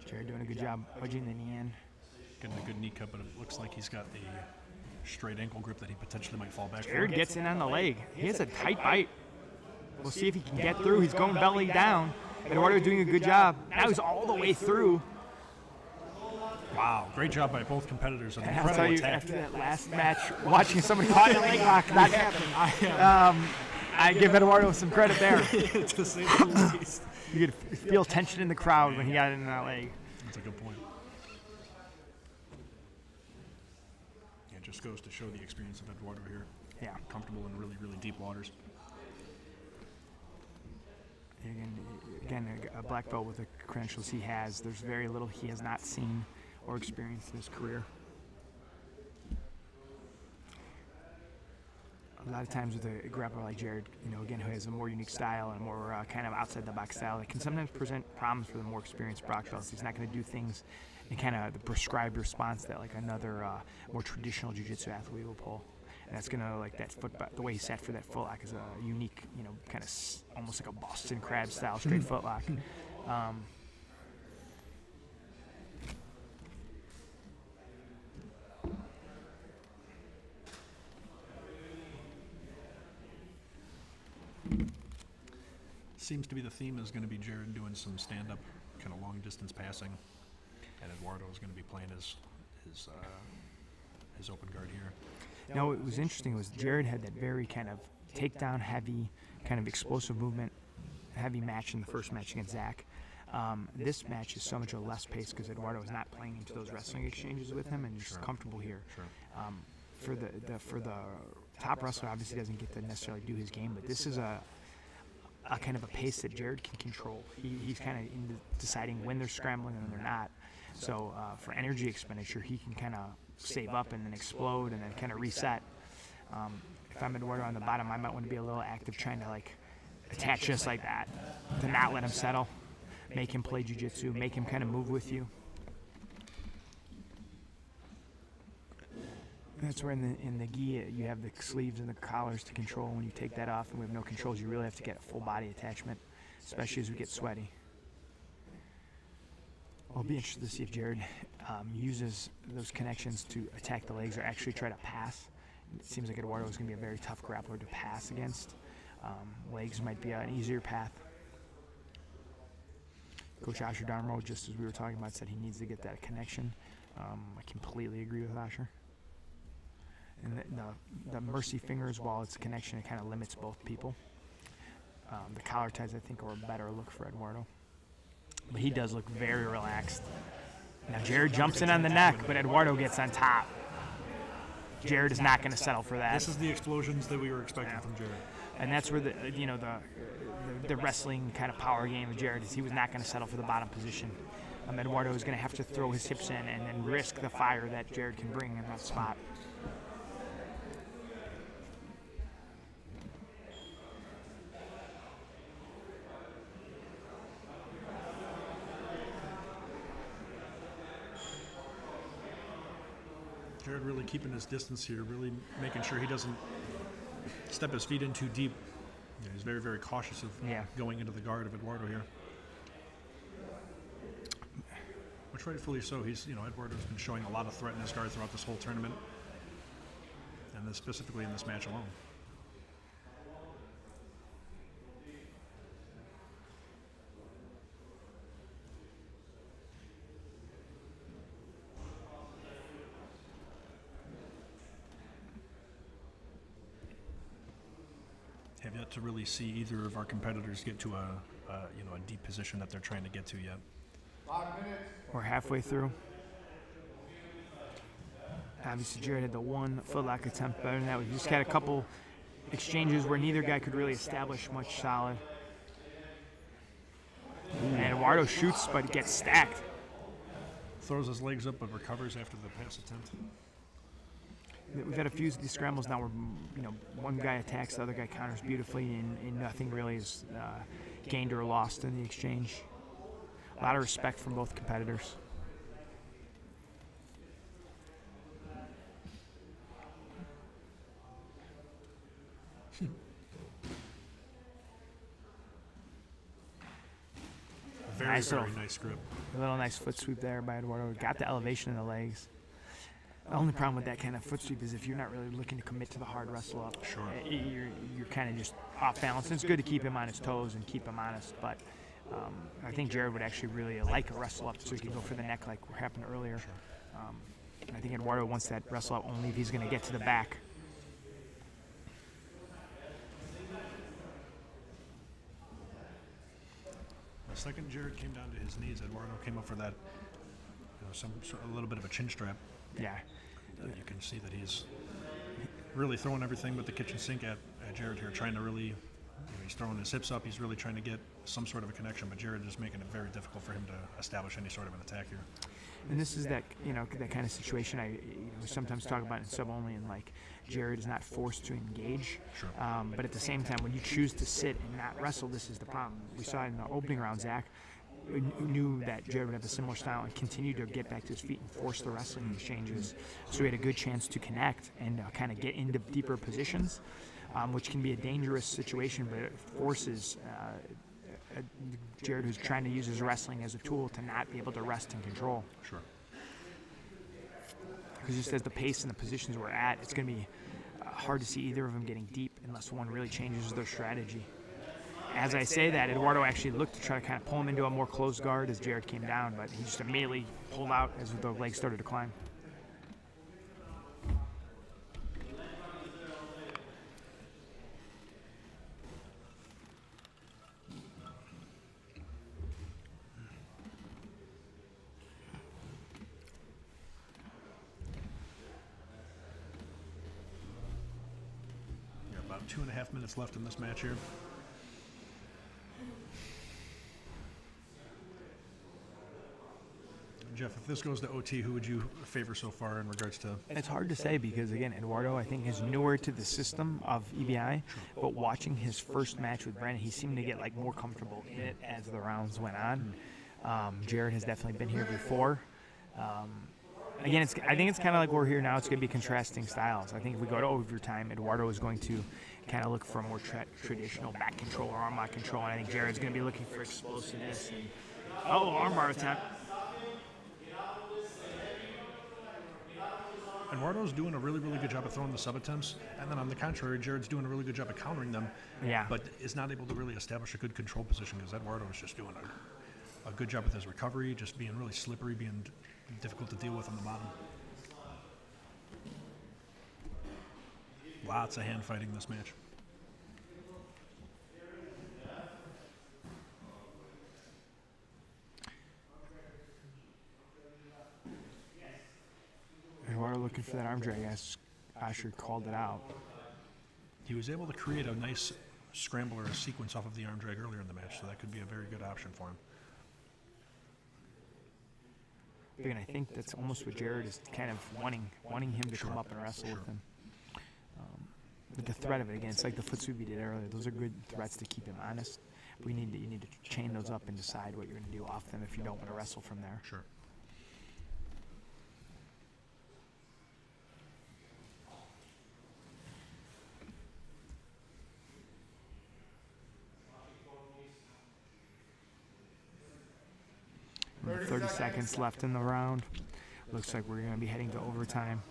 Jared doing a good job wedging the knee in. Getting a good knee cut, but it looks like he's got the straight ankle grip that he potentially might fall back Jared for. gets in on the leg. He has a tight bite. We'll see if he can get through. He's going belly down. Eduardo doing a good job. Now he's all the way through. Wow, great job by both competitors. An And I'll incredible tell you, attack. after that last match, watching somebody caught in a leg lock, that happened. I give Eduardo some credit there. To say the least. You could feel tension in the crowd when he got in that leg. That's a good point. Yeah, it just goes to show the experience of Eduardo here. Yeah. Comfortable in really, really deep waters. Again, a black belt with the credentials he has, there's very little he has not seen or experienced in his career. A lot of times with a grappler like Jared, you know, again, who has a more unique style and more kind of outside-the-box style, it can sometimes present problems for the more experienced black belts. He's not going to do things in kind of the prescribed response that like another more traditional jiu-jitsu athlete will pull. And that's gonna, like, that foot, the way he sat for that foot lock is a unique, you know, kind of almost like a Boston Crab style straight foot lock. Seems to be the theme is going to be Jared doing some stand-up, kind of long-distance passing, and Eduardo is going to be playing his open guard here. Now, what was interesting was Jared had that very kind of takedown heavy, kind of explosive movement, heavy match in the first match against Zach. This match is so much less pace because Eduardo is not playing into those wrestling exchanges with him and just comfortable here. For the top wrestler, obviously doesn't get to necessarily do his game, but this is a kind of a pace that Jared can control. He's kind of deciding when they're scrambling and when they're not. So for energy expenditure, he can kind of save up and then explode and then kind of reset. If I'm Eduardo on the bottom, I might want to be a little active, trying to like attach just like that, to not let him settle, make him play jiu-jitsu, make him kind of move with you. That's where in the gi you have the sleeves and the collars to control. When you take that off and we have no controls, you really have to get a full body attachment, especially as we get sweaty. I'll be interested to see if Jared uses those connections to attack the legs or actually try to pass. It seems like Eduardo is going to be a very tough grappler to pass against. Legs might be an easier path. Coach Asher Darmo, just as we were talking about, said he needs to get that connection. I completely agree with Asher. And the mercy fingers, while it's a connection, it kind of limits both people. The collar ties, I think, are a better look for Eduardo. But he does look very relaxed. Now Jared jumps in on the neck, but Eduardo gets on top. Jared is not going to settle for that. This is the explosions that we were expecting from Jared. And that's where the wrestling kind of power game of Jared is. He was not going to settle for the bottom position. Eduardo is going to have to throw his hips in and then risk the fire that Jared can bring in that spot. Jared really keeping his distance here, really making sure he doesn't step his feet in too deep. Yeah, he's very, very cautious of going into the guard of Eduardo here. Which rightfully so. He's, Eduardo's been showing a lot of threat in his guard throughout this whole tournament, and then specifically in this match alone. Have yet to really see either of our competitors get to a deep position that they're trying to get to yet. 5 minutes. We're halfway through. Obviously, Jared had the 1 footlock attempt better than that. We just had a couple exchanges where neither guy could really establish much solid. And Eduardo shoots, but gets stacked. Throws his legs up, but recovers after the pass attempt. We've had a few of these scrambles now where, one guy attacks, the other guy counters beautifully, and nothing really is gained or lost in the exchange. A lot of respect from both competitors. Very nice grip. A little nice foot sweep there by Eduardo. Got the elevation in the legs. The only problem with that kind of foot sweep is if you're not really looking to commit to the hard wrestle up, Sure. you're kind of just off balance. And it's good to keep him on his toes and keep him honest, but I think Jared would actually really like a wrestle up so he could go for the neck like happened earlier. I think Eduardo wants that wrestle up only if he's going to get to the back. The second Jared came down to his knees, Eduardo came up for that, a little bit of a chin strap. Yeah. You can see that he's really throwing everything with the kitchen sink at Jared here, trying to really, he's throwing his hips up. He's really trying to get some sort of a connection, but Jared is making it very difficult for him to establish any sort of an attack here. And this is that that kind of situation I sometimes talk about in sub only, and like Jared is not forced to engage. Sure. But at the same time, when you choose to sit and not wrestle, this is the problem. We saw it in the opening round, Zach knew that Jared would have a similar style and continue to get back to his feet and force the wrestling exchanges. So he had a good chance to connect and kind of get into deeper positions, which can be a dangerous situation, but it forces Jared, who's trying to use his wrestling as a tool, to not be able to rest and control. Sure. Because just as the pace and the positions we're at, it's going to be hard to see either of them getting deep unless one really changes their strategy. As I say that, Eduardo actually looked to try to kind of pull him into a more closed guard as Jared came down, but he just immediately pulled out as the legs started to climb. About 2.5 minutes left in this match here. Jeff, if this goes to OT, who would you favor so far in regards to? It's hard to say because, again, Eduardo, I think, is newer to the system of EBI, but watching his first match with Brandon, he seemed to get more comfortable in it as the rounds went on. Jared has definitely been here before. Again, I think it's kind of like we're here now. It's going to be contrasting styles. I think if we go to overtime, Eduardo is going to kind of look for a more traditional back control or arm lock control, and I think Jared's going to be looking for explosiveness. And, armbar attempt. Eduardo's doing a really, really good job of throwing the sub attempts, and then on the contrary, Jared's doing a really good job of countering them. Yeah. But is not able to really establish a good control position because Eduardo is just doing a good job with his recovery, just being really slippery, being difficult to deal with on the bottom. Lots of hand fighting this match. Eduardo looking for that arm drag as Askar called it out. He was able to create a nice scramble or a sequence off of the arm drag earlier in the match, so that could be a very good option for him. And I think that's almost what Jared is kind of wanting him to come up and wrestle with him. With the threat of it, again, it's like the foot sweep we did earlier. Those are good threats to keep him honest. But you need to chain those up and decide what you're going to do off them if you don't want to wrestle from there. Sure. And the 30 seconds left in the round. Looks like we're going to be heading to overtime.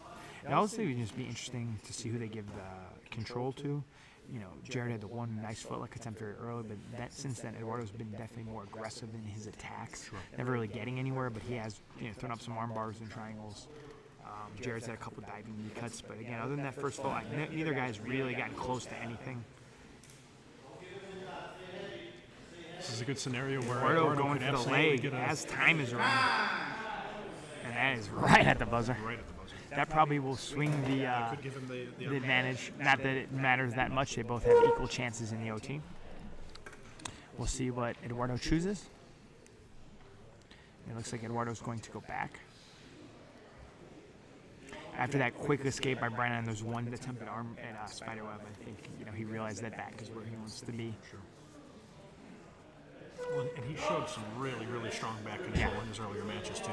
It also would just be interesting to see who they give the control to. You know, Jared had the one nice footlock attempt very early, but since then, Eduardo's been definitely more aggressive in his attacks. Never really getting anywhere, but he has thrown up some arm bars and triangles. Jared's had a couple diving knee cuts, but again, other than that first footlock, neither guy's really gotten close to anything. This is a good scenario where Eduardo going for the leg as time is running. And that is right at the buzzer. Right at the buzzer. That probably will swing the Could give him the advantage. Not that it matters that much. They both have equal chances in the OT. We'll see what Eduardo chooses. It looks like Eduardo's going to go back. After that quick escape by Brennan, there's one attempt at arm at spiderweb. I think he realized that back is where he wants to be. Sure. Well, and he showed some really, really strong back control in his earlier matches too.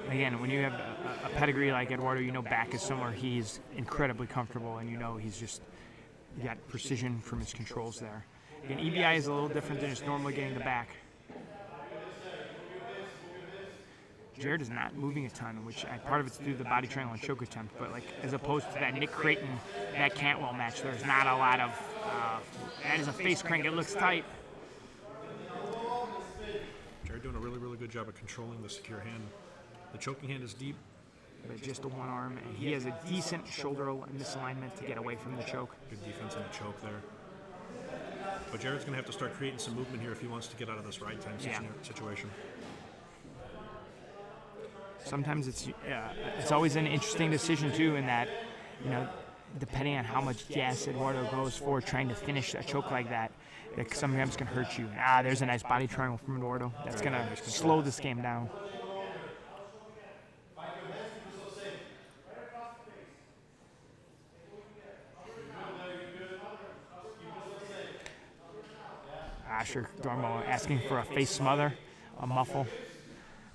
Again, when you have a pedigree like Eduardo, back is somewhere he's incredibly comfortable, and he's just got precision from his controls there. Again, EBI is a little different than just normally getting the back. Jared is not moving a ton, which part of it's due to the body triangle and choke attempt, but as opposed to that Nick Creighton, that Cantwell match, there's not a lot of, that is a face crank, it looks tight. Jared doing a really, really good job of controlling the secure hand. The choking hand is deep. But just the one arm, and he has a decent shoulder misalignment to get away from the choke. Good defense in the choke there. But Jared's going to have to start creating some movement here if he wants to get out of this ride time situation. Sometimes it's always an interesting decision too, in that depending on how much gas Eduardo goes for trying to finish a choke like that, it sometimes can hurt you. There's a nice body triangle from Eduardo. That's going to slow this game down. Asher Dormo asking for a face smother, a muffle,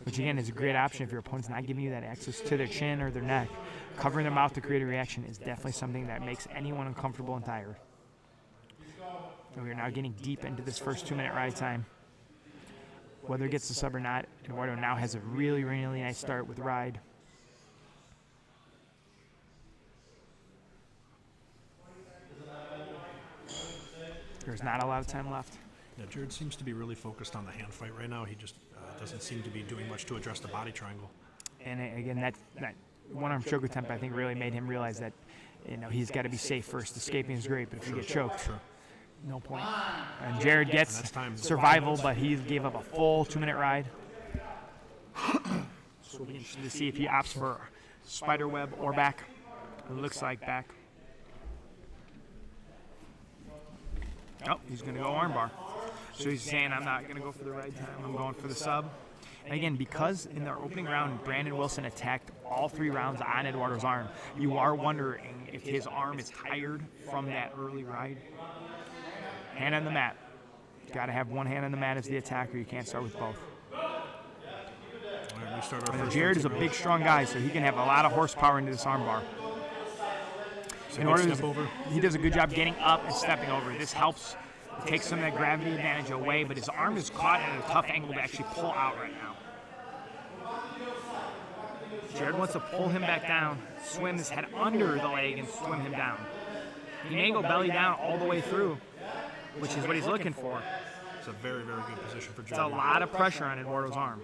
which again is a great option if your opponent's not giving you that access to their chin or their neck. Covering their mouth to create a reaction is definitely something that makes anyone uncomfortable and tired. And we are now getting deep into this first 2-minute ride time. Whether it gets the sub or not, Eduardo now has a really, really nice start with ride. There's not a lot of time left. Yeah, Jared seems to be really focused on the hand fight right now. He just doesn't seem to be doing much to address the body triangle. And again, that one-arm choke attempt, I think, really made him realize that he's got to be safe first. Escaping is great, but if you get choked, no point. And Jared gets survival, but he gave up a full 2-minute ride. So we'll be interested to see if he opts for spiderweb or back. It looks like back. Oh, he's going to go armbar. So he's saying, I'm not going to go for the ride time. I'm going for the sub. And again, because in the opening round, Brandon Wilson attacked all 3 rounds on Eduardo's arm, you are wondering if his arm is tired from that early ride. Hand on the mat. Got to have one hand on the mat as the attacker. You can't start with both. And Jared is a big, strong guy, so he can have a lot of horsepower into this armbar. He does a good job getting up and stepping over. This helps take some of that gravity advantage away, but his arm is caught at a tough angle to actually pull out right now. Jared wants to pull him back down, swim his head under the leg, and swim him down. He may go belly down all the way through, which is what he's looking for. It's a very, very good position for Jared. It's a lot of pressure on Eduardo's arm.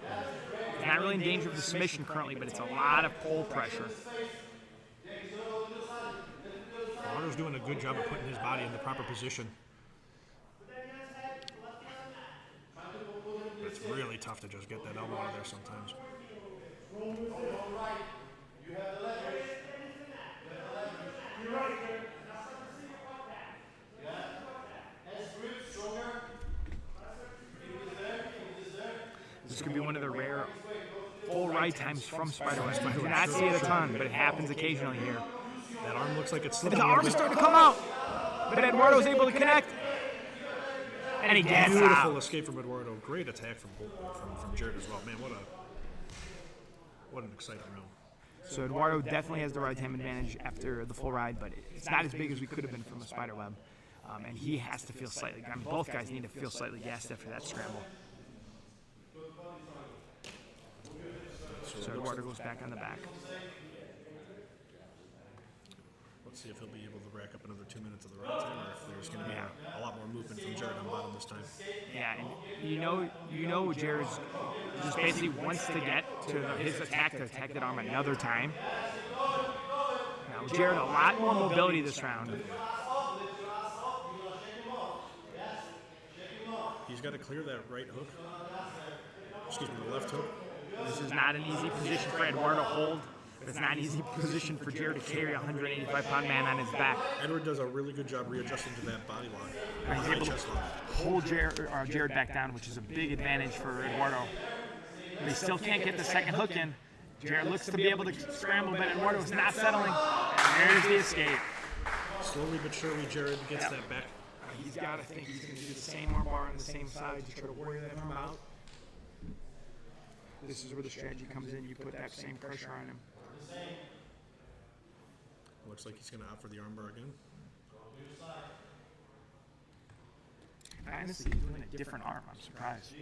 He's not really in danger of the submission currently, but it's a lot of pull pressure. Eduardo's doing a good job of putting his body in the proper position. But it's really tough to just get that elbow out of there sometimes. This could be one of the rare full ride times from Spider-Man. You do not see it a ton, but it happens occasionally here. That arm looks like it's The slipping. arm is starting to come out, but Eduardo's able to connect, and he gets Beautiful out. escape from Eduardo. Great attack from Jared as well. Man, what an exciting round. So Eduardo definitely has the ride time advantage after the full ride, but it's not as big as we could have been from a spider web. And he has to feel slightly, I mean, both guys need to feel slightly gassed after that scramble. So Eduardo goes back on the back. Let's see if he'll be able to rack up another 2 minutes of the right time, or if there's going to be a lot more movement from Jared on the bottom this time. Yeah, and you know Jared's just basically wants to get to his attack to attack that arm another time. Now Jared a lot more mobility this round. He's got to clear that right hook. Excuse me, the left hook. This is not an easy position for Eduardo to hold. It's not an easy position for Jared to carry a 185-pound man on his back. Edward does a really good job readjusting to that body lock. He's able to hold Jared back down, which is a big advantage for Eduardo. But he still can't get the second hook in. Jared looks to be able to scramble, but Eduardo is not settling. And there's the escape. Slowly but surely, Jared gets that back. He's got to think he's going to do the same arm bar on the same side to try to warrior that arm out. This is where the strategy comes in. You put that same pressure on him. Looks like he's going to opt for the armbar again. Honestly, he's doing a different arm. I'm surprised.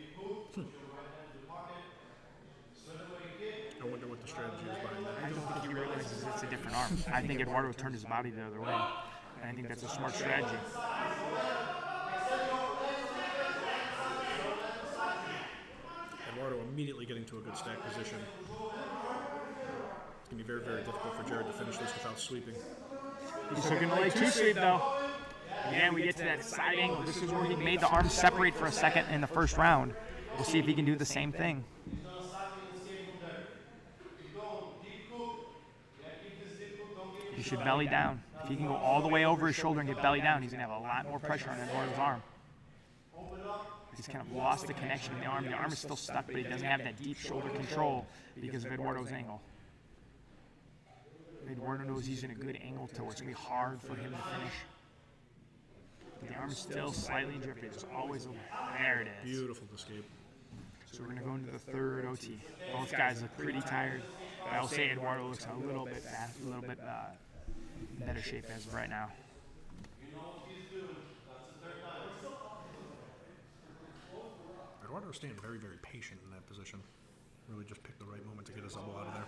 I wonder what the strategy is behind that. I don't think he realizes it's a different arm. I think Eduardo turned his body the other way. And I think that's a smart strategy. Eduardo immediately getting to a good stack position. It's going to be very, very difficult for Jared to finish this without sweeping. He's looking to lay two sweep though. Again, we get to that side angle. This is where he made the arms separate for a second in the first round. We'll see if he can do the same thing. He should belly down. If he can go all the way over his shoulder and get belly down, he's going to have a lot more pressure on Eduardo's arm. He's kind of lost the connection in the arm. The arm is still stuck, but he doesn't have that deep shoulder control because of Eduardo's angle. Eduardo knows he's in a good angle to where it's going to be hard for him to finish. But the arm is still slightly in jeopardy. There's always a... There it is. Beautiful escape. So we're going to go into the third OT. Both guys look pretty tired. But I'll say Eduardo looks a little bit fast, a little bit better shape as of right now. Eduardo staying very, very patient in that position. Really just picked the right moment to get his elbow out of there.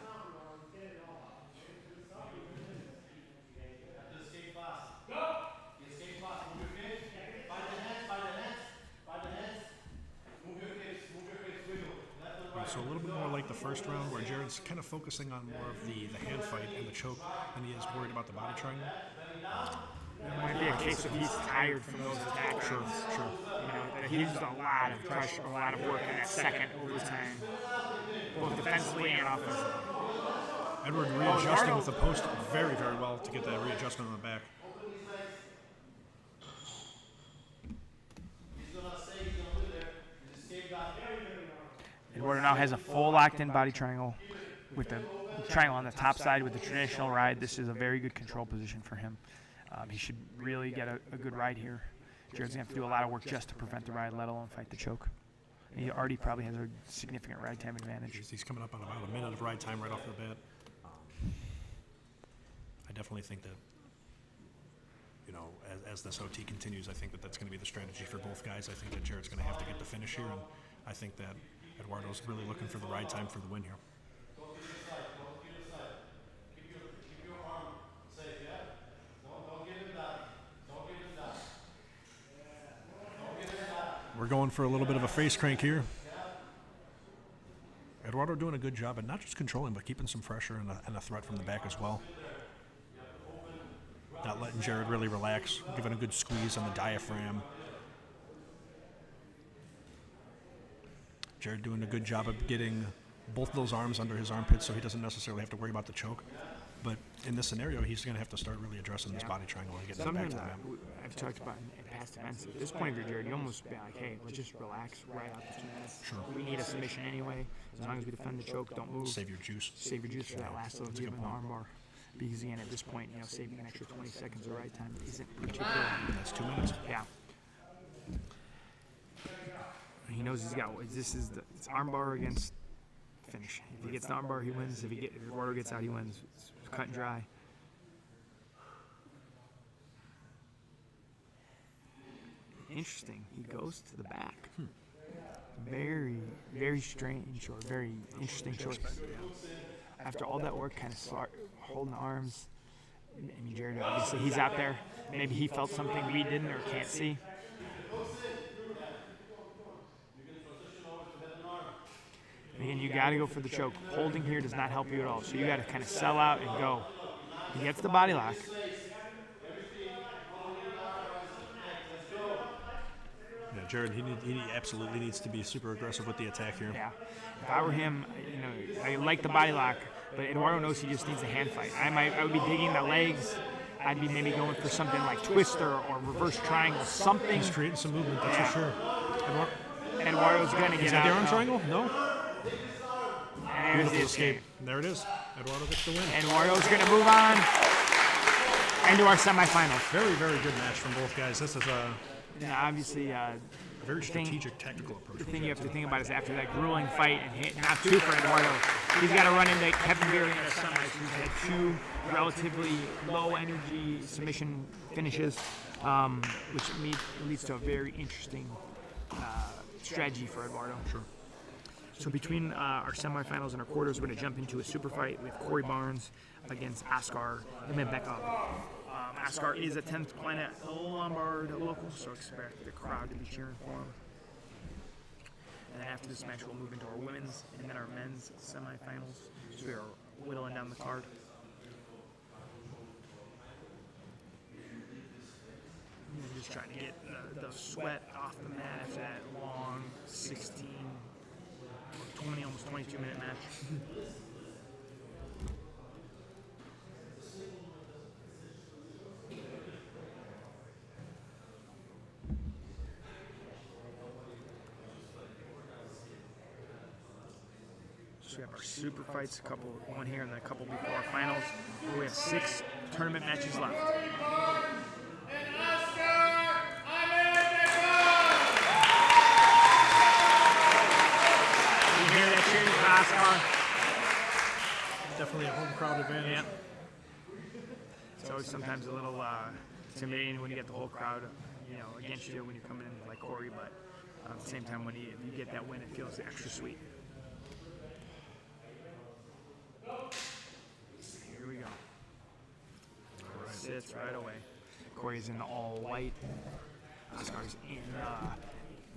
So a little bit more like the first round where Jared's kind of focusing on more of the hand fight and the choke than he is worried about the body triangle. It might be a case of he's tired from those attacks. Sure. You know, he used a lot of pressure, a lot of work in that second overtime, both defensively and offensively. Edward readjusting with the post very, very well to get that readjustment on the back. Eduardo now has a full locked-in body triangle with the triangle on the top side with the traditional ride. This is a very good control position for him. He should really get a good ride here. Jared's going to have to do a lot of work just to prevent the ride, let alone fight the choke. And he already probably has a significant ride time advantage. He's coming up on about a minute of ride time right off the bat. I definitely think that, you know, as this OT continues, I think that that's going to be the strategy for both guys. I think that Jared's going to have to get the finish here, and I think that Eduardo's really looking for the ride time for the win here. We're going for a little bit of a face crank here. Eduardo doing a good job at not just controlling, but keeping some pressure and a threat from the back as well. Not letting Jared really relax, giving a good squeeze on the diaphragm. Jared doing a good job of getting both of those arms under his armpits so he doesn't necessarily have to worry about the choke. But in this scenario, he's going to have to start really addressing this body triangle and getting back to the mat. I've talked about in past events, at this point for Jared, you almost be like, hey, let's just relax right out the 2 minutes. Sure. We need a submission anyway. As long as we defend the choke, don't move. Save your juice. Save your juice for that last little give in the armbar. Because again, at this point, you know, saving an extra 20 seconds of ride time isn't particularly. That's 2 minutes. Yeah. He knows he's got. This is it's armbar against finish. If he gets the armbar, he wins. If Eduardo gets out, he wins. It's cut and dry. Interesting. He goes to the back. Very, very strange or very interesting choice. After all that work, kind of holding arms. I mean, Jared, obviously, he's out there. Maybe he felt something we didn't or can't see. And again, you got to go for the choke. Holding here does not help you at all. So you got to kind of sell out and go. He gets the body lock. Yeah, Jared, he absolutely needs to be super aggressive with the attack here. Yeah. If I were him, I like the body lock, but Eduardo knows he just needs a hand fight. I would be digging the legs. I'd be maybe going for something like twister or reverse triangle, something. He's creating some movement, that's for sure. Eduardo's going to get out. Is that the arm triangle? No. And there's the escape. There it is. Eduardo gets the win. Eduardo's going to move on into our semifinals. Very, very good match from both guys. This is obviously, a very strategic, tactical approach. The thing you have to think about is after that grueling fight and hit, not two for Eduardo, he's got to run into Kevin Beery in the semis. He's had two relatively low-energy submission finishes, which leads to a very interesting strategy for Eduardo. Sure. So between our semifinals and our quarters, we're going to jump into a super fight with Corey Barnes against Askar and then back up. Askar is a 10th planet Lombard local, so expect the crowd to be cheering for him. And then after this match, we'll move into our women's and then our men's semifinals. So we are whittling down the card. I'm just trying to get the sweat off the mat after that long 16, 20, almost 22-minute match. So we have our super fights, one here and then a couple before our finals. We have 6 tournament matches left. You hear that cheering for Askar? Definitely a home crowd advantage. Yeah. It's always sometimes a little intimidating when you get the whole crowd, against you when you're coming in like Corey, but at the same time, if you get that win, it feels extra sweet. Here we go. Sits right away. Corey's in all white. Askar's in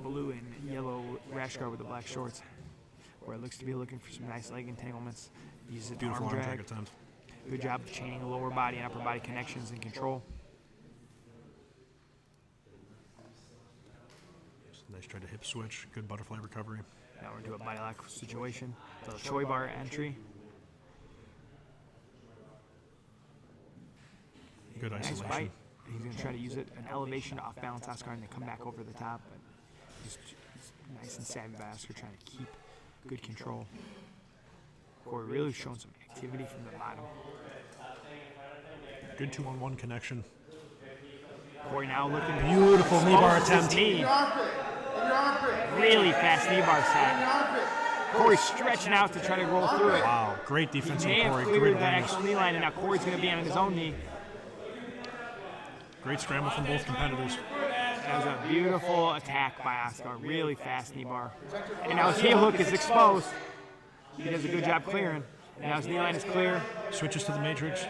blue and yellow rash guard with the black shorts, where it looks to be looking for some nice leg entanglements. Uses Beautiful arm drag. attempt. Good job of chaining lower body and upper body connections and control. Nice try to hip switch. Good butterfly recovery. Now we're into a body lock situation. The Choi bar entry. Good Nice isolation. bite. He's going to try to use it, an elevation to off-balance Askar and then come back over the top. But he's nice and savvy by Askar, trying to keep good control. Corey really showing some activity from the bottom. Good 2-on-1 connection. Corey now looking Beautiful knee bar attempt. Knee. Really fast knee bar set. Corey stretching out to try to roll through it. Wow, great defense He may from have Corey. cleared Great the awareness. actual knee line, and now Corey's going to be on his own knee. Great scramble from both competitors. That was a beautiful attack by Askar. Really fast knee bar. And now his heel hook is exposed. He does a good job clearing. And now his knee line is clear. Switches to the matrix.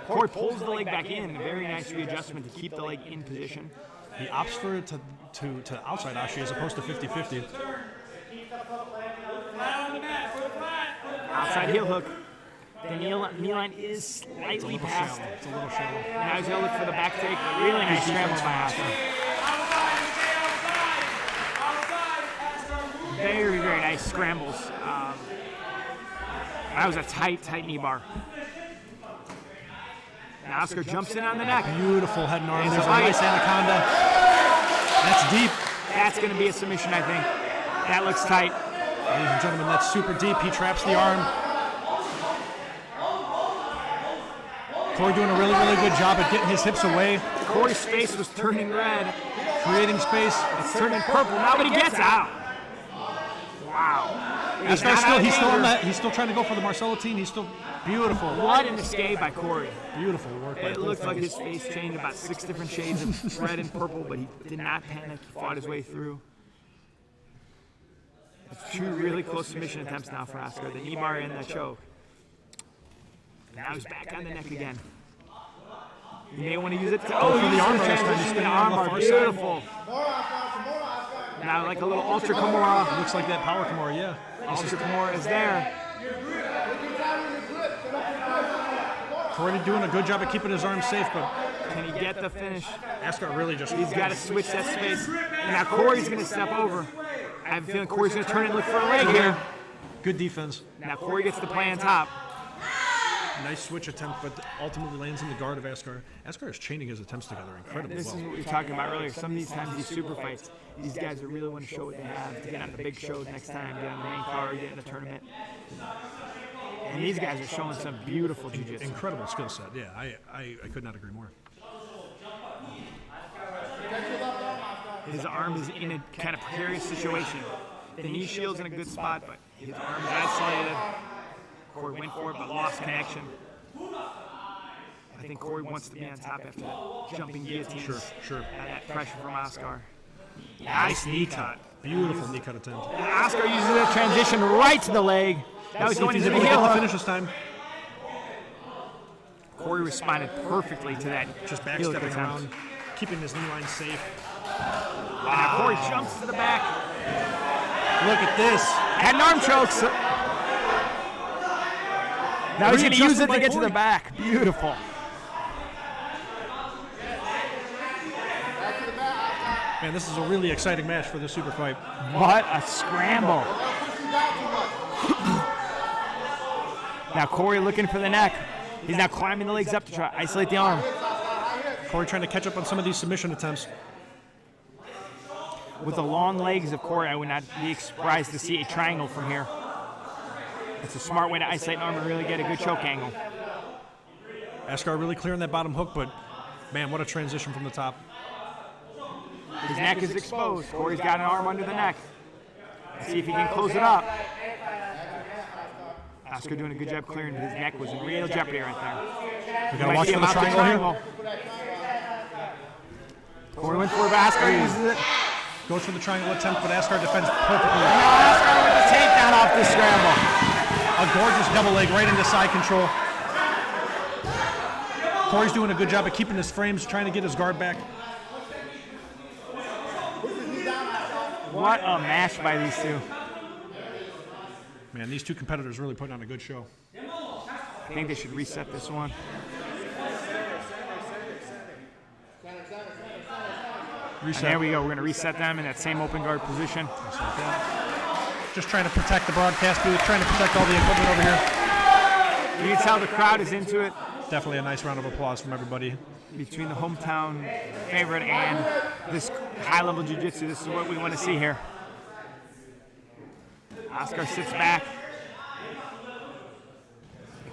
Corey pulls the leg back in. Very nice readjustment to keep the leg in position. He opts for it to outside Ashi as opposed to 50-50. Outside heel hook. The knee line is slightly past. It's a little shallow. Now he's going to look for the back take. Really nice scramble by Askar. Very, very nice scrambles. That was a tight knee bar. Now Askar jumps in on the neck. Beautiful head and arm. There's There's a a bite. nice anaconda. That's deep. That's going to be a submission, I think. That looks tight. Ladies and gentlemen, that's super deep. He traps the arm. Corey doing a really, really good job at getting his hips away, Corey's face was turning red. creating space. It's turning purple now, but he gets out. Wow. He's still trying to go for the Marcellotine. He's still beautiful. What an escape by Corey. Beautiful work. It looked like his face changed about 6 different shades of red and purple, but he did not panic. He fought his way through. It's 2 really close submission attempts now for Askar. The knee bar and the choke. Now he's back on the neck again. You may want to use it to for the arm bar. He's the arm bar. Beautiful. Now like a little ultra Kimura. Looks like that power Kimura, yeah. Ultra Kimura is there. Corey doing a good job of keeping his arms safe, but Can he get the finish? Askar really just... He's got to switch that space. And now Corey's going to step over. I have a feeling Corey's going to turn and look for a leg here. Good defense. Now Corey gets the play on top. Nice switch attempt, but ultimately lands in the guard of Askar. Askar is chaining his attempts together incredibly This well. is what we were talking about earlier. Some of these times, these super fights, these guys that really want to show what they have to get on the big show next time, get on the main card, get in the tournament. And these guys are showing some beautiful jiu-jitsu. Incredible skill set, yeah. I could not agree more. His arm is in a kind of precarious situation. The knee shield's in a good spot, but his arm is isolated. Corey went for it, but lost connection. I think Corey wants to be on top after that jumping guillotine. Sure. And that pressure from Askar. Nice knee cut. Beautiful knee cut attempt. And Askar uses that transition right to the leg. Now he's going into the heel hook. Finish this time. Corey responded perfectly to that. Just heel hook backstepping attempt. around, keeping his knee line safe. And now Corey jumps to the back. Look at this. And arm chokes. Now he's going to use it to get to the back. Beautiful. Man, this is a really exciting match for the super fight. What a scramble. Now Corey looking for the neck. He's now climbing the legs up to try to isolate the arm. Corey trying to catch up on some of these submission attempts. With the long legs of Corey, I would not be surprised to see a triangle from here. It's a smart way to isolate an arm and really get a good choke angle. Askar really clearing that bottom hook, but man, what a transition from the top. His neck is exposed. Corey's got an arm under the neck. Let's see if he can close it up. Askar doing a good job clearing. His neck was in real jeopardy right there. We gotta watch for the triangle here. Corey went for it, but Askar uses it. Goes for the triangle attempt, but Askar defends perfectly. Now Askar with the takedown off this scramble. A gorgeous double leg right into side control. Corey's doing a good job of keeping his frames, trying to get his guard back. What a match by these two. Man, these two competitors really putting on a good show. I think they should reset this one. Reset. And there we go. We're going to reset them in that same open guard position. Just trying to protect the broadcast booth, trying to protect all the equipment over here. You can tell the crowd is into it. Definitely a nice round of applause from everybody. Between the hometown favorite and this high-level jiu-jitsu, this is what we want to see here. Askar sits back.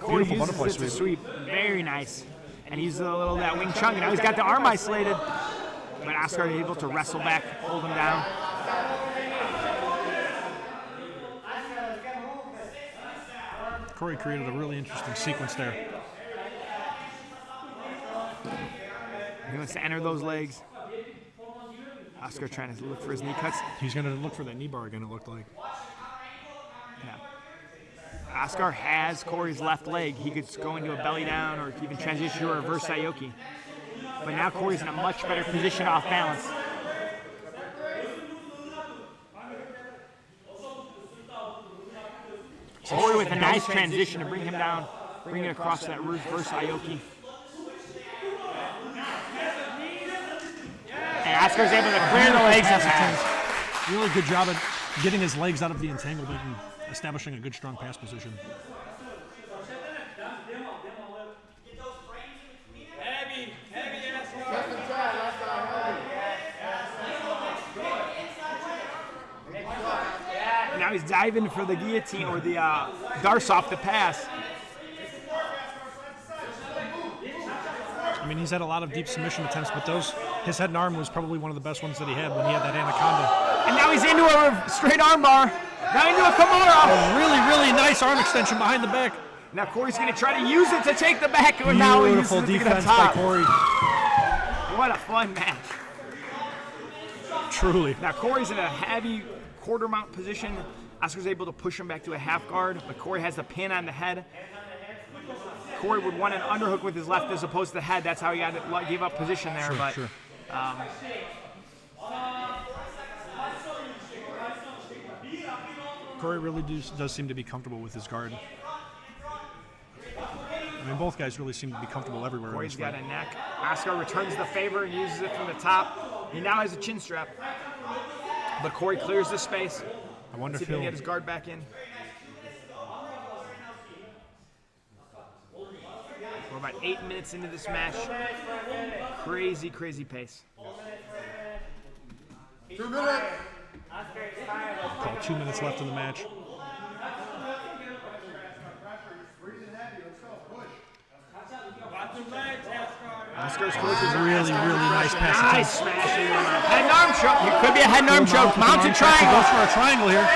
Corey Beautiful uses butterfly it to sweep. Very nice. And he's a little that Wing Chun. Now he's got the arm isolated. But Askar is able to wrestle back, hold him down. Corey created a really interesting sequence there. He wants to enter those legs. Askar trying to look for his knee cuts. He's going to look for that knee bar again, it looked like. Yeah. Askar has Corey's left leg. He could go into a belly down or even transition to a reverse Sayoki. But now Corey's in a much better position off balance. Corey with a nice transition to bring him down, bring it across that reverse Aoki. And Askar's able to clear the legs of that. Really good job at getting his legs out of the entanglement and establishing a good strong pass position. Now he's diving for the guillotine or the darce off the pass. I mean, he's had a lot of deep submission attempts, but his head and arm was probably one of the best ones that he had when he had that anaconda. And now he's into a straight arm bar. Now into a Kimura. Really, really nice arm extension behind the back. Now Corey's going to try to use it to take the back. And now he uses Beautiful it to get defense on by top. Corey. What a fun match. Truly. Now Corey's in a heavy quarter mount position. Askar's able to push him back to a half guard, but Corey has the pin on the head. Corey would want an underhook with his left as opposed to the head. That's how he got to give up position there. Sure. Corey really does seem to be comfortable with his guard. I mean, both guys really seem to be comfortable everywhere. Corey's got a neck. Askar returns the favor and uses it from the top. He now has a chin strap. But Corey clears the space. I wonder See if he can get his guard back in. We're about 8 minutes into this match. Crazy, crazy pace. 2 minutes. Call 2 minutes left in the match. Askar's coach is Really, really nice pass. Nice smashing. Head and arm choke. It could be a head and arm choke. Mounted triangle. Goes for a triangle here.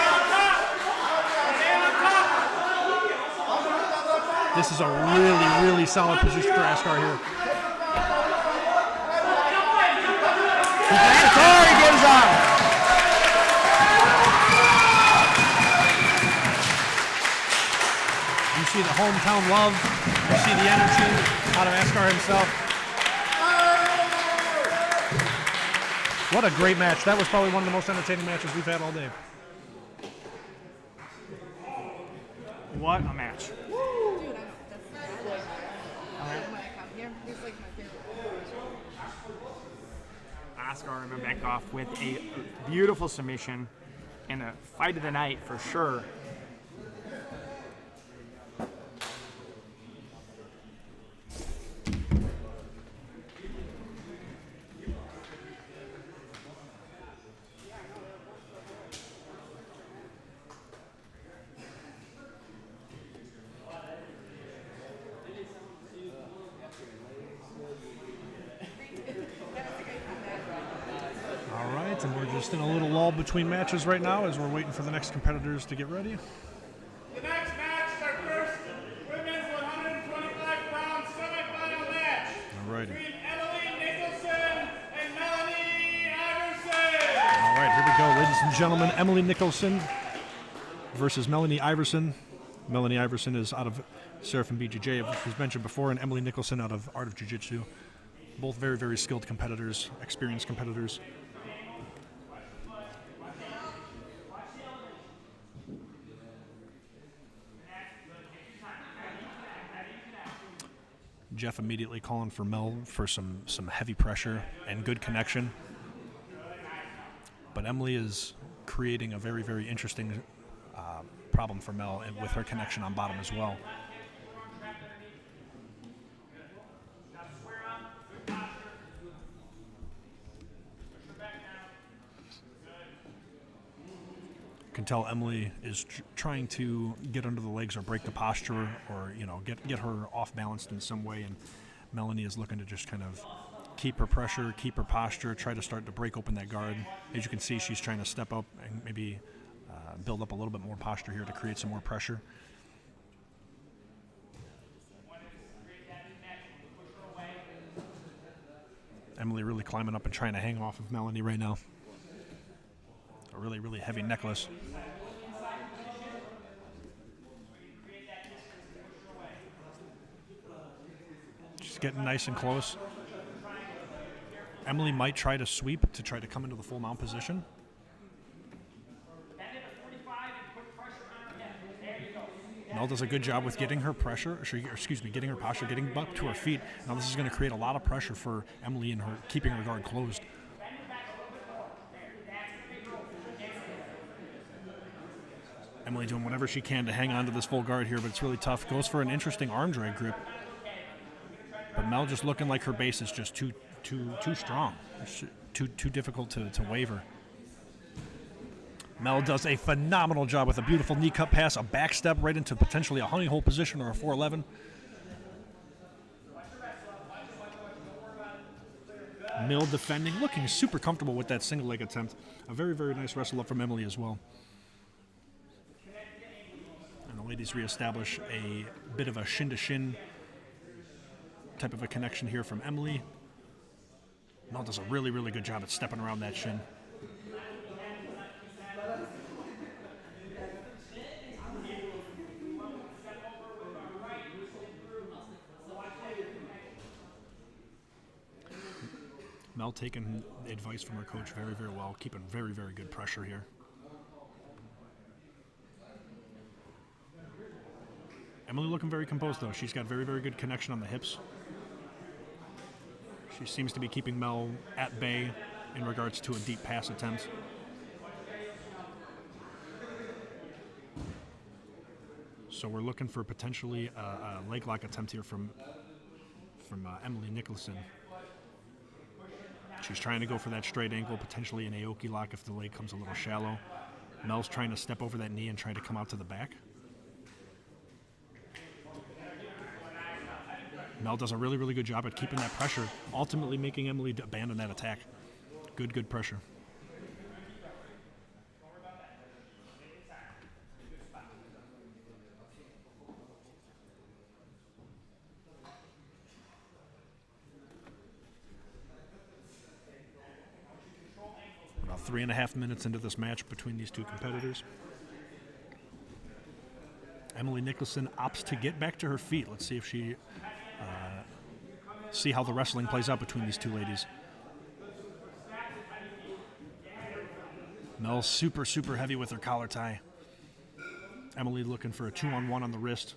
This is a really, really solid position for Askar here. And Corey gives up. You see the hometown love. You see the energy out of Askar himself. What a great match. That was probably one of the most entertaining matches we've had all day. What a match. Dude, that's when I come here. He's like my favorite. Askar and back off with a beautiful submission and a fight of the night for sure. All right, and we're just in a little lull between matches right now as we're waiting for the next competitors to get ready. The next match is our first women's 125-pound semifinal match. All righty. Between Emily Nicholson and Melanie Iverson. All right, here we go, ladies and gentlemen. Emily Nicholson versus Melanie Iverson. Melanie Iverson is out of Zeir from BJJ, which was mentioned before, and Emily Nicholson out of Art of Jiu-Jitsu. Both very, very skilled competitors, experienced competitors. Jeff immediately calling for Mel for some heavy pressure and good connection. But Emily is creating a very, very interesting problem for Mel and with her connection on bottom as well. You can tell Emily is trying to get under the legs or break the posture or, you know, get her off balanced in some way, and Melanie is looking to just kind of keep her pressure, keep her posture, try to start to break open that guard. As you can see, she's trying to step up and maybe build up a little bit more posture here to create some more pressure. Emily really climbing up and trying to hang off of Melanie right now. A really, really heavy necklace. She's getting nice and close. Emily might try to sweep to try to come into the full mount position. Mel does a good job with getting her pressure, getting her posture, getting up to her feet. Now this is going to create a lot of pressure for Emily and her keeping her guard closed. Emily doing whatever she can to hang on to this full guard here, but it's really tough. Goes for an interesting arm drag grip. But Mel just looking like her base is just too strong. It's too difficult to waver. Mel does a phenomenal job with a beautiful knee cut pass, a back step right into potentially a honey hole position or a 411. Mel defending, looking super comfortable with that single leg attempt. A very, very nice wrestle up from Emily as well. Ladies reestablish a bit of a shin-to-shin type of a connection here from Emily. Mel does a really, really good job at stepping around that shin. Mel taking advice from her coach very, very well, keeping very, very good pressure here. Emily looking very composed, though. She's got very, very good connection on the hips. She seems to be keeping Mel at bay in regards to a deep pass attempt. So we're looking for potentially a leg lock attempt here from Emily Nicholson. She's trying to go for that straight ankle, potentially an Aoki lock if the leg comes a little shallow. Mel's trying to step over that knee and try to come out to the back. Mel does a really, really good job at keeping that pressure, ultimately making Emily abandon that attack. Good pressure. About 3.5 minutes into this match between these two competitors. Emily Nicholson opts to get back to her feet. Let's see if she see how the wrestling plays out between these two ladies. Mel's super, super heavy with her collar tie. Emily looking for a 2-on-1 on the wrist.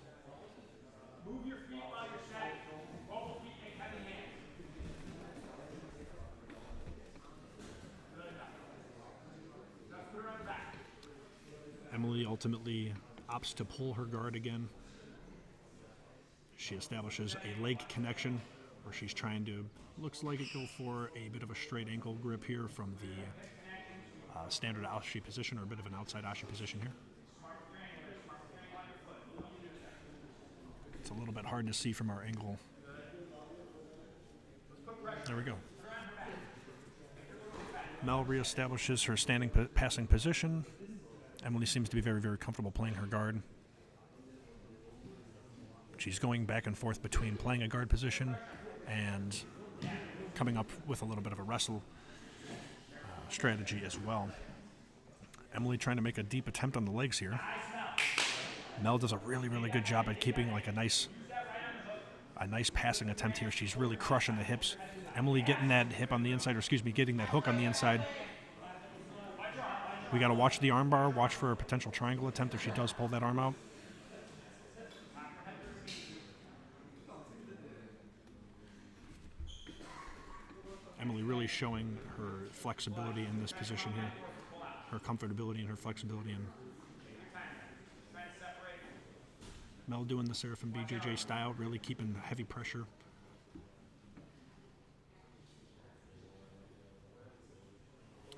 Emily ultimately opts to pull her guard again. She establishes a leg connection where she's trying to, looks like it, go for a bit of a straight ankle grip here from the standard Ashi position, or a bit of an outside Ashi position here. It's a little bit hard to see from our angle. There we go. Mel reestablishes her standing passing position. Emily seems to be very, very comfortable playing her guard. She's going back and forth between playing a guard position and coming up with a little bit of a wrestle strategy as well. Emily trying to make a deep attempt on the legs here. Mel does a really, really good job at keeping like a nice passing attempt here. She's really crushing the hips. Emily getting that hip on the inside, or excuse me, getting that hook on the inside. We got to watch the arm bar, watch for a potential triangle attempt if she does pull that arm out. Emily really showing her flexibility in this position here, her comfortability and her flexibility. And Mel doing the Seraphim BJJ style, really keeping heavy pressure.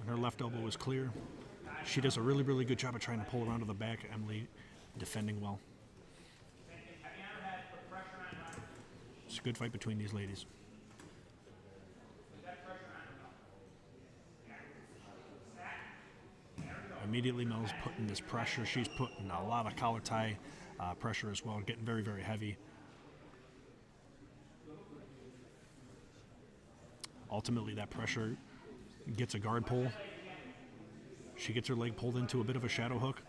And her left elbow is clear. She does a really, really good job of trying to pull around to the back. Emily defending well. It's a good fight between these ladies. Immediately Mel's putting this pressure. She's putting a lot of collar tie pressure as well, getting very, very heavy. Ultimately, that pressure gets a guard pull. She gets her leg pulled into a bit of a shadow hook.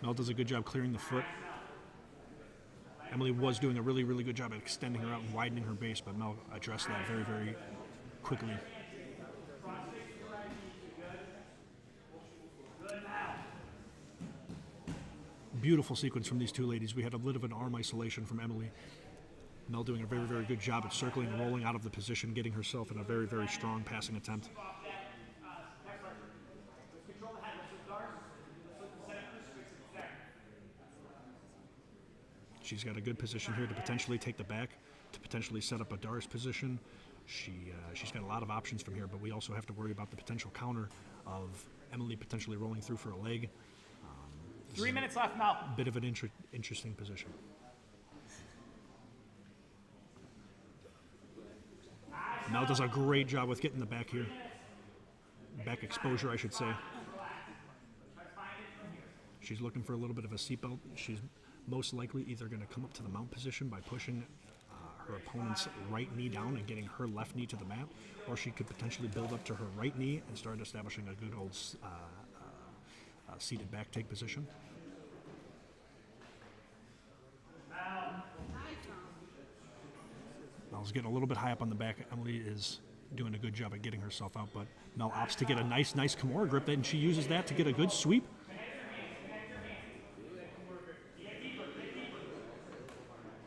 Mel does a good job clearing the foot. Emily was doing a really, really good job at extending her out and widening her base, but Mel addressed that very, very quickly. Beautiful sequence from these two ladies. We had a bit of an arm isolation from Emily. Mel doing a very, very good job at circling and rolling out of the position, getting herself in a very, very strong passing attempt. She's got a good position here to potentially take the back, to potentially set up a Darce position. She's got a lot of options from here, but we also have to worry about the potential counter of Emily potentially rolling through for a leg. 3 minutes left, Mel. Bit of an interesting position. Mel does a great job with getting the back here. back exposure, I should say. She's looking for a little bit of a seatbelt. She's most likely either going to come up to the mount position by pushing her opponent's right knee down and getting her left knee to the mat, or she could potentially build up to her right knee and start establishing a good old seated back take position. Mel's getting a little bit high up on the back. Emily is doing a good job at getting herself out, but Mel opts to get a nice Kimura grip, and she uses that to get a good sweep.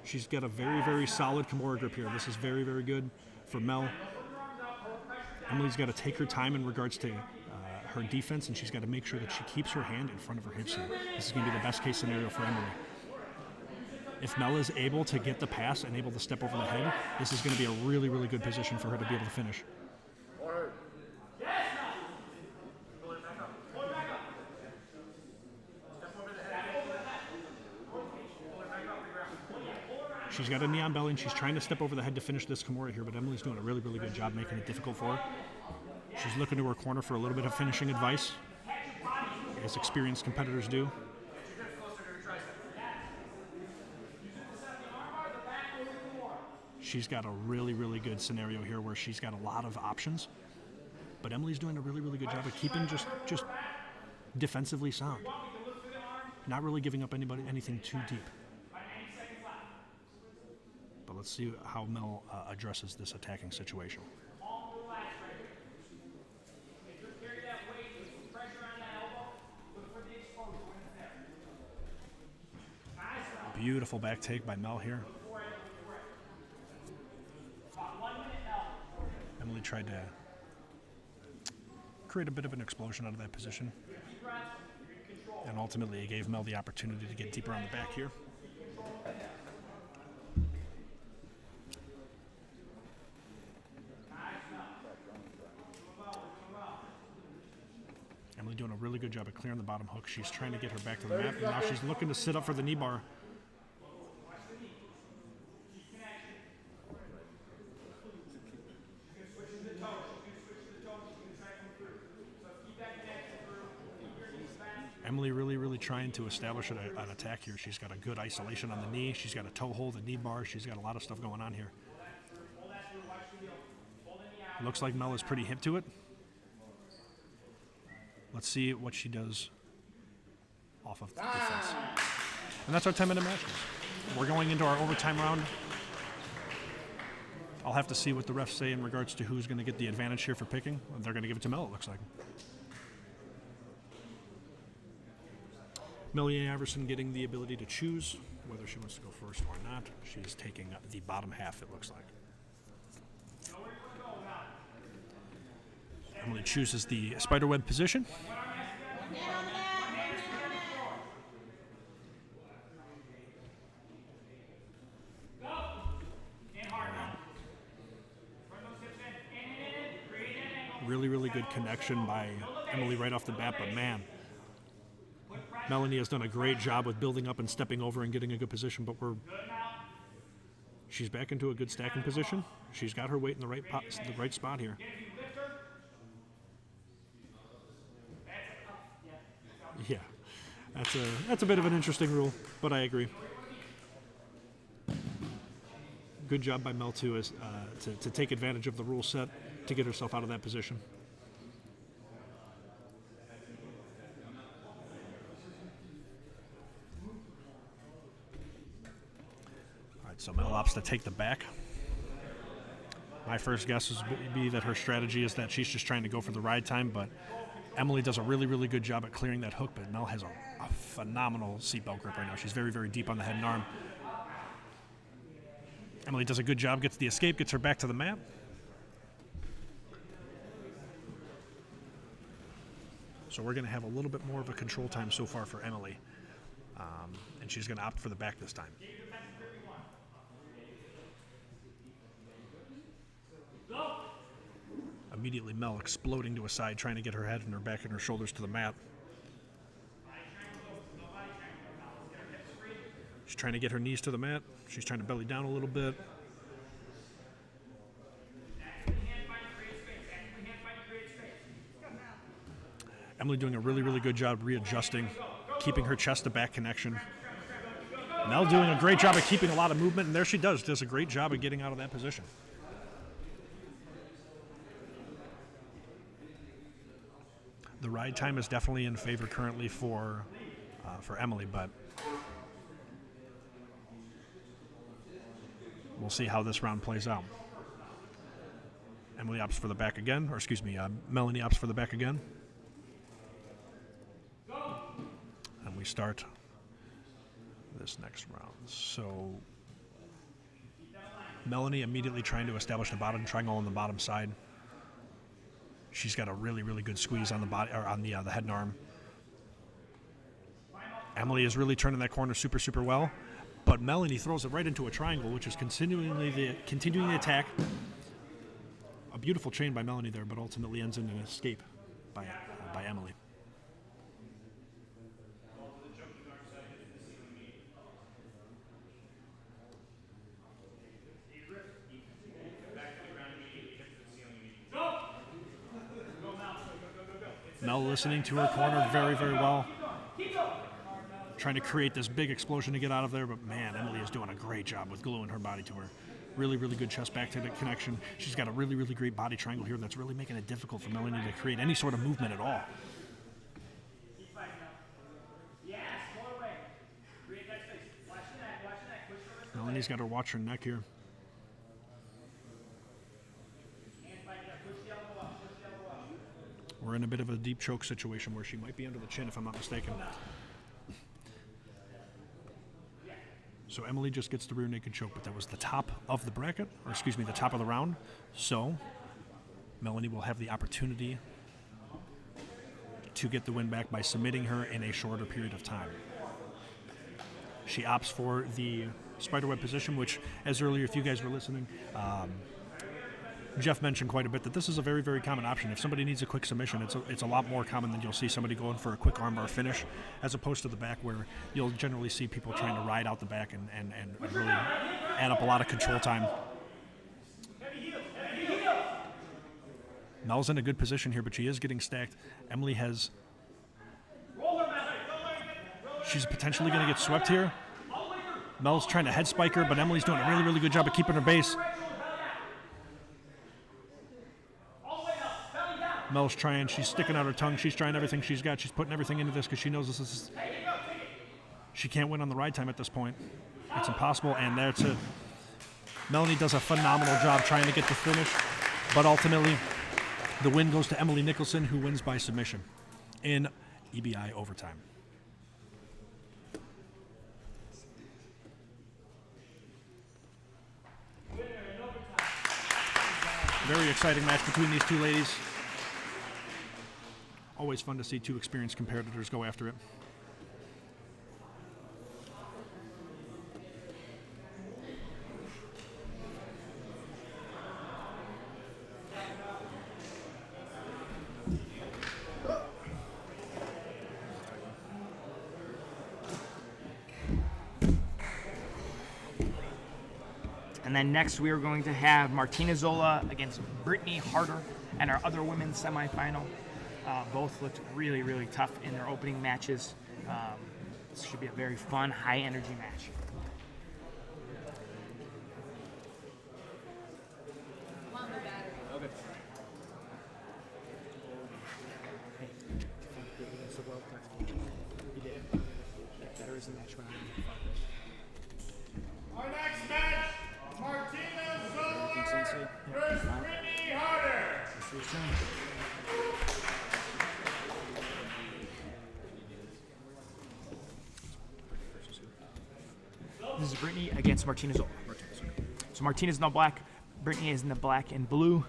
She's got a very solid Kimura grip here. This is very good for Mel. Emily's got to take her time in regards to her defense, and she's got to make sure that she keeps her hand in front of her hips here. This is going to be the best case scenario for Emily. If Mel is able to get the pass and able to step over the head, this is going to be a really good position for her to be able to finish. She's got a knee on belly, and she's trying to step over the head to finish this Kimura here, but Emily's doing a really good job making it difficult for her. She's looking to her corner for a little bit of finishing advice, as experienced competitors do. She's got a really good scenario here where she's got a lot of options, but Emily's doing a really good job of keeping just defensively sound, not really giving up anything too deep. But let's see how Mel addresses this attacking situation. Beautiful back take by Mel here. Emily tried to create a bit of an explosion out of that position, and ultimately it gave Mel the opportunity to get deeper on the back here. Emily doing a really good job of clearing the bottom hook. She's trying to get her back to the mat, and now she's looking to sit up for the knee bar. Emily really trying to establish an attack here. She's got a good isolation on the knee. She's got a toe hold, a knee bar. She's got a lot of stuff going on here. Looks like Mel is pretty hip to it. Let's see what she does off of defense. And that's our 10-minute match. We're going into our overtime round. I'll have to see what the refs say in regards to who's going to get the advantage here for picking. They're going to give it to Mel, it looks like. Melanie Iverson getting the ability to choose whether she wants to go first or not. She's taking the bottom half, it looks like. Emily chooses the spiderweb position. Really good connection by Emily right off the bat, but man, Melanie has done a great job with building up and stepping over and getting a good position, but she's back into a good stacking position. She's got her weight in the right spot here. Yeah, that's a bit of an interesting rule, but I agree. Good job by Mel too, to take advantage of the rule set to get herself out of that position. All right, so Mel opts to take the back. My first guess would be that her strategy is that she's just trying to go for the ride time, but Emily does a really good job at clearing that hook, but Mel has a phenomenal seatbelt grip right now. She's very deep on the head and arm. Emily does a good job, gets the escape, gets her back to the mat. So we're going to have a little bit more of a control time so far for Emily, and she's going to opt for the back this time. Immediately Mel exploding to a side, trying to get her head and her back and her shoulders to the mat. She's trying to get her knees to the mat. She's trying to belly down a little bit. Emily doing a really, really good job readjusting, keeping her chest to back connection. Mel doing a great job of keeping a lot of movement, and there she does a great job of getting out of that position. The ride time is definitely in favor currently for Emily, but we'll see how this round plays out. Emily opts for the back again, or excuse me, Melanie opts for the back again. And we start this next round. So Melanie immediately trying to establish the bottom triangle on the bottom side. She's got a really, really good squeeze on the body, or on the head and arm. Emily is really turning that corner super, super well, but Melanie throws it right into a triangle, which is continuing the attack. A beautiful chain by Melanie there, but ultimately ends in an escape by Emily. Mel listening to her corner very, very well. Trying to create this big explosion to get out of there, but man, Emily is doing a great job with gluing her body to her. Really, really good chest back to the connection. She's got a really, really great body triangle here that's really making it difficult for Melanie to create any sort of movement at all. Melanie's got to watch her neck here. We're in a bit of a deep choke situation where she might be under the chin, if I'm not mistaken. So Emily just gets the rear naked choke, but that was the top of the bracket, or excuse me, the top of the round. So Melanie will have the opportunity to get the win back by submitting her in a shorter period of time. She opts for the spiderweb position, which, as earlier, if you guys were listening, Jeff mentioned quite a bit that this is a very, very common option. If somebody needs a quick submission, it's a lot more common than you'll see somebody going for a quick armbar finish, as opposed to the back, where you'll generally see people trying to ride out the back and really add up a lot of control time. Mel's in a good position here, but she is getting stacked. Emily has... She's potentially going to get swept here. Mel's trying to head spike her, but Emily's doing a really, really good job of keeping her base. Mel's trying, she's sticking out her tongue, she's trying everything she's got, she's putting everything into this because she knows this is, she can't win on the ride time at this point. It's impossible, and that's it. Melanie does a phenomenal job trying to get the finish, but ultimately the win goes to Emily Nicholson, who wins by submission in EBI overtime. Very exciting match between these two ladies. Always fun to see two experienced competitors go after it. And then next we are going to have Martina Zola against Brittany Harder in our other women's semifinal. Both looked really, really tough in their opening matches. This should be a very fun, high-energy match. Okay. Our next match, Martina Zola versus Brittany Harder. This is Brittany against Martina Zola. So Martina's in the black, Brittany is in the black and blue.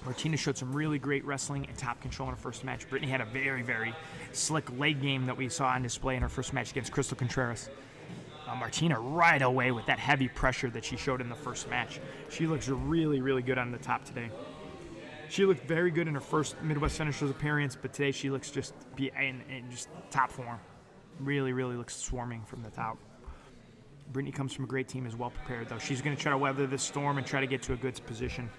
Martina showed some really great wrestling and top control in her first match. Brittany had a very, very slick leg game that we saw on display in her first match against Crystal Contreras. Martina right away with that heavy pressure that she showed in the first match. She looks really, really good on the top today. She looked very good in her first Midwest Finishers appearance, but today she looks just in just top form. Really, really looks swarming from the top. Brittany comes from a great team, is well prepared though. She's going to try to weather this storm and try to get to a good position.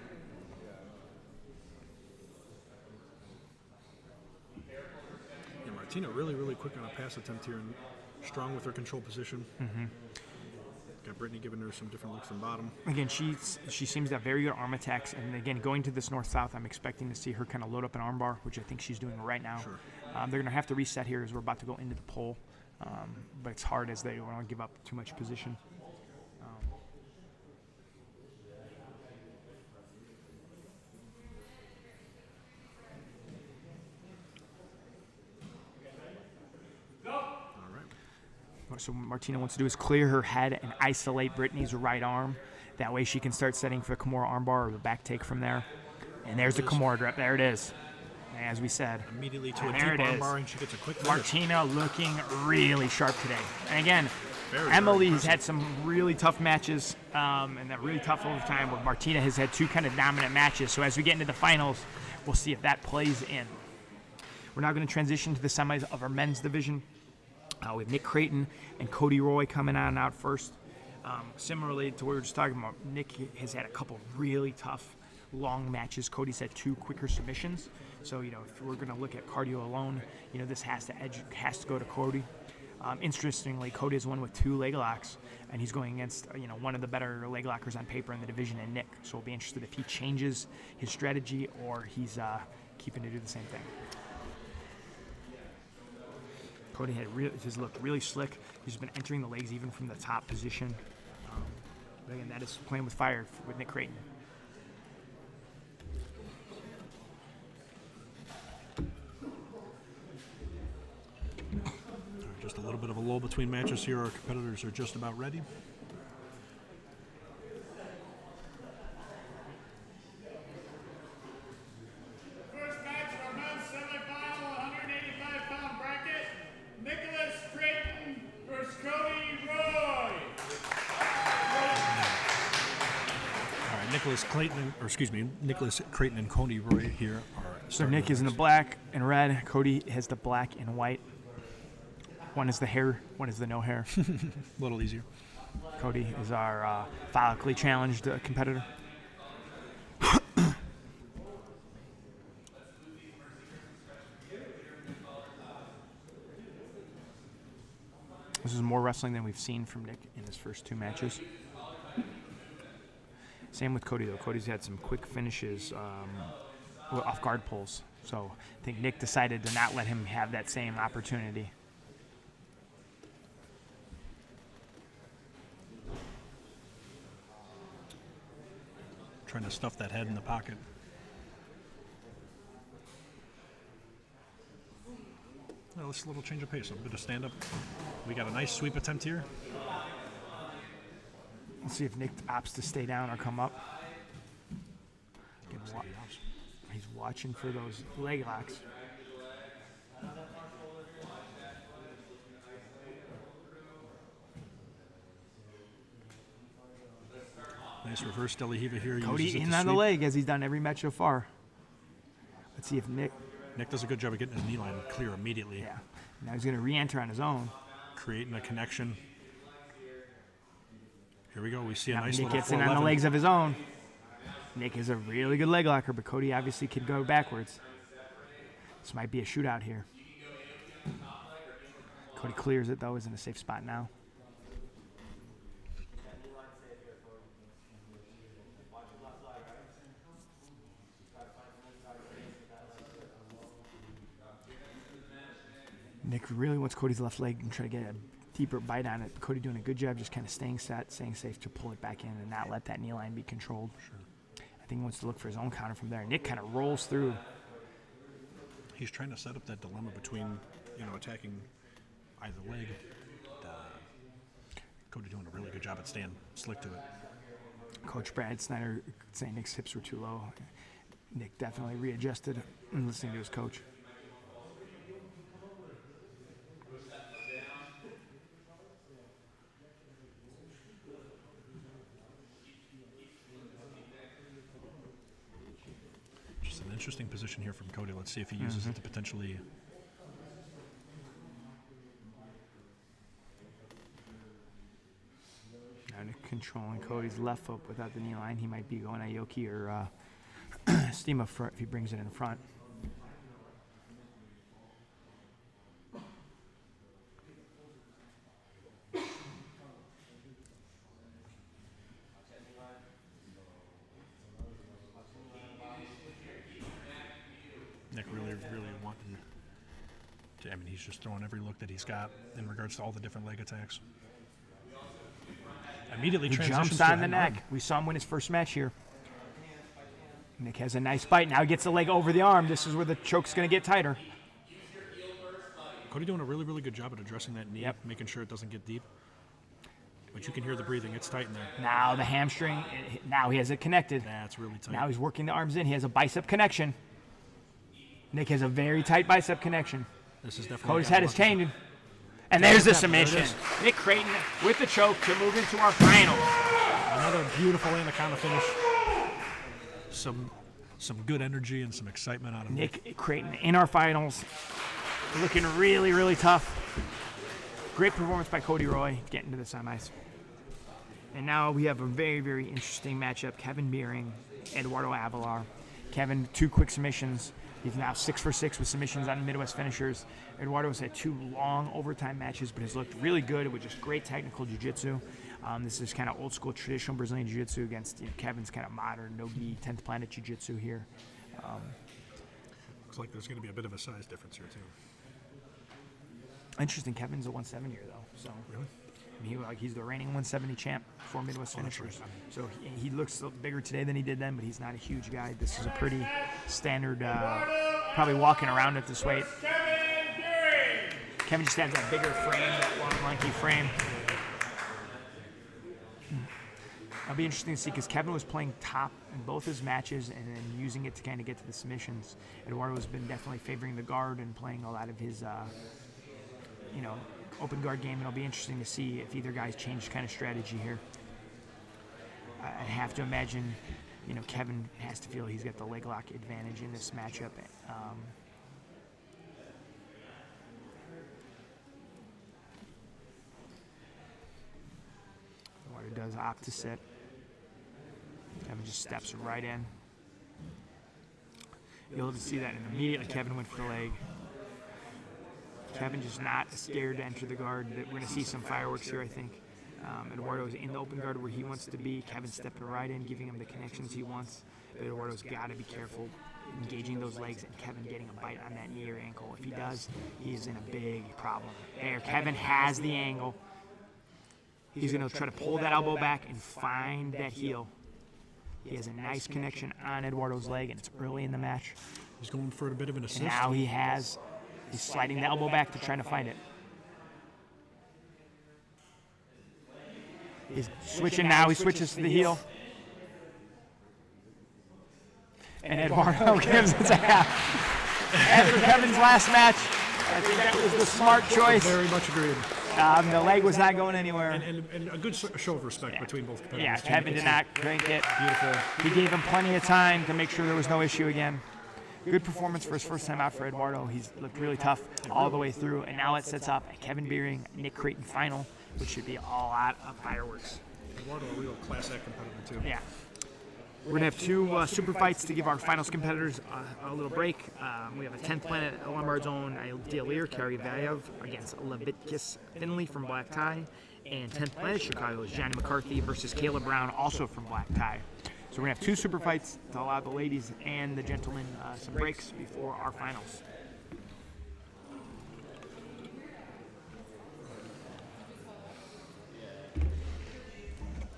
Martina really quick on a pass attempt here and strong with her control position. Got Brittany giving her some different looks from bottom. Again, she seems to have very good arm attacks, and again, going to this north-south, I'm expecting to see her kind of load up an armbar, which I think she's doing right now. Sure. They're going to have to reset here as we're about to go into the pole, but it's hard as they don't want to give up too much position. So what Martina wants to do is clear her head and isolate Brittany's right arm. That way she can start setting for the Kimura armbar or the back take from there. And there's the Kimura grip. There it is. As we said. Immediately to a deep there it is. armbar, and she gets a quick Martina looking really sharp today. And again, Very Emily's had some really tough matches and that really tough over time, where Martina has had two kind of dominant matches. So as we get into the finals, we'll see if that plays in. We're now going to transition to the semis of our men's division. We have Nick Creighton and Cody Roy coming on out first. Similarly to what we were just talking about, Nick has had a couple really tough, long matches. Cody's had two quicker submissions. So, if we're going to look at cardio alone, this has to go to Cody. Interestingly, Cody has won with 2 leg locks, and he's going against, one of the better leg lockers on paper in the division in Nick. So we'll be interested if he changes his strategy or he's keeping to do the same thing. Cody has looked really slick. He's been entering the legs even from the top position. But again, that is playing with fire with Nick Creighton. Just a little bit of a lull between matches here. Our competitors are just about ready. First match of our men's semifinal 185-pound bracket. Nicholas Creighton versus Cody Roy. All right, Nicholas Creighton and Cody Roy here are. So Nick is in the black and red. Cody has the black and white. One is the hair, one is the no hair. A little easier. Cody is our follically challenged competitor. This is more wrestling than we've seen from Nick in his first 2 matches. Same with Cody, though. Cody's had some quick finishes off guard pulls. So I think Nick decided to not let him have that same opportunity. Trying to stuff that head in the pocket. Well, it's a little change of pace, a bit of stand-up. We got a nice sweep attempt here. Let's see if Nick opts to stay down or come up. He's watching for those leg locks. Nice reverse Delahiva here. Cody in on the leg, as he's done every match so far. Let's see if Nick does a good job of getting his knee line clear immediately. Yeah. Now he's going to re-enter on his own. Creating a connection. Here we go. We see a Now nice Nick little gets in on the 411. legs of his own. Nick is a really good leg locker, but Cody obviously could go backwards. This might be a shootout here. Cody clears it, though, is in a safe spot now. Nick really wants Cody's left leg and try to get a deeper bite on it. Cody doing a good job just kind of staying set, staying safe to pull it back in and not let that knee line be controlled. Sure. I think he wants to look for his own counter from there. Nick kind of rolls through. He's trying to set up that dilemma between, attacking either leg. Cody doing a really good job at staying slick to it. Coach Brad Snyder saying Nick's hips were too low. Nick definitely readjusted and listening to his coach. Just an interesting position here from Cody. Let's see if he uses it to potentially. Now Nick controlling Cody's left foot without the knee line. He might be going Aoki or Steam up front if he brings it in front. Nick really wanting to, I mean, he's just throwing every look that he's got in regards to all the different leg attacks. Immediately He transitions jumps to on the neck. arm. We saw him win his first match here. Nick has a nice bite. Now he gets the leg over the arm. This is where the choke's going to get tighter. Cody doing a really good job at addressing that knee, making sure it doesn't get deep. But you can hear the breathing. It's tight in there. Now the hamstring. Now he has it connected. That's really tight. Now he's working the arms in. He has a bicep connection. Nick has a very tight bicep connection. This is definitely Cody's head is changing. And there's the submission. Nick Creighton with the choke to move into our final. Another beautiful anaconda finish. Some good energy and some excitement out of Nick Creighton in our finals. Looking really tough. Great performance by Cody Roy getting to the semis. And now we have a very interesting matchup. Kevin Beering, Eduardo Avalar. Kevin, 2 quick submissions. He's now 6 for 6 with submissions on Midwest finishers. Eduardo's had 2 long overtime matches, but has looked really good with just great technical jiu-jitsu. This is kind of old school traditional Brazilian jiu-jitsu against Kevin's kind of modern no-gi 10th planet jiu-jitsu here. Looks like there's going to be a bit of a size difference here too. Interesting. Kevin's a 170er though, so Really? I mean, he's the reigning 170 champ for Midwest finishers. So he looks bigger today than he did then, but he's not a huge guy. This is a pretty standard, probably walking around at this weight. Kevin just has that bigger frame, that long, lanky frame. It'll be interesting to see because Kevin was playing top in both his matches and then using it to kind of get to the submissions. Eduardo's been definitely favoring the guard and playing a lot of his, open guard game. It'll be interesting to see if either guy's changed kind of strategy here. I have to imagine, Kevin has to feel he's got the leg lock advantage in this matchup. Eduardo does opt to sit. Kevin just steps right in. You'll have to see that, and immediately Kevin went for the leg. Kevin just not scared to enter the guard. We're going to see some fireworks here, I think. Eduardo's in the open guard where he wants to be. Kevin stepping right in, giving him the connections he wants. But Eduardo's got to be careful engaging those legs and Kevin getting a bite on that knee or ankle. If he does, he's in a big problem. There, Kevin has the angle. He's going to try to pull that elbow back and find that heel. He has a nice connection on Eduardo's leg, and it's early in the match. He's going for a bit of an assist. And now he's sliding the elbow back to try to find it. He's switching now. He switches to the heel. And Eduardo gives it to half. After Kevin's last match, I think that was the smart choice. Very much agreed. The leg was not going anywhere. And a good show of respect between both competitors. Yeah, Kevin did not crank it. Beautiful. He gave him plenty of time to make sure there was no issue again. Good performance for his first time out for Eduardo. He's looked really tough all the way through, and now it sets up a Kevin Beering, Nick Creighton final, which should be all out of fireworks. Eduardo, a real class act competitor too. Yeah. We're going to have 2 super fights to give our finals competitors a little break. We have a 10th planet Lombard's own Zeir Vayev against Leviticus Finley from Black Tie. And 10th planet Chicago's Johnny McCarthy versus Caleb Brown, also from Black Tie. So we're going to have 2 super fights to allow the ladies and the gentlemen some breaks before our finals.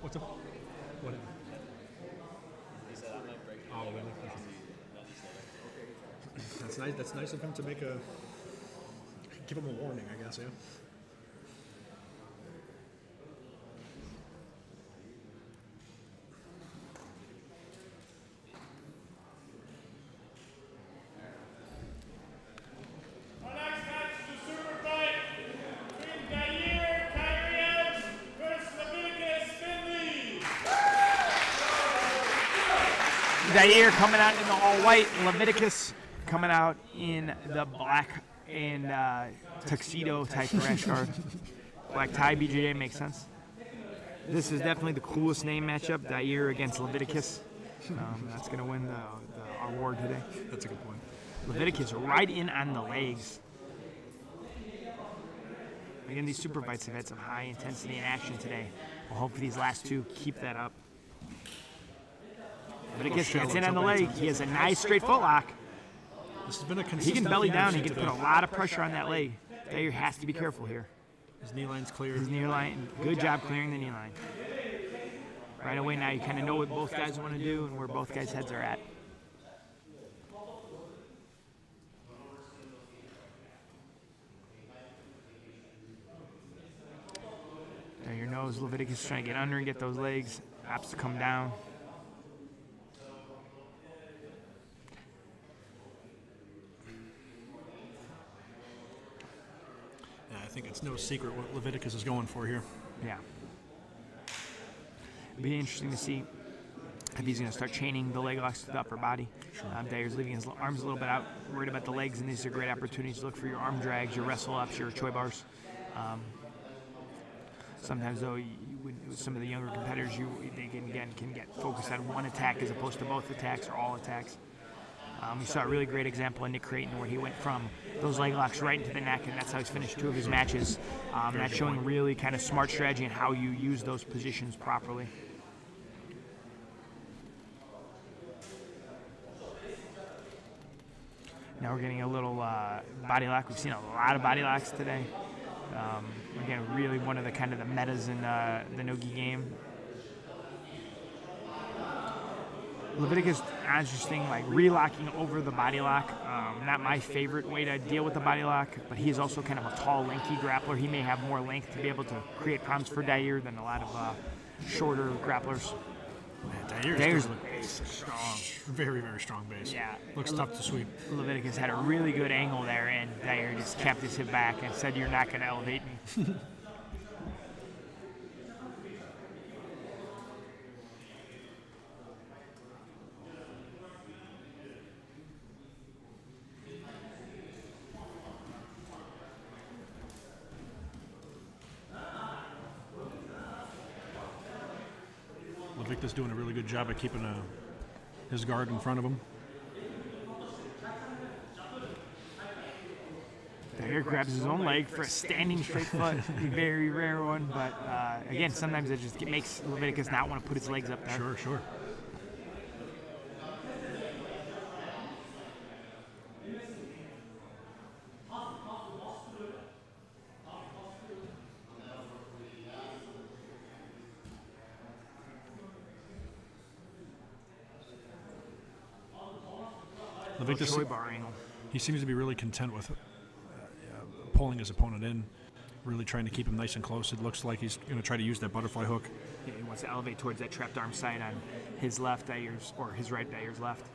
What's up? What? Oh, really? That's nice. That's nice of him to give him a warning, I guess. Yeah. Our next match is a super fight between Zeir versus Leviticus Finley. Zeir coming out in the all-white, Leviticus coming out in the black and tuxedo type rash guard. Black tie BJJ makes sense. This is definitely the coolest name matchup, Zeir against Leviticus. That's going to win the award today. That's a good point. Leviticus right in on the legs. Again, these super fights have had some high intensity and action today. We'll hope for these last 2 keep that up. Leviticus gets in on the leg. He has a nice straight foot lock. This has been a He consistent can belly down. today. He can put a lot of pressure on that leg. Zair has to be careful here. His knee line's clear. His knee line, good job clearing the knee line. Right away now you kind of know what both guys want to do and where both guys' heads are at. There your nose, Leviticus trying to get under and get those legs. Opts to come down. Yeah, I think it's no secret what Leviticus is going for here. Yeah. It'll be interesting to see if he's going to start chaining the leg locks to the upper body. Zair's leaving his arms a little bit out, worried about the legs, and these are great opportunities to look for your arm drags, your wrestle ups, your choi bars. Sometimes, though, with some of the younger competitors, they can get focused on one attack as opposed to both attacks or all attacks. We saw a really great example in Nick Creighton where he went from those leg locks right into the neck, and that's how he's finished 2 of his matches. That's showing really kind of smart strategy and how you use those positions properly. Now we're getting a little body lock. We've seen a lot of body locks today. Again, really one of the kind of the metas in the no-gi game. Leviticus, interesting, like relocking over the body lock. Not my favorite way to deal with the body lock, but he is also kind of a tall, lanky grappler. He may have more length to be able to create problems for Zair than a lot of shorter grapplers. Zair's strong. Very, very strong base. Yeah. Looks tough to sweep. Leviticus had a really good angle there, and Zair just kept his hip back and said, "You're not going to elevate me." Leviticus doing a really good job of keeping his guard in front of him. Zair grabs his own leg for a standing straight foot, a very rare one, but again, sometimes it makes Leviticus not want to put his legs up there. Sure. Leviticus, Choi bar angle. he seems to be really content with pulling his opponent in, really trying to keep him nice and close. It looks like he's going to try to use that butterfly hook. Yeah, he wants to elevate towards that trapped arm side on his left, Zair's, or his right, Zair's left.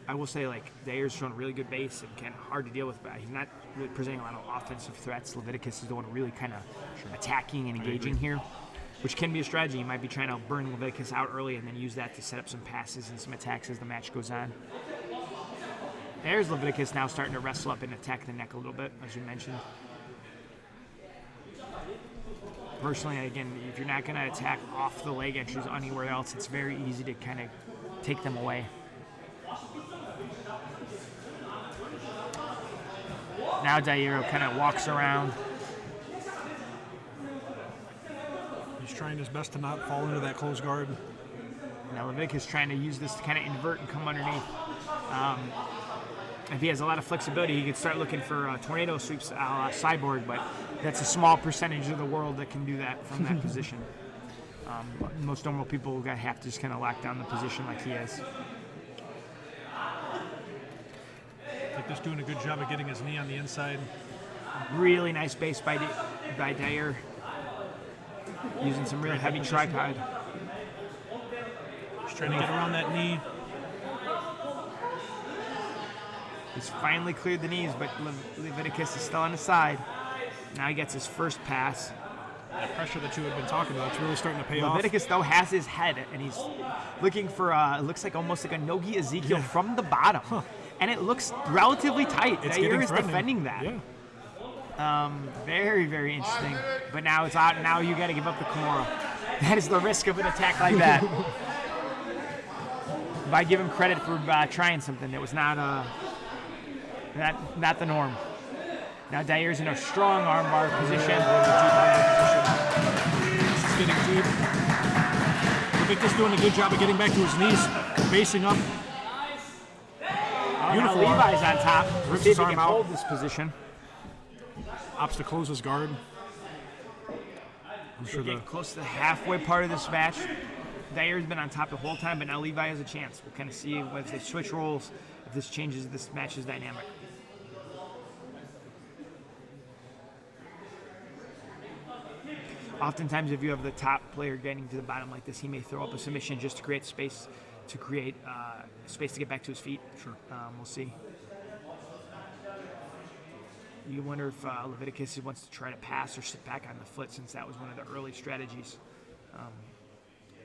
I will say, like, Zair's shown a really good base and kind of hard to deal with, but he's not really presenting a lot of offensive threats. Leviticus is the one really kind of attacking and engaging here, which can be a strategy. You might be trying to burn Leviticus out early and then use that to set up some passes and some attacks as the match goes on. There's Leviticus now starting to wrestle up and attack the neck a little bit, as you mentioned. Personally, again, if you're not going to attack off the leg entries anywhere else, it's very easy to kind of take them away. Now Zair kind of walks around. He's trying his best to not fall into that closed guard. Now Leviticus trying to use this to kind of invert and come underneath. If he has a lot of flexibility, he could start looking for tornado sweeps sideboard, but that's a small percentage of the world that can do that from that position. Most normal people have to just kind of lock down the position like he is. Leviticus doing a good job of getting his knee on the inside. Really nice base by Zair. Using some real heavy tripod. He's trying to get around that knee. He's finally cleared the knees, but Leviticus is still on the side. Now he gets his first pass. That pressure that you had been talking about, it's really starting to pay off. Leviticus, though, has his head, and he's looking for, it looks like almost like a Nogi Ezekiel from the bottom. Huh. And it looks relatively tight. Zair is defending that. Yeah. Very, very interesting. But now it's out. Now you got to give up the Kimura. That is the risk of an attack like that. But I give him credit for trying something that was not the norm. Now Zair's in a strong armbar position. This is getting deep. Leviticus doing a good job of getting back to his knees, basing up. Now Beautiful. Levi's on top. Rips See his if he arm can out. hold this position. Opts to close his guard. I'm sure We're getting close to the halfway part of this match. Zeir's been on top the whole time, but now Levi has a chance. We'll kind of see if they switch roles, if this changes this match's dynamic. Oftentimes, if you have the top player getting to the bottom like this, he may throw up a submission just to create space, to get back to his feet. Sure. We'll see. You wonder if Leviticus wants to try to pass or sit back on the foot, since that was one of the early strategies.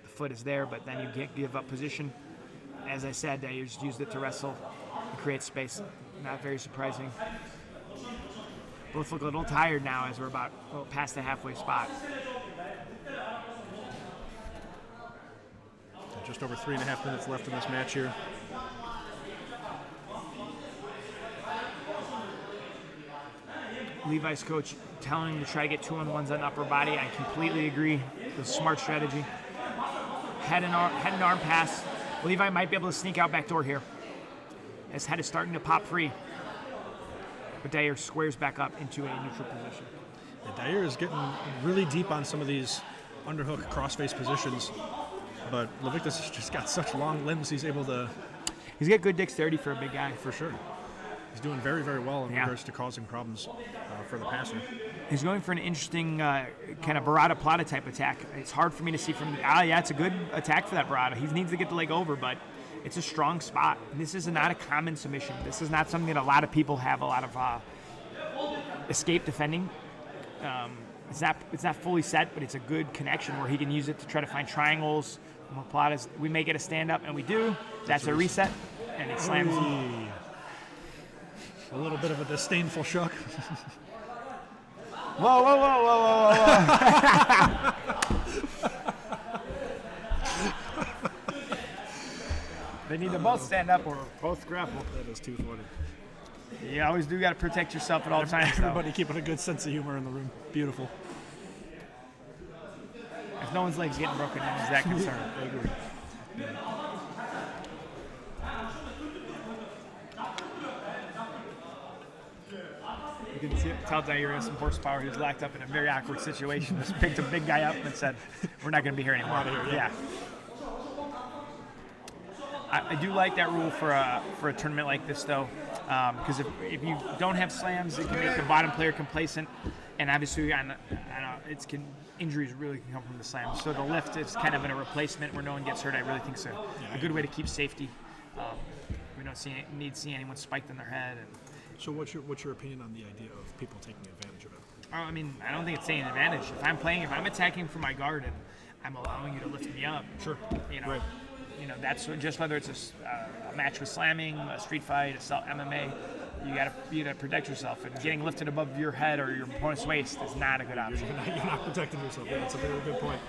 The foot is there, but then you can't give up position. As I said, they just used it to wrestle and create space. Not very surprising. Both look a little tired now as we're about past the halfway spot. just over 3.5 minutes left in this match here. Levi's coach telling him to try to get 2-on-1s on the upper body. I completely agree. It's a smart strategy. Head and arm pass. Levi might be able to sneak out back door here. His head is starting to pop free. But Zeir squares back up into a neutral position. Yeah, Zeir is getting really deep on some of these underhook crossface positions, but Leviticus has just got such long limbs. He's able to. He's got good dexterity for a big guy. For sure. He's doing very, very well in regards to causing problems for the passer. He's going for an interesting kind of Barada Plata type attack. It's hard for me to see from it's a good attack for that Barada. He needs to get the leg over, but it's a strong spot. And this is not a common submission. This is not something that a lot of people have a lot of escape defending. It's not fully set, but it's a good connection where he can use it to try to find triangles. We may get a stand up, and we do. That's a reset, and it slams. A little bit of a disdainful shuck. Whoa, whoa, whoa, whoa, whoa, whoa. They need to both stand up or both grapple. That is too funny. You always do got to protect yourself at all times, though. Everybody keeping a good sense of humor in the room. Beautiful. If no one's leg's getting broken, no one's that concerned. I agree. You can tell Zeir has some horsepower. He was locked up in a very awkward situation. Just picked a big guy up and said, "We're not going to be here anymore." Yeah. I do like that rule for a tournament like this, though, because if you don't have slams, it can make the bottom player complacent, and obviously injuries really can come from the slam. So the lift is kind of a replacement where no one gets hurt. I really think it's a good way to keep safety. We don't need to see anyone spiked in their head. So what's your opinion on the idea of people taking advantage of it? I mean, I don't think it's taking advantage. If I'm attacking from my guard and I'm allowing you to lift me up, Sure. Right. That's just whether it's a match with slamming, a street fight, MMA, you gotta protect yourself. And getting lifted above your head or your opponent's waist is not a good option. You're not protecting yourself. Yeah, that's a very good point.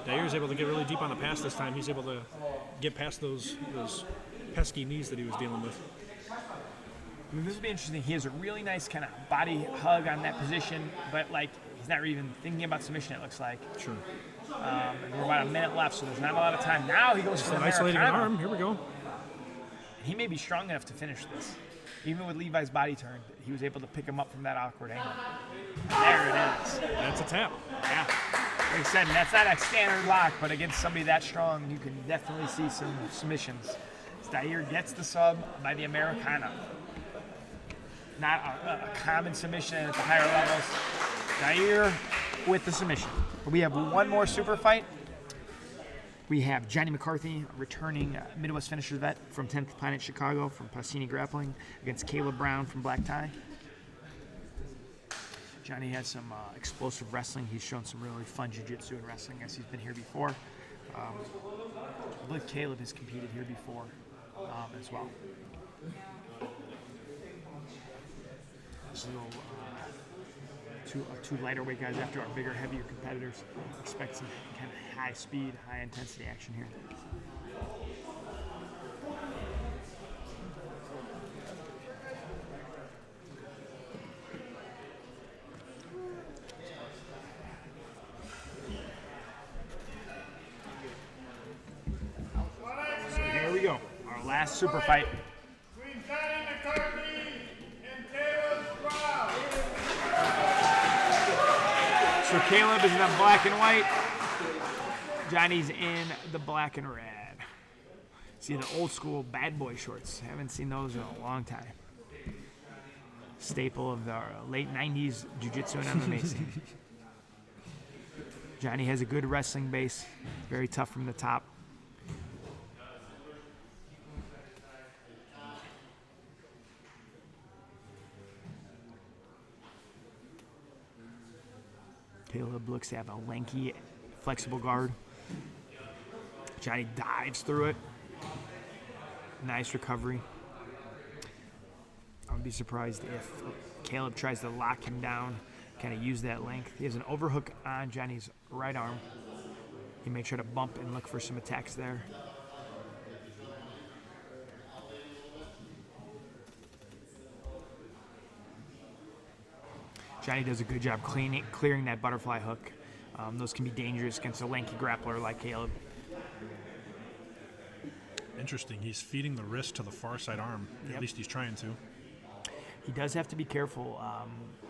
Zeir's able to get really deep on the pass this time. He's able to get past those pesky knees that he was dealing with. I mean, this will be interesting. He has a really nice kind of body hug on that position, but he's not even thinking about submission, it looks like. Sure. And we're about a minute left, so there's not a lot of time. Now he goes for an isolating an Americana. arm. Here we go. He may be strong enough to finish this. Even with Levi's body turned, he was able to pick him up from that awkward angle. There it is. That's a tap. Yeah. Like I said, that's not a standard lock, but against somebody that strong, you can definitely see some submissions. Zeir gets the sub by the Americana. Not a common submission at the higher levels. Zeir with the submission. We have one more super fight. We have Johnny McCarthy, returning Midwest finisher vet from 10th Planet Chicago from Pacini Grappling, against Caleb Brown from Black Tie. Johnny has some explosive wrestling. He's shown some really fun jiu-jitsu and wrestling as he's been here before. I believe Caleb has competed here before as well. So two lighter weight guys after our bigger, heavier competitors. Expect some kind of high speed, high intensity action here. So here we go. Our last super fight. Caleb is in the black and white. Johnny's in the black and red. See the old school bad boy shorts. Haven't seen those in a long time. Staple of the late 90s Jiu-Jitsu and MMA scene. Johnny has a good wrestling base. Very tough from the top. Caleb looks to have a lanky, flexible guard. Johnny dives through it. Nice recovery. I would be surprised if Caleb tries to lock him down, kind of use that length. He has an overhook on Johnny's right arm. He may try to bump and look for some attacks there. Johnny does a good job clearing that butterfly hook. Those can be dangerous against a lanky grappler like Caleb. Interesting. He's feeding the wrist to the far side arm. Yep. At least he's trying to. He does have to be careful,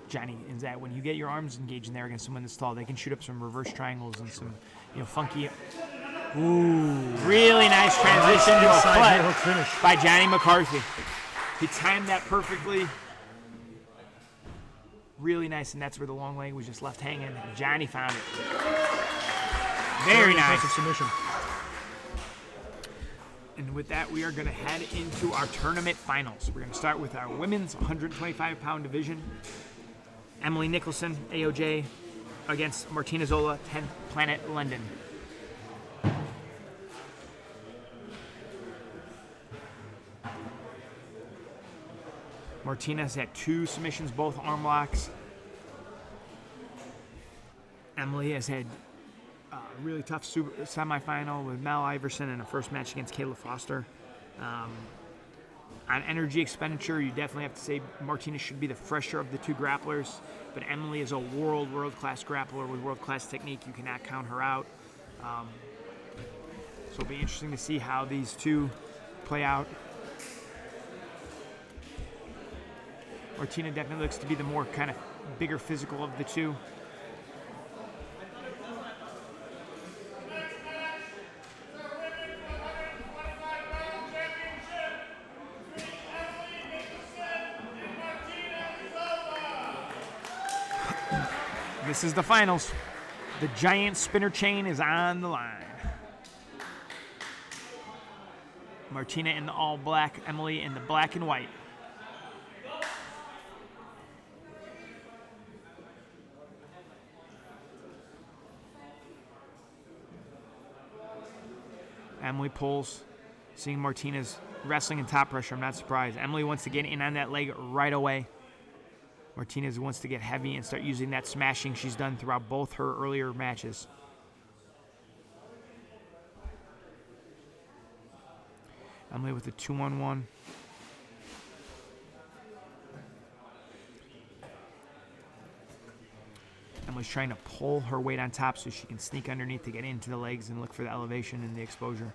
Johnny, is that when you get your arms engaged in there against someone that's tall, they can shoot up some reverse triangles and some, funky. Ooh, really nice transition to a hook foot finish by Johnny McCarthy. He timed that perfectly. Really nice, and that's where the long leg was just left hanging. Johnny found it. Very nice. impressive submission. And with that, we are going to head into our tournament finals. We're going to start with our women's 125-pound division. Emily Nicholson, AOJ, against Martina Zola, 10th Planet London. Martina's had 2 submissions, both arm locks. Emily has had a really tough semifinal with Mel Iverson in a first match against Kayla Foster. On energy expenditure, you definitely have to say Martina should be the fresher of the 2 grapplers, but Emily is a world-class grappler with world-class technique. You cannot count her out. So it'll be interesting to see how these 2 play out. Martina definitely looks to be the more kind of bigger physical of the 2. This is the finals. The giant spinner chain is on the line. Martina in the all black, Emily in the black and white. Emily pulls, seeing Martina's wrestling and top pressure. I'm not surprised. Emily wants to get in on that leg right away. Martinez wants to get heavy and start using that smashing she's done throughout both her earlier matches. Emily with a 2-on-1. Emily's trying to pull her weight on top so she can sneak underneath to get into the legs and look for the elevation and the exposure.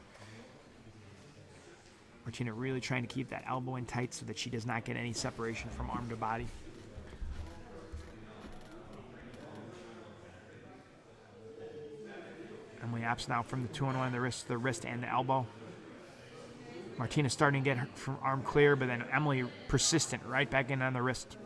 Martina really trying to keep that elbow in tight so that she does not get any separation from arm to body. Emily opts now from the 2-on-1, the wrist and the elbow. Martina's starting to get her from arm clear, but then Emily persistent right back in on the wrist.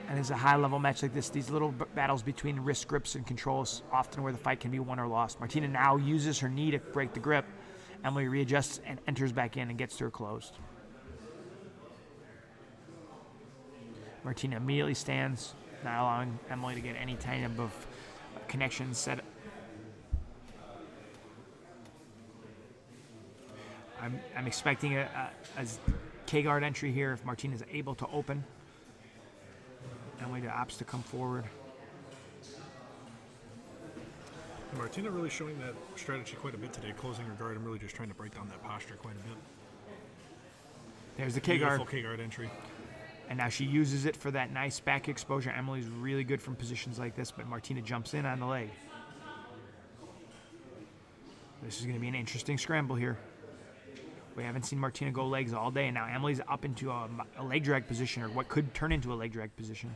And it's a high-level match like this. These little battles between wrist grips and controls, often where the fight can be won or lost. Martina now uses her knee to break the grip. Emily readjusts and enters back in and gets to her closed. Martina immediately stands, not allowing Emily to get any type of connection set. I'm expecting a K-guard entry here if Martina's able to open. Emily opts to come forward. Martina really showing that strategy quite a bit today, closing her guard and really just trying to break down that posture quite a bit. There's the K-guard. Beautiful K-guard entry. And now she uses it for that nice back exposure. Emily's really good from positions like this, but Martina jumps in on the leg. This is going to be an interesting scramble here. We haven't seen Martina go legs all day, and now Emily's up into a leg drag position, or what could turn into a leg drag position.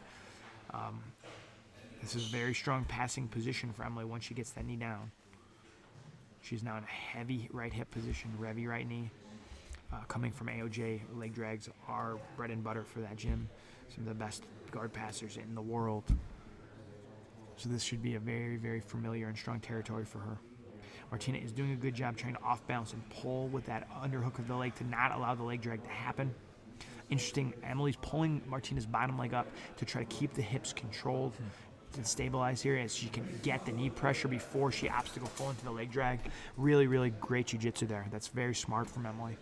This is very strong passing position for Emily once she gets that knee down. She's now in a heavy right hip position, heavy right knee. Coming from AOJ, leg drags are bread and butter for that gym. Some of the best guard passers in the world. So this should be a very, very familiar and strong territory for her. Martina is doing a good job trying to off balance and pull with that underhook of the leg to not allow the leg drag to happen. Interesting, Emily's pulling Martina's bottom leg up to try to keep the hips controlled and stabilize here as she can get the knee pressure before she opts to go full into the leg drag. Really, really great jiu-jitsu there. That's very smart from Emily.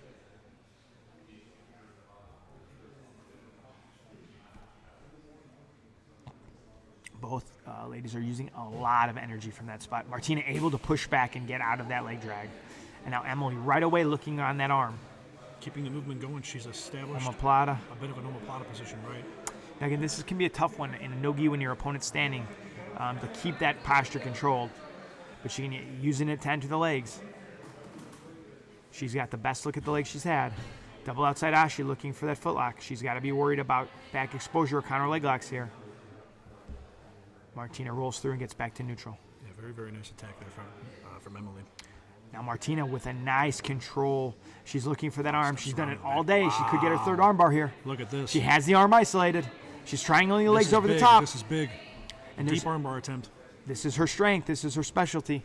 Both ladies are using a lot of energy from that spot. Martina able to push back and get out of that leg drag. And now Emily right away looking on that arm. Keeping the movement going, she's established Omoplata. a bit of an omoplata position, right? Now again, this can be a tough one in a no-gi when your opponent's standing to keep that posture controlled. But she can using it to enter the legs. She's got the best look at the legs she's had. Double outside ashi looking for that footlock. She's got to be worried about back exposure or counter leg locks here. Martina rolls through and gets back to neutral. Yeah, very, very nice attack there from Emily. Now Martina with a nice control. She's looking for that arm. She's done it all day. She could get her third arm bar here. Look at this. She has the arm isolated. She's triangling the legs over the top. This is big. And Deep arm bar attempt. This is her strength. This is her specialty.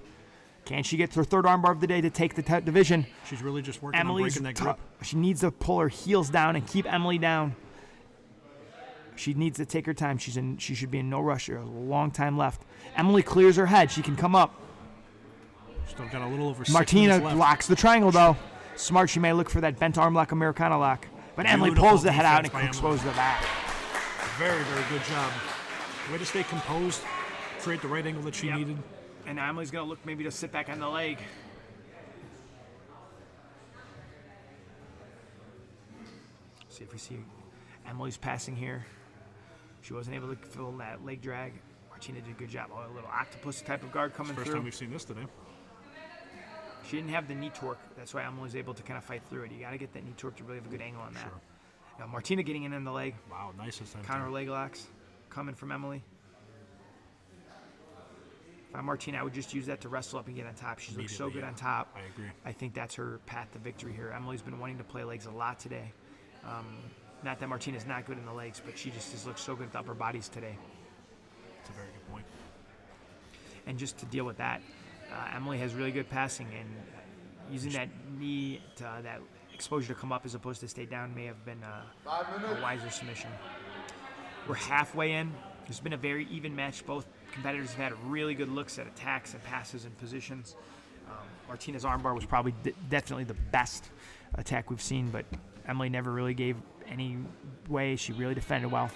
Can she get her third arm bar of the day to take the division? She's really just working on breaking that grip. She needs to pull her heels down and keep Emily down. She needs to take her time. She should be in no rush. There's a long time left. Emily clears her head. She can come up. Still got a little over 6 Martina minutes left. locks the triangle, though. Smart. She may look for that bent arm lock, Americana lock. But Emily pulls the head out and exposes the back. Very, very good job. Way to stay composed, create the right angle that she needed. And Emily's going to look maybe to sit back on the leg. See if we see Emily's passing here. She wasn't able to fill that leg drag. Martina did a good job. Oh, a little octopus type of guard coming through. First time we've seen this today. She didn't have the knee torque. That's why Emily's able to kind of fight through it. You got to get that knee torque to really have a good angle on that. Sure. Now Martina getting in the leg. Wow, nice attempt. Counter leg locks coming from Emily. If I'm Martina, I would just use that to wrestle up and get on top. She looks so good on top. I agree. I think that's her path to victory here. Emily's been wanting to play legs a lot today. Not that Martina's not good in the legs, but she just has looked so good with the upper bodies today. That's a very good point. And just to deal with that, Emily has really good passing, and using that knee to that exposure to come up as opposed to stay down may have been a wiser submission. We're halfway in. It's been a very even match. Both competitors have had really good looks at attacks and passes and positions. Martina's armbar was probably definitely the best attack we've seen, but Emily never really gave any way. She really defended well.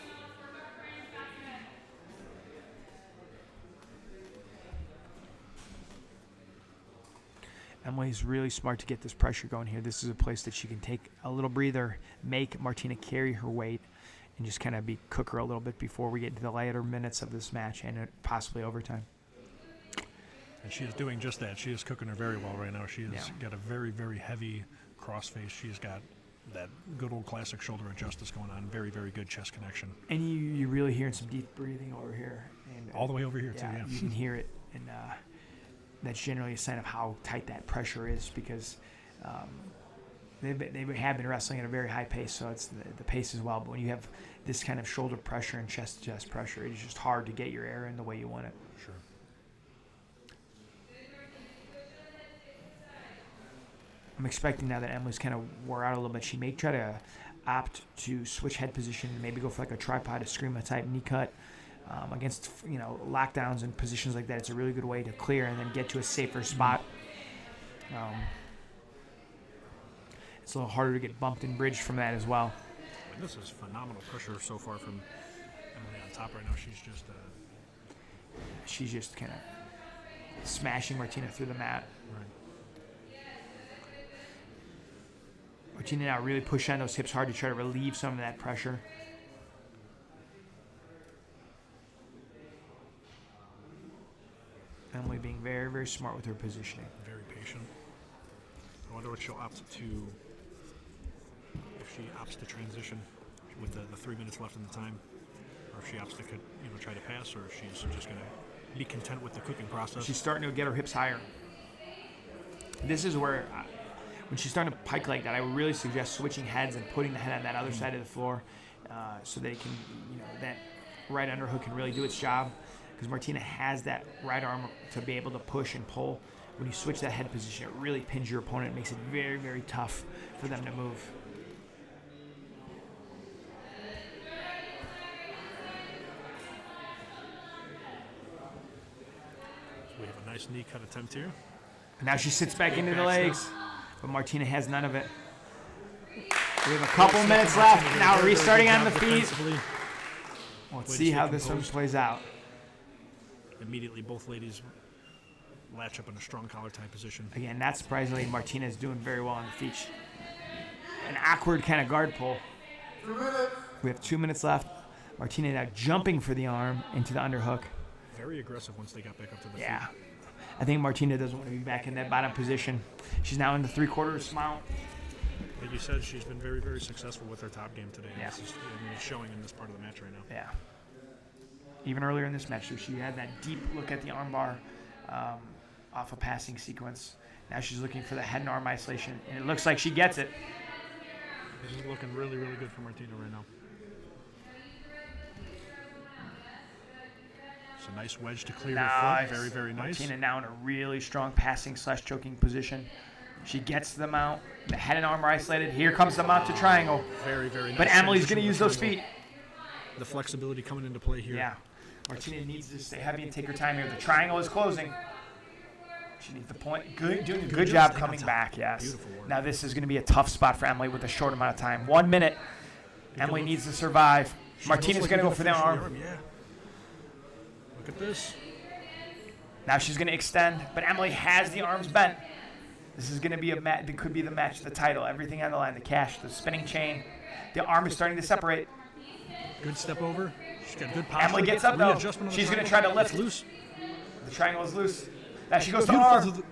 Emily's really smart to get this pressure going here. This is a place that she can take a little breather, make Martina carry her weight, and just kind of cook her a little bit before we get to the later minutes of this match and possibly overtime. And she is doing just that. She is cooking her very well right now. She has got a very, very heavy crossface. She's got that good old classic shoulder adjust that's going on. Very, very good chest connection. And you're really hearing some deep breathing over here. And, all the way over here, too, yeah. You can hear it. And that's generally a sign of how tight that pressure is, because they have been wrestling at a very high pace, so it's the pace as well. But when you have this kind of shoulder pressure and chest-to-chest pressure, it's just hard to get your air in the way you want it. Sure. I'm expecting now that Emily's kind of wore out a little bit, she may try to opt to switch head position and maybe go for like a tripod, a screama type knee cut. Against lockdowns and positions like that, it's a really good way to clear and then get to a safer spot. It's a little harder to get bumped and bridged from that as well. And this is phenomenal pressure so far from Emily on top right now. She's just kind of smashing Martina through the mat. Right. Martina now really pushing on those hips hard to try to relieve some of that pressure. Emily being very, very smart with her positioning. Very patient. I wonder what she'll opt to, if she opts to transition with the 3 minutes left in the time, or if she opts to try to pass, or if she's just going to be content with the cooking process. She's starting to get her hips higher. This is where, when she's starting to pike like that, I would really suggest switching heads and putting the head on that other side of the floor, so they can, that right underhook can really do its job. Because Martina has that right arm to be able to push and pull. When you switch that head position, it really pins your opponent. It makes it very, very tough for them to move. We have a nice knee cut attempt here. And now she sits back into the legs, but Martina has none of it. We have a couple minutes left. Now restarting on the feet. Let's see how this one plays out. Immediately, both ladies latch up in a strong collar tie position. Again, not surprisingly, Martina is doing very well on the feet. An awkward kind of guard pull. We have 2 minutes left. Martina now jumping for the arm into the underhook. Very aggressive once they got back up to the feet. Yeah. I think Martina doesn't want to be back in that bottom position. She's now in the 3/4 mount. Like you said, she's been very, very successful with her top game today. Yeah. This is showing in this part of the match right now. Yeah. Even earlier in this match, so she had that deep look at the armbar off a passing sequence. Now she's looking for the head and arm isolation, and it looks like she gets it. This is looking really, really good for Martina right now. It's a nice wedge to clear her foot. Very, very nice. Martina now in a really strong passing / choking position. She gets to the mount. The head and arm are isolated. Here comes the mount to triangle. Very, very nice. But Emily's going to use those feet. The flexibility coming into play here. Yeah. Martina needs to stay heavy and take her time here. The triangle is closing. She needs the point. Doing a good job coming back, yes. Beautiful work. Now this is going to be a tough spot for Emily with a short amount of time. 1 minute. Emily needs to survive. Martina's going to go for the arm. Yeah. Look at this. Now she's going to extend, but Emily has the arms bent. This is going to be a match. It could be the match, the title, everything on the line, the cash, the spinning chain. The arm is starting to separate. Good step over. She's got good posture. Emily gets up though. She's going to try to lift. Loose. The triangle is loose. Now she goes to arm.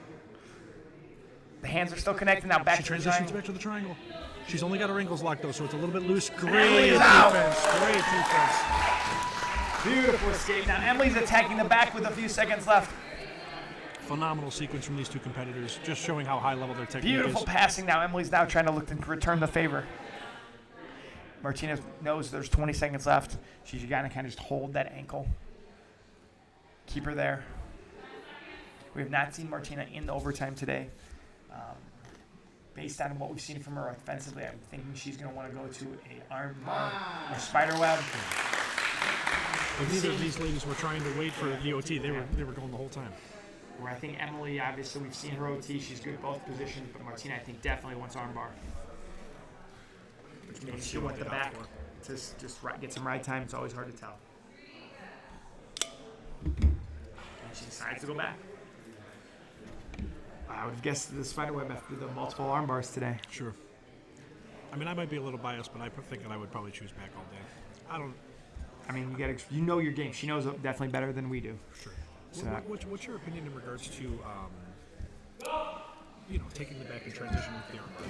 The hands are still connected. Now back She to the transitions triangle. back to the triangle. She's only got her ankles locked though, so it's a little bit loose. Great Emily's out. defense. Great defense. Beautiful escape. Now Emily's attacking the back with a few seconds left. Phenomenal sequence from these two competitors, just showing how high level their technique Beautiful is. passing now. Emily's now trying to look to return the favor. Martina knows there's 20 seconds left. She's got to kind of just hold that ankle. Keep her there. We have not seen Martina in the overtime today. Based on what we've seen from her offensively, I'm thinking she's going to want to go to a arm bar or spider web. But neither of these ladies were trying to wait for the OT. They were going the whole time. Where I think Emily, obviously, we've seen her OT. She's good at both positions, but Martina, I think, definitely wants armbar. Which means she'll want the back to just get some ride time. It's always hard to tell. And she decides to go back. I would have guessed the spiderweb after the multiple arm bars today. Sure. I mean, I might be a little biased, but I think that I would probably choose back all day. I mean, you know your game. She knows definitely better than we do. Sure. So, What's your opinion in regards to, taking the back and transition with the armbar?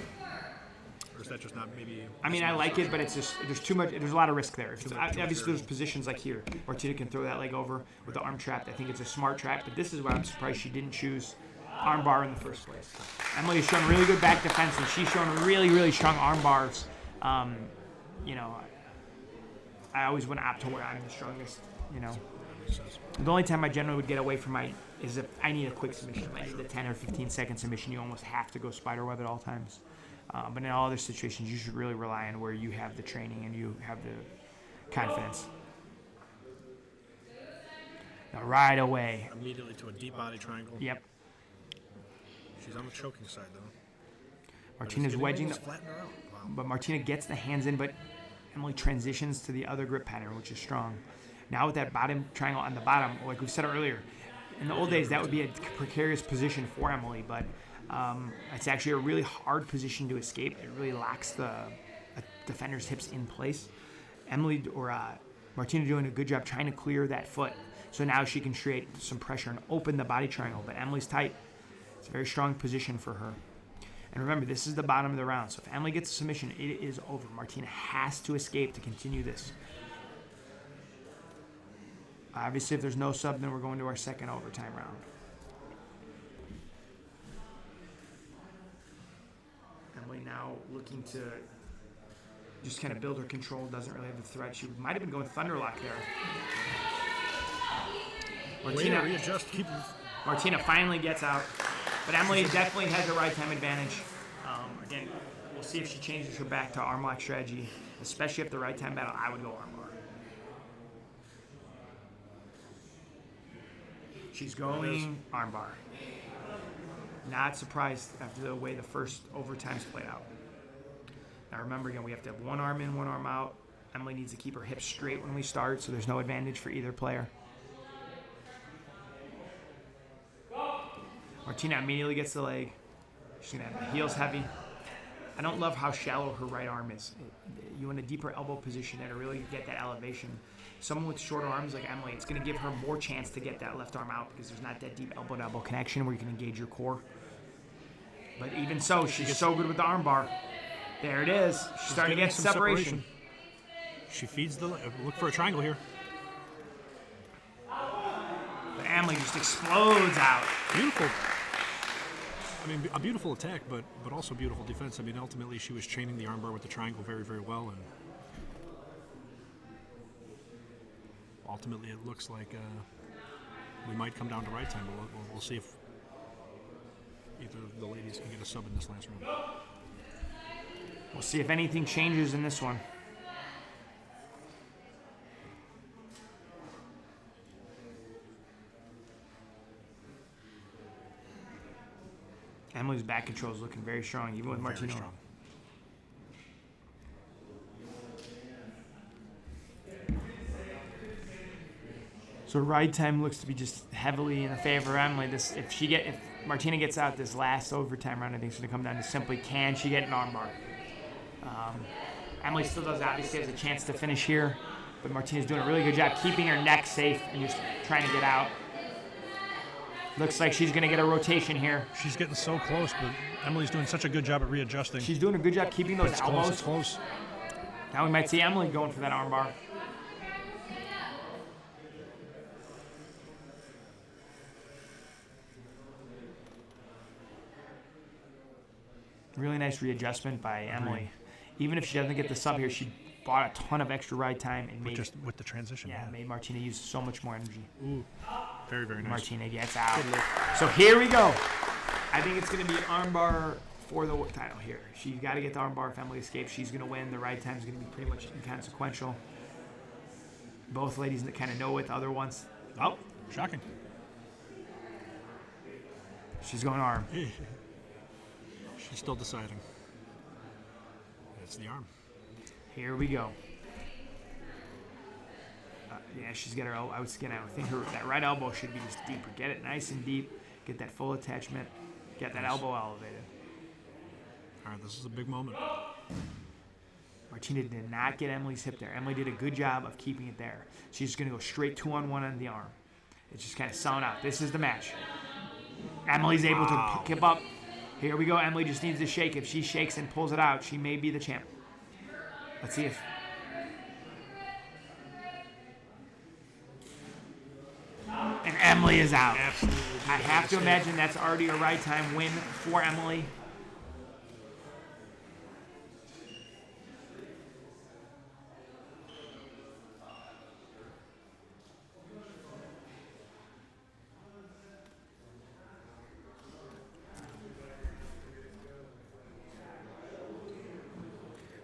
Or is that just not maybe? I mean, I like it, but it's just there's too much. There's a lot of risk there. Obviously, there's positions like here, Martina can throw that leg over with the arm trap. I think it's a smart trap, but this is why I'm surprised she didn't choose arm bar in the first place. Emily has shown really good back defense, and she's shown really, really strong arm bars. I always want to opt to where I'm the strongest. The only time I generally would get away from is if I need a quick submission. I need the 10 or 15-second submission. You almost have to go spider web at all times. But in all other situations, you should really rely on where you have the training and you have the confidence. Now, right away. Immediately to a deep body triangle. Yep. She's on the choking side, though. Martina's wedging. Flatten her out. Wow. But Martina gets the hands in, but Emily transitions to the other grip pattern, which is strong. Now with that bottom triangle on the bottom, like we said earlier, in the old days, that would be a precarious position for Emily, but it's actually a really hard position to escape. It really locks the defender's hips in place. Martina doing a good job trying to clear that foot, so now she can create some pressure and open the body triangle, but Emily's tight. It's a very strong position for her. And remember, this is the bottom of the round, so if Emily gets a submission, it is over. Martina has to escape to continue this. Obviously, if there's no sub, then we're going to our second overtime round. Emily now looking to just kind of build her control. Doesn't really have the threat. She might have been going Thunderlock there. Martina, readjust. Martina finally gets out. But Emily definitely has a right time advantage. Again, we'll see if she changes her back to arm lock strategy, especially if the right time battle. I would go arm bar. She's going arm bar. Not surprised after the way the first overtime's played out. Now remember, again, we have to have one arm in, one arm out. Emily needs to keep her hips straight when we start, so there's no advantage for either player. Martina immediately gets the leg. She's going to have the heels heavy. I don't love how shallow her right arm is. You want a deeper elbow position there to really get that elevation. Someone with shorter arms like Emily, it's going to give her more chance to get that left arm out because there's not that deep elbow-to-elbow connection where you can engage your core. But even so, she's so good with the arm bar. There it is. She's starting to get separation. She feeds the... Look for a triangle here. But Emily just explodes out. Beautiful. I mean, a beautiful attack, but also beautiful defense. I mean, ultimately, she was chaining the armbar with the triangle very, very well, and ultimately, it looks like we might come down to right time, but we'll see if either of the ladies can get a sub in this last round. We'll see if anything changes in this one. Emily's back control is looking very strong, even with Martina. Strong. So ride time looks to be just heavily in the favor of Emily. If Martina gets out this last overtime round, I think it's going to come down to simply can she get an armbar. Emily still obviously has a chance to finish here, but Martina's doing a really good job keeping her neck safe and just trying to get out. Looks like she's going to get a rotation here. She's getting so close, but Emily's doing such a good job at readjusting. She's doing a good job keeping those elbows. It's close. Now we might see Emily going for that armbar. Really nice readjustment by Emily. Even if she doesn't get the sub here, she bought a ton of extra ride time and made Just with the transition. made Martina use so much more energy. Ooh, very, very nice. Martina gets out. So here we go. I think it's going to be an armbar for the title here. She's got to get the armbar if Emily escapes. She's going to win. The ride time is going to be pretty much inconsequential. Both ladies that kind of know what the other ones. Oh, shocking. She's going arm. She's still deciding. It's the arm. Here we go. Yeah, she's got her. I think that right elbow should be just deeper. Get it nice and deep. Get that full attachment. Get that elbow elevated. All right, this is a big moment. Martina did not get Emily's hip there. Emily did a good job of keeping it there. She's going to go straight 2-on-1 on the arm. It's just kind of selling out. This is the match. Emily's able to pick him up. Here we go. Emily just needs to shake. If she shakes and pulls it out, she may be the champ. Let's see if... And Emily is out. Absolutely. I have to imagine that's already a ride time win for Emily.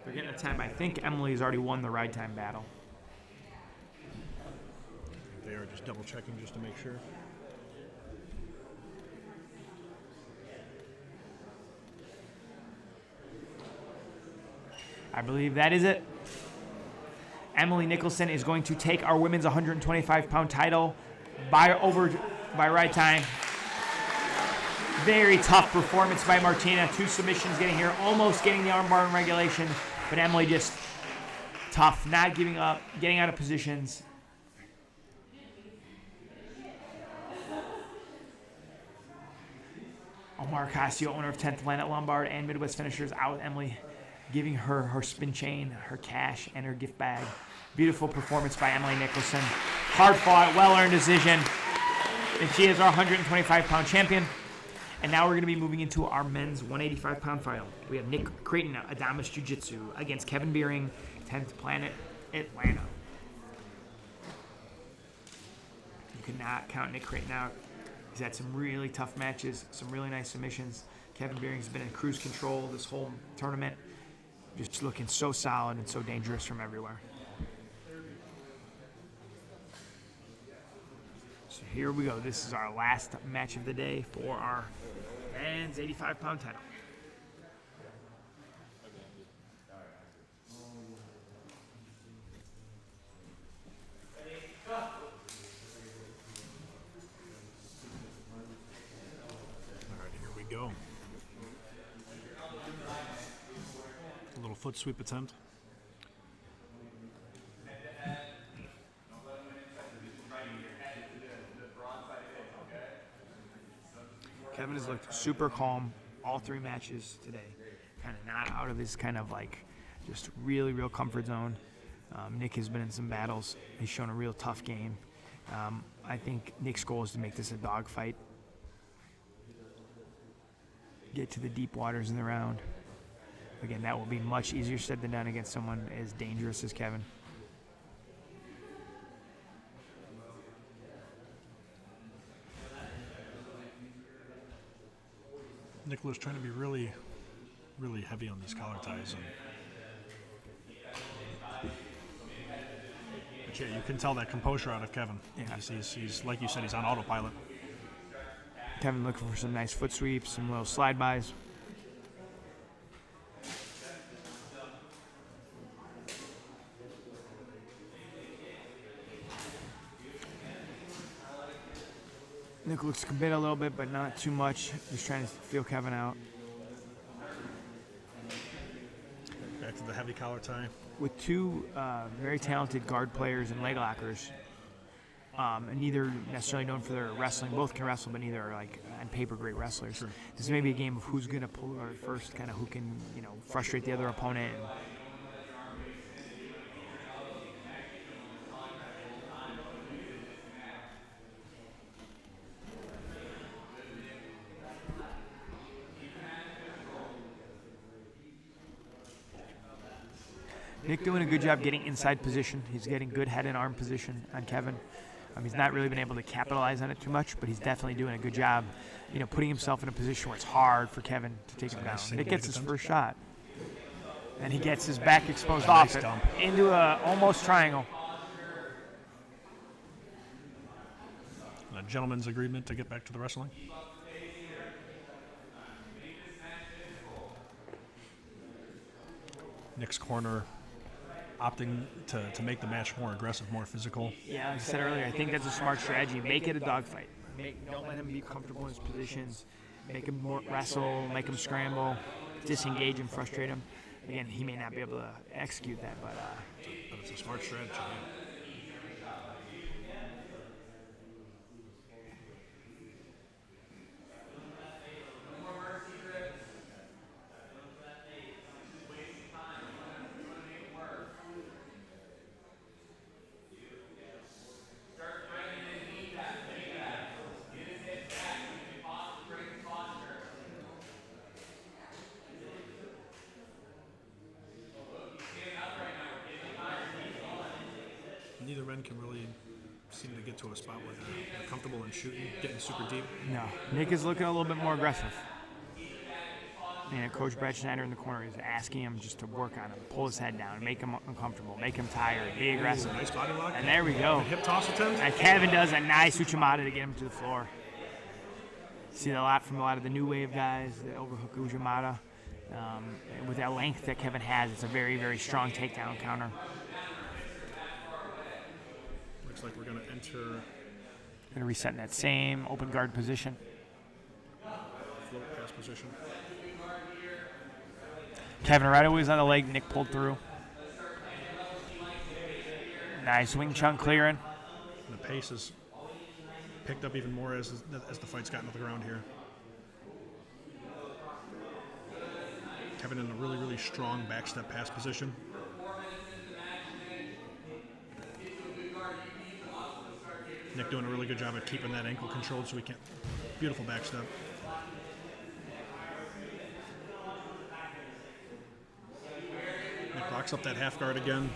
We're getting a time. I think Emily's already won the ride time battle. They are just double checking just to make sure. I believe that is it. Emily Nicholson is going to take our women's 125-pound title by ride time. Very tough performance by Martina. 2 submissions getting here, almost getting the armbar in regulation, but Emily just tough, not giving up, getting out of positions. Omar Casio, owner of 10th Planet Lombard and Midwest Finishers, out with Emily. giving her spin chain, her cash, and her gift bag. Beautiful performance by Emily Nicholson. Hard fought, well-earned decision. And she is our 125-pound champion. And now we're going to be moving into our men's 185-pound final. We have Nick Creighton, Adamas Jiu-Jitsu, against Kevin Beering, 10th Planet, Atlanta. You cannot count Nick Creighton out. He's had some really tough matches, some really nice submissions. Kevin Beering's been in cruise control this whole tournament. Just looking so solid and so dangerous from everywhere. So here we go. This is our last match of the day for our men's 85-pound title. All right, here we go. A little foot sweep attempt. Kevin has looked super calm all three matches today. Kind of not out of his kind of like just really real comfort zone. Nick has been in some battles. He's shown a real tough game. I think Nick's goal is to make this a dogfight. Get to the deep waters in the round. Again, that will be much easier said than done against someone as dangerous as Kevin. Nicholas trying to be really, really heavy on these collar ties. But yeah, you can tell that composure out of Kevin. Yeah. He's like you said, he's on autopilot. Kevin looking for some nice foot sweeps, some little slide bys. Nick looks committed a little bit, but not too much. Just trying to feel Kevin out. Back to the heavy collar tie. With two very talented guard players and leg lockers, and neither necessarily known for their wrestling. Both can wrestle, but neither are like on paper great wrestlers. Sure. This may be a game of who's going to pull our first, kind of who can frustrate the other opponent. And Nick doing a good job getting inside position. He's getting good head and arm position on Kevin. He's not really been able to capitalize on it too much, but he's definitely doing a good job, putting himself in a position where it's hard for Kevin to take him down. Nick gets his first shot, and he gets his back exposed off it into a almost triangle. A gentleman's agreement to get back to the wrestling. Nick's corner opting to make the match more aggressive, more physical. Yeah, like I said earlier, I think that's a smart strategy. Make it a dogfight. Don't let him be comfortable in his positions. Make him more wrestle, make him scramble, disengage and frustrate him. Again, he may not be able to execute that, but it's a smart strategy. Neither men can really seem to get to a spot where they're comfortable in shooting, getting super deep. no. Nick is looking a little bit more aggressive. And Coach Brad Schneider in the corner is asking him just to work on him, pull his head down, make him uncomfortable, make him tired, be aggressive. Nice body lock. And there we go. Hip toss attempt. And Kevin does a nice Uchimata to get him to the floor. See that a lot from a lot of the new wave guys, the overhook Uchimata. With that length that Kevin has, it's a very, very strong takedown counter. Looks like we're going to enter Going to reset in that same open guard position. float pass position. Kevin right away was on the leg. Nick pulled through. Nice Wing Chun clearing. And the pace is picked up even more as the fight's gotten to the ground here. Kevin in a really, really strong backstep pass position. Nick doing a really good job at keeping that ankle controlled so he can't. Beautiful backstep. Nick locks up that half guard again.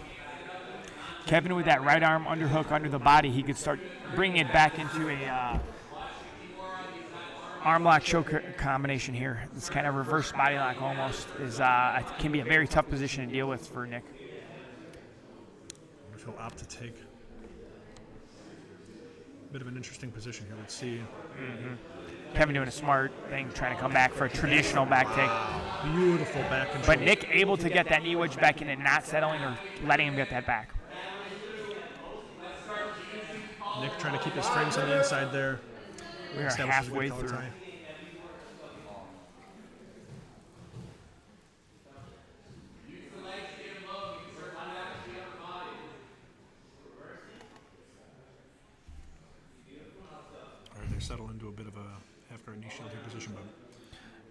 Kevin with that right arm underhook under the body, he could start bringing it back into a arm lock choke combination here. This kind of reverse body lock almost can be a very tough position to deal with for Nick. If he'll opt to take a bit of an interesting position here. Let's see. Kevin doing a smart thing, trying to come back for a traditional back take. Beautiful back control. But Nick able to get that knee wedge back in and not settling or letting him get that back. Nick trying to keep his frames on the inside there. We are Establishes a good halfway collar through. tie. All right, they settle into a bit of a half-guard knee shield here position, but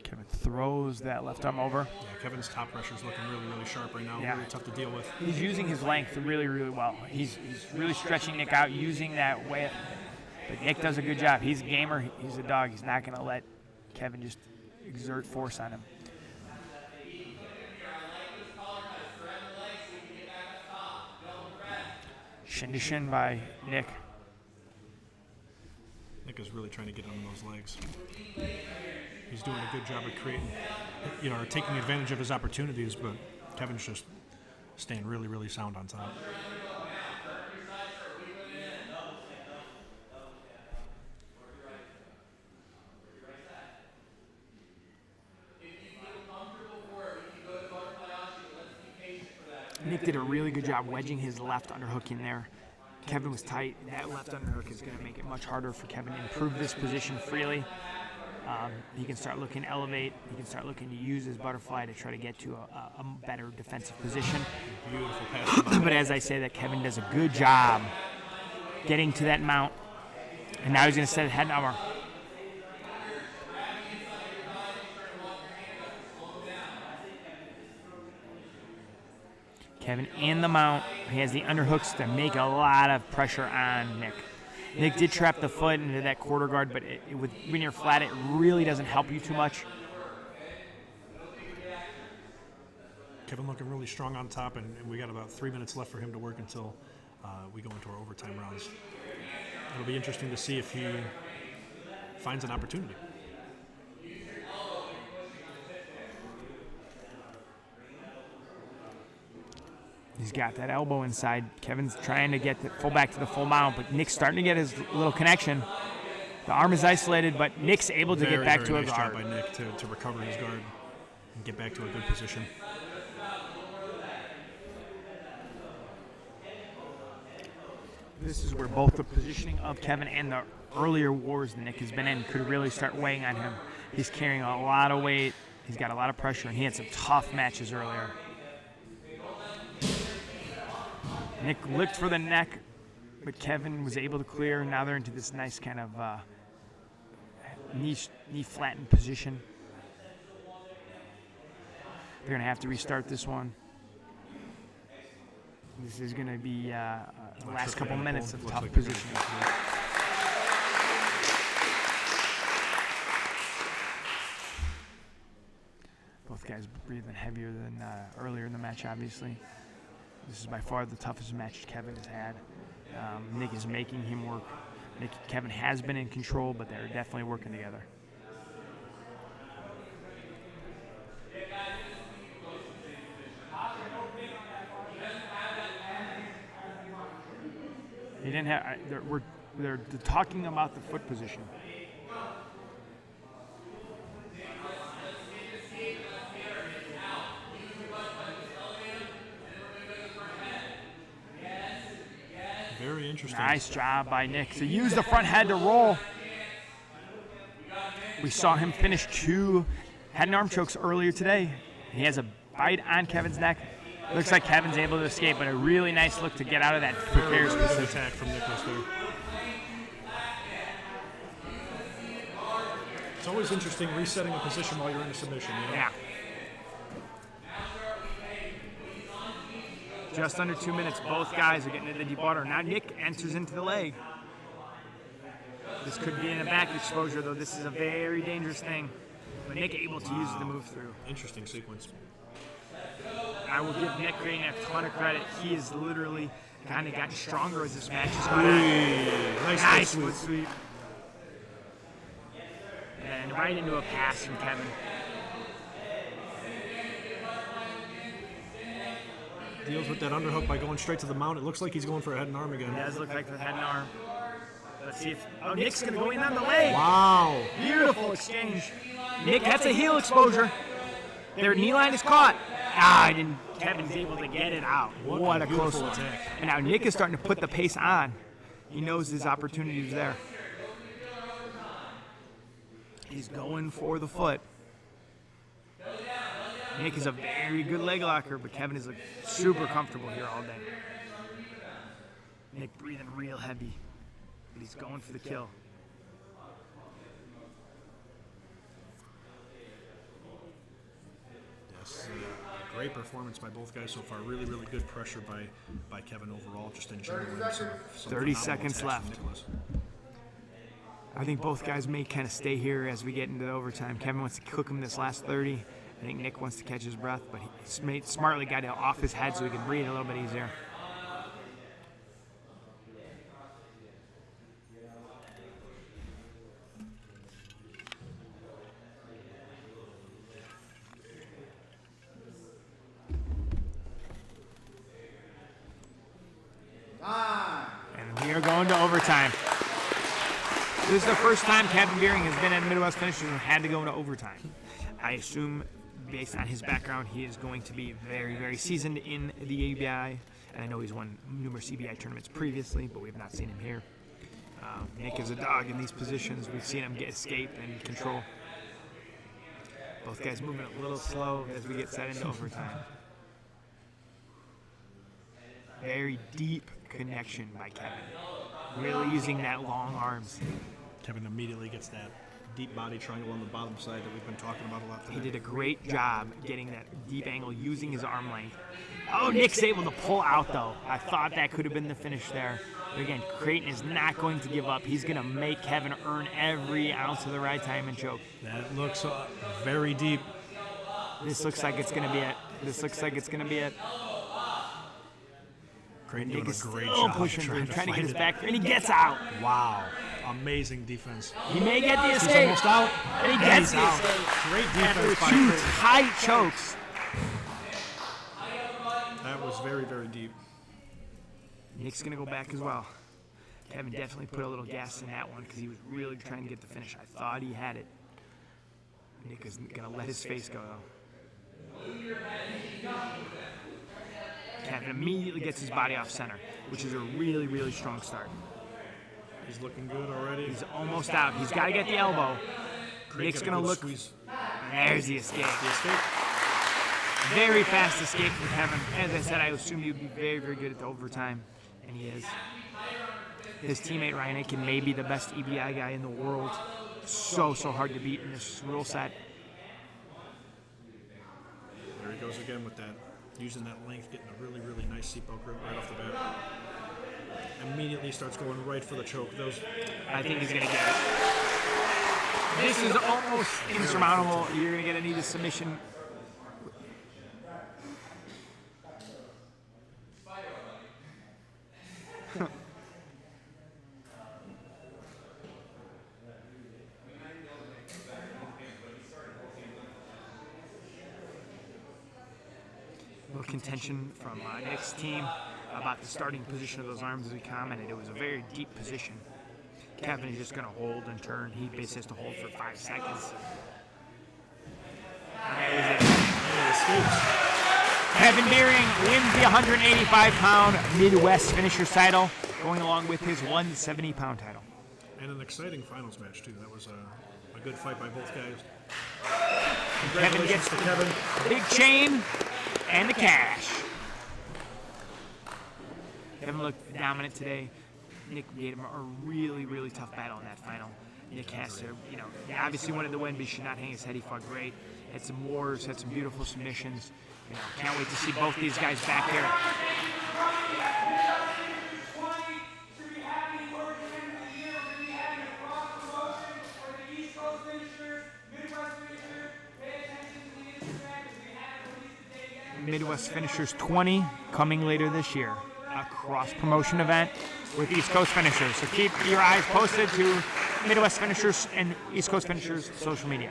Kevin throws that left arm over. yeah, Kevin's top pressure is looking really, really sharp right now. Yeah. Really tough to deal with. He's using his length really, really well. He's really stretching Nick out, using that way. But Nick does a good job. He's a gamer. He's a dog. He's not going to let Kevin just exert force on him. Shin to shin by Nick. Nick is really trying to get on those legs. He's doing a good job of creating, taking advantage of his opportunities, but Kevin's just staying really, really sound on top. Nick did a really good job wedging his left underhook in there. Kevin was tight. That left underhook is going to make it much harder for Kevin to improve this position freely. He can start looking to elevate. He can start looking to use his butterfly to try to get to a better defensive position. Beautiful pass. But as I say, that Kevin does a good job getting to that mount. And now he's going to set a head number. Kevin in the mount. He has the underhooks to make a lot of pressure on Nick. Nick did trap the foot into that quarter guard, but when you're flat, it really doesn't help you too much. Kevin looking really strong on top, and we got about 3 minutes left for him to work until we go into our overtime rounds. It'll be interesting to see if he finds an opportunity. He's got that elbow inside. Kevin's trying to get the full back to the full mount, but Nick's starting to get his little connection. The arm is isolated, but Nick's able to get back to a nice guard. job by Nick to recover his guard and get back to a good position. This is where both the positioning of Kevin and the earlier wars that Nick has been in could really start weighing on him. He's carrying a lot of weight. He's got a lot of pressure, and he had some tough matches earlier. Nick licked for the neck, but Kevin was able to clear. Now they're into this nice kind of knee flattened position. They're going to have to restart this one. This is going to be the last couple minutes of tough positioning. Both guys breathing heavier than earlier in the match, obviously. This is by far the toughest match Kevin has had. Nick is making him work. Kevin has been in control, but they're definitely working together. He didn't have. They're talking about the foot position. Very interesting. Nice job by Nick. So use the front head to roll. We saw him finish 2 head and arm chokes earlier today. He has a bite on Kevin's neck. Looks like Kevin's able to escape, but a really nice look to get out of that precarious Good position. attack from Nicholas there. It's always interesting resetting a position while you're in a submission. You know? Yeah. Just under 2 minutes. Both guys are getting into the deep water. Now Nick enters into the leg. This could be in a back exposure, though. This is a very dangerous thing. But Nick able to use the move through. Interesting sequence. I will give Nick Green a ton of credit. He has literally kind of gotten stronger as this match has gone on. Nice foot sweep. And right into a pass from Kevin. Deals with that underhook by going straight to the mount. It looks like he's going for a head and arm again. It does look like the head and arm. Let's see if... Oh, Nick's going to go in on the leg. Wow. Beautiful exchange. Nick, that's a heel exposure. Their knee line is caught. Kevin's able to get it out. What a close attack. And now Nick is starting to put the pace on. He knows his opportunity is there. He's going for the foot. Nick is a very good leg locker, but Kevin is super comfortable here all day. Nick breathing real heavy, but he's going for the kill. Yes, great performance by both guys so far. Really, really good pressure by Kevin overall, just in general. Some 30 seconds left. I think both guys may kind of stay here as we get into the overtime. Kevin wants to cook him this last 30. I think Nick wants to catch his breath, but he smartly got it off his head so he can breathe a little bit easier. And we are going to overtime. This is the first time Kevin Beering has been at Midwest Finishers and had to go into overtime. I assume, based on his background, he is going to be very, very seasoned in the ABI. And I know he's won numerous EBI tournaments previously, but we have not seen him here. Nick is a dog in these positions. We've seen him get escape and control. Both guys moving a little slow as we get set into overtime. Very deep connection by Kevin. Really using that long arms. Kevin immediately gets that deep body triangle on the bottom side that we've been talking about a lot today. He did a great job getting that deep angle using his arm length. Oh, Nick's able to pull out, though. I thought that could have been the finish there. But again, Creighton is not going to give up. He's going to make Kevin earn every ounce of the right time and choke. That looks very deep. This looks like it's going to be it. This looks like it's going to be it. Creighton doing a great Still job pushing through, trying to get his it. back, and he gets out. Wow. Amazing defense. He may get the He's escape. almost out. And he gets He's the out. escape. Great After defense by two Creighton. tight chokes. That was very, very deep. Nick's going to go back as well. Kevin definitely put a little gas in that one because he was really trying to get the finish. I thought he had it. Nick is going to let his face go, though. Kevin immediately gets his body off center, which is a really, really strong start. He's looking good already. He's almost out. He's got to get the elbow. Nick's going to look. Squeeze. There's the escape. The escape. Very fast escape from Kevin. As I said, I assumed he would be very, very good at the overtime, and he is. His teammate Ryan Aiken may be the best EBI guy in the world. So hard to beat in this rule set. There he goes again with that, using that length, getting a really, really nice seatbelt grip right off the bat. Immediately starts going right for the choke. I think he's going to get it. This is almost insurmountable. You're going to need a submission. Little contention from Nick's team about the starting position of those arms. As we commented, it was a very deep position. Kevin is just going to hold and turn. He basically has to hold for 5 seconds. That is it. Kevin Beering wins the 185-pound Midwest Finishers title, going along with his 170-pound title. And an exciting finals match, too. That was a good fight by both guys. Kevin gets to Kevin. Big chain and the cash. Kevin looked dominant today. Nick gave him a really, really tough battle in that final. Nick has to, he obviously wanted to win, but he should not hang his head. He fought great. Had some wars, had some beautiful submissions. Can't wait to see both these guys back here. Midwest Finishers 20 coming later this year. A cross-promotion event with East Coast Finishers. So keep your eyes posted to Midwest Finishers and East Coast Finishers social media.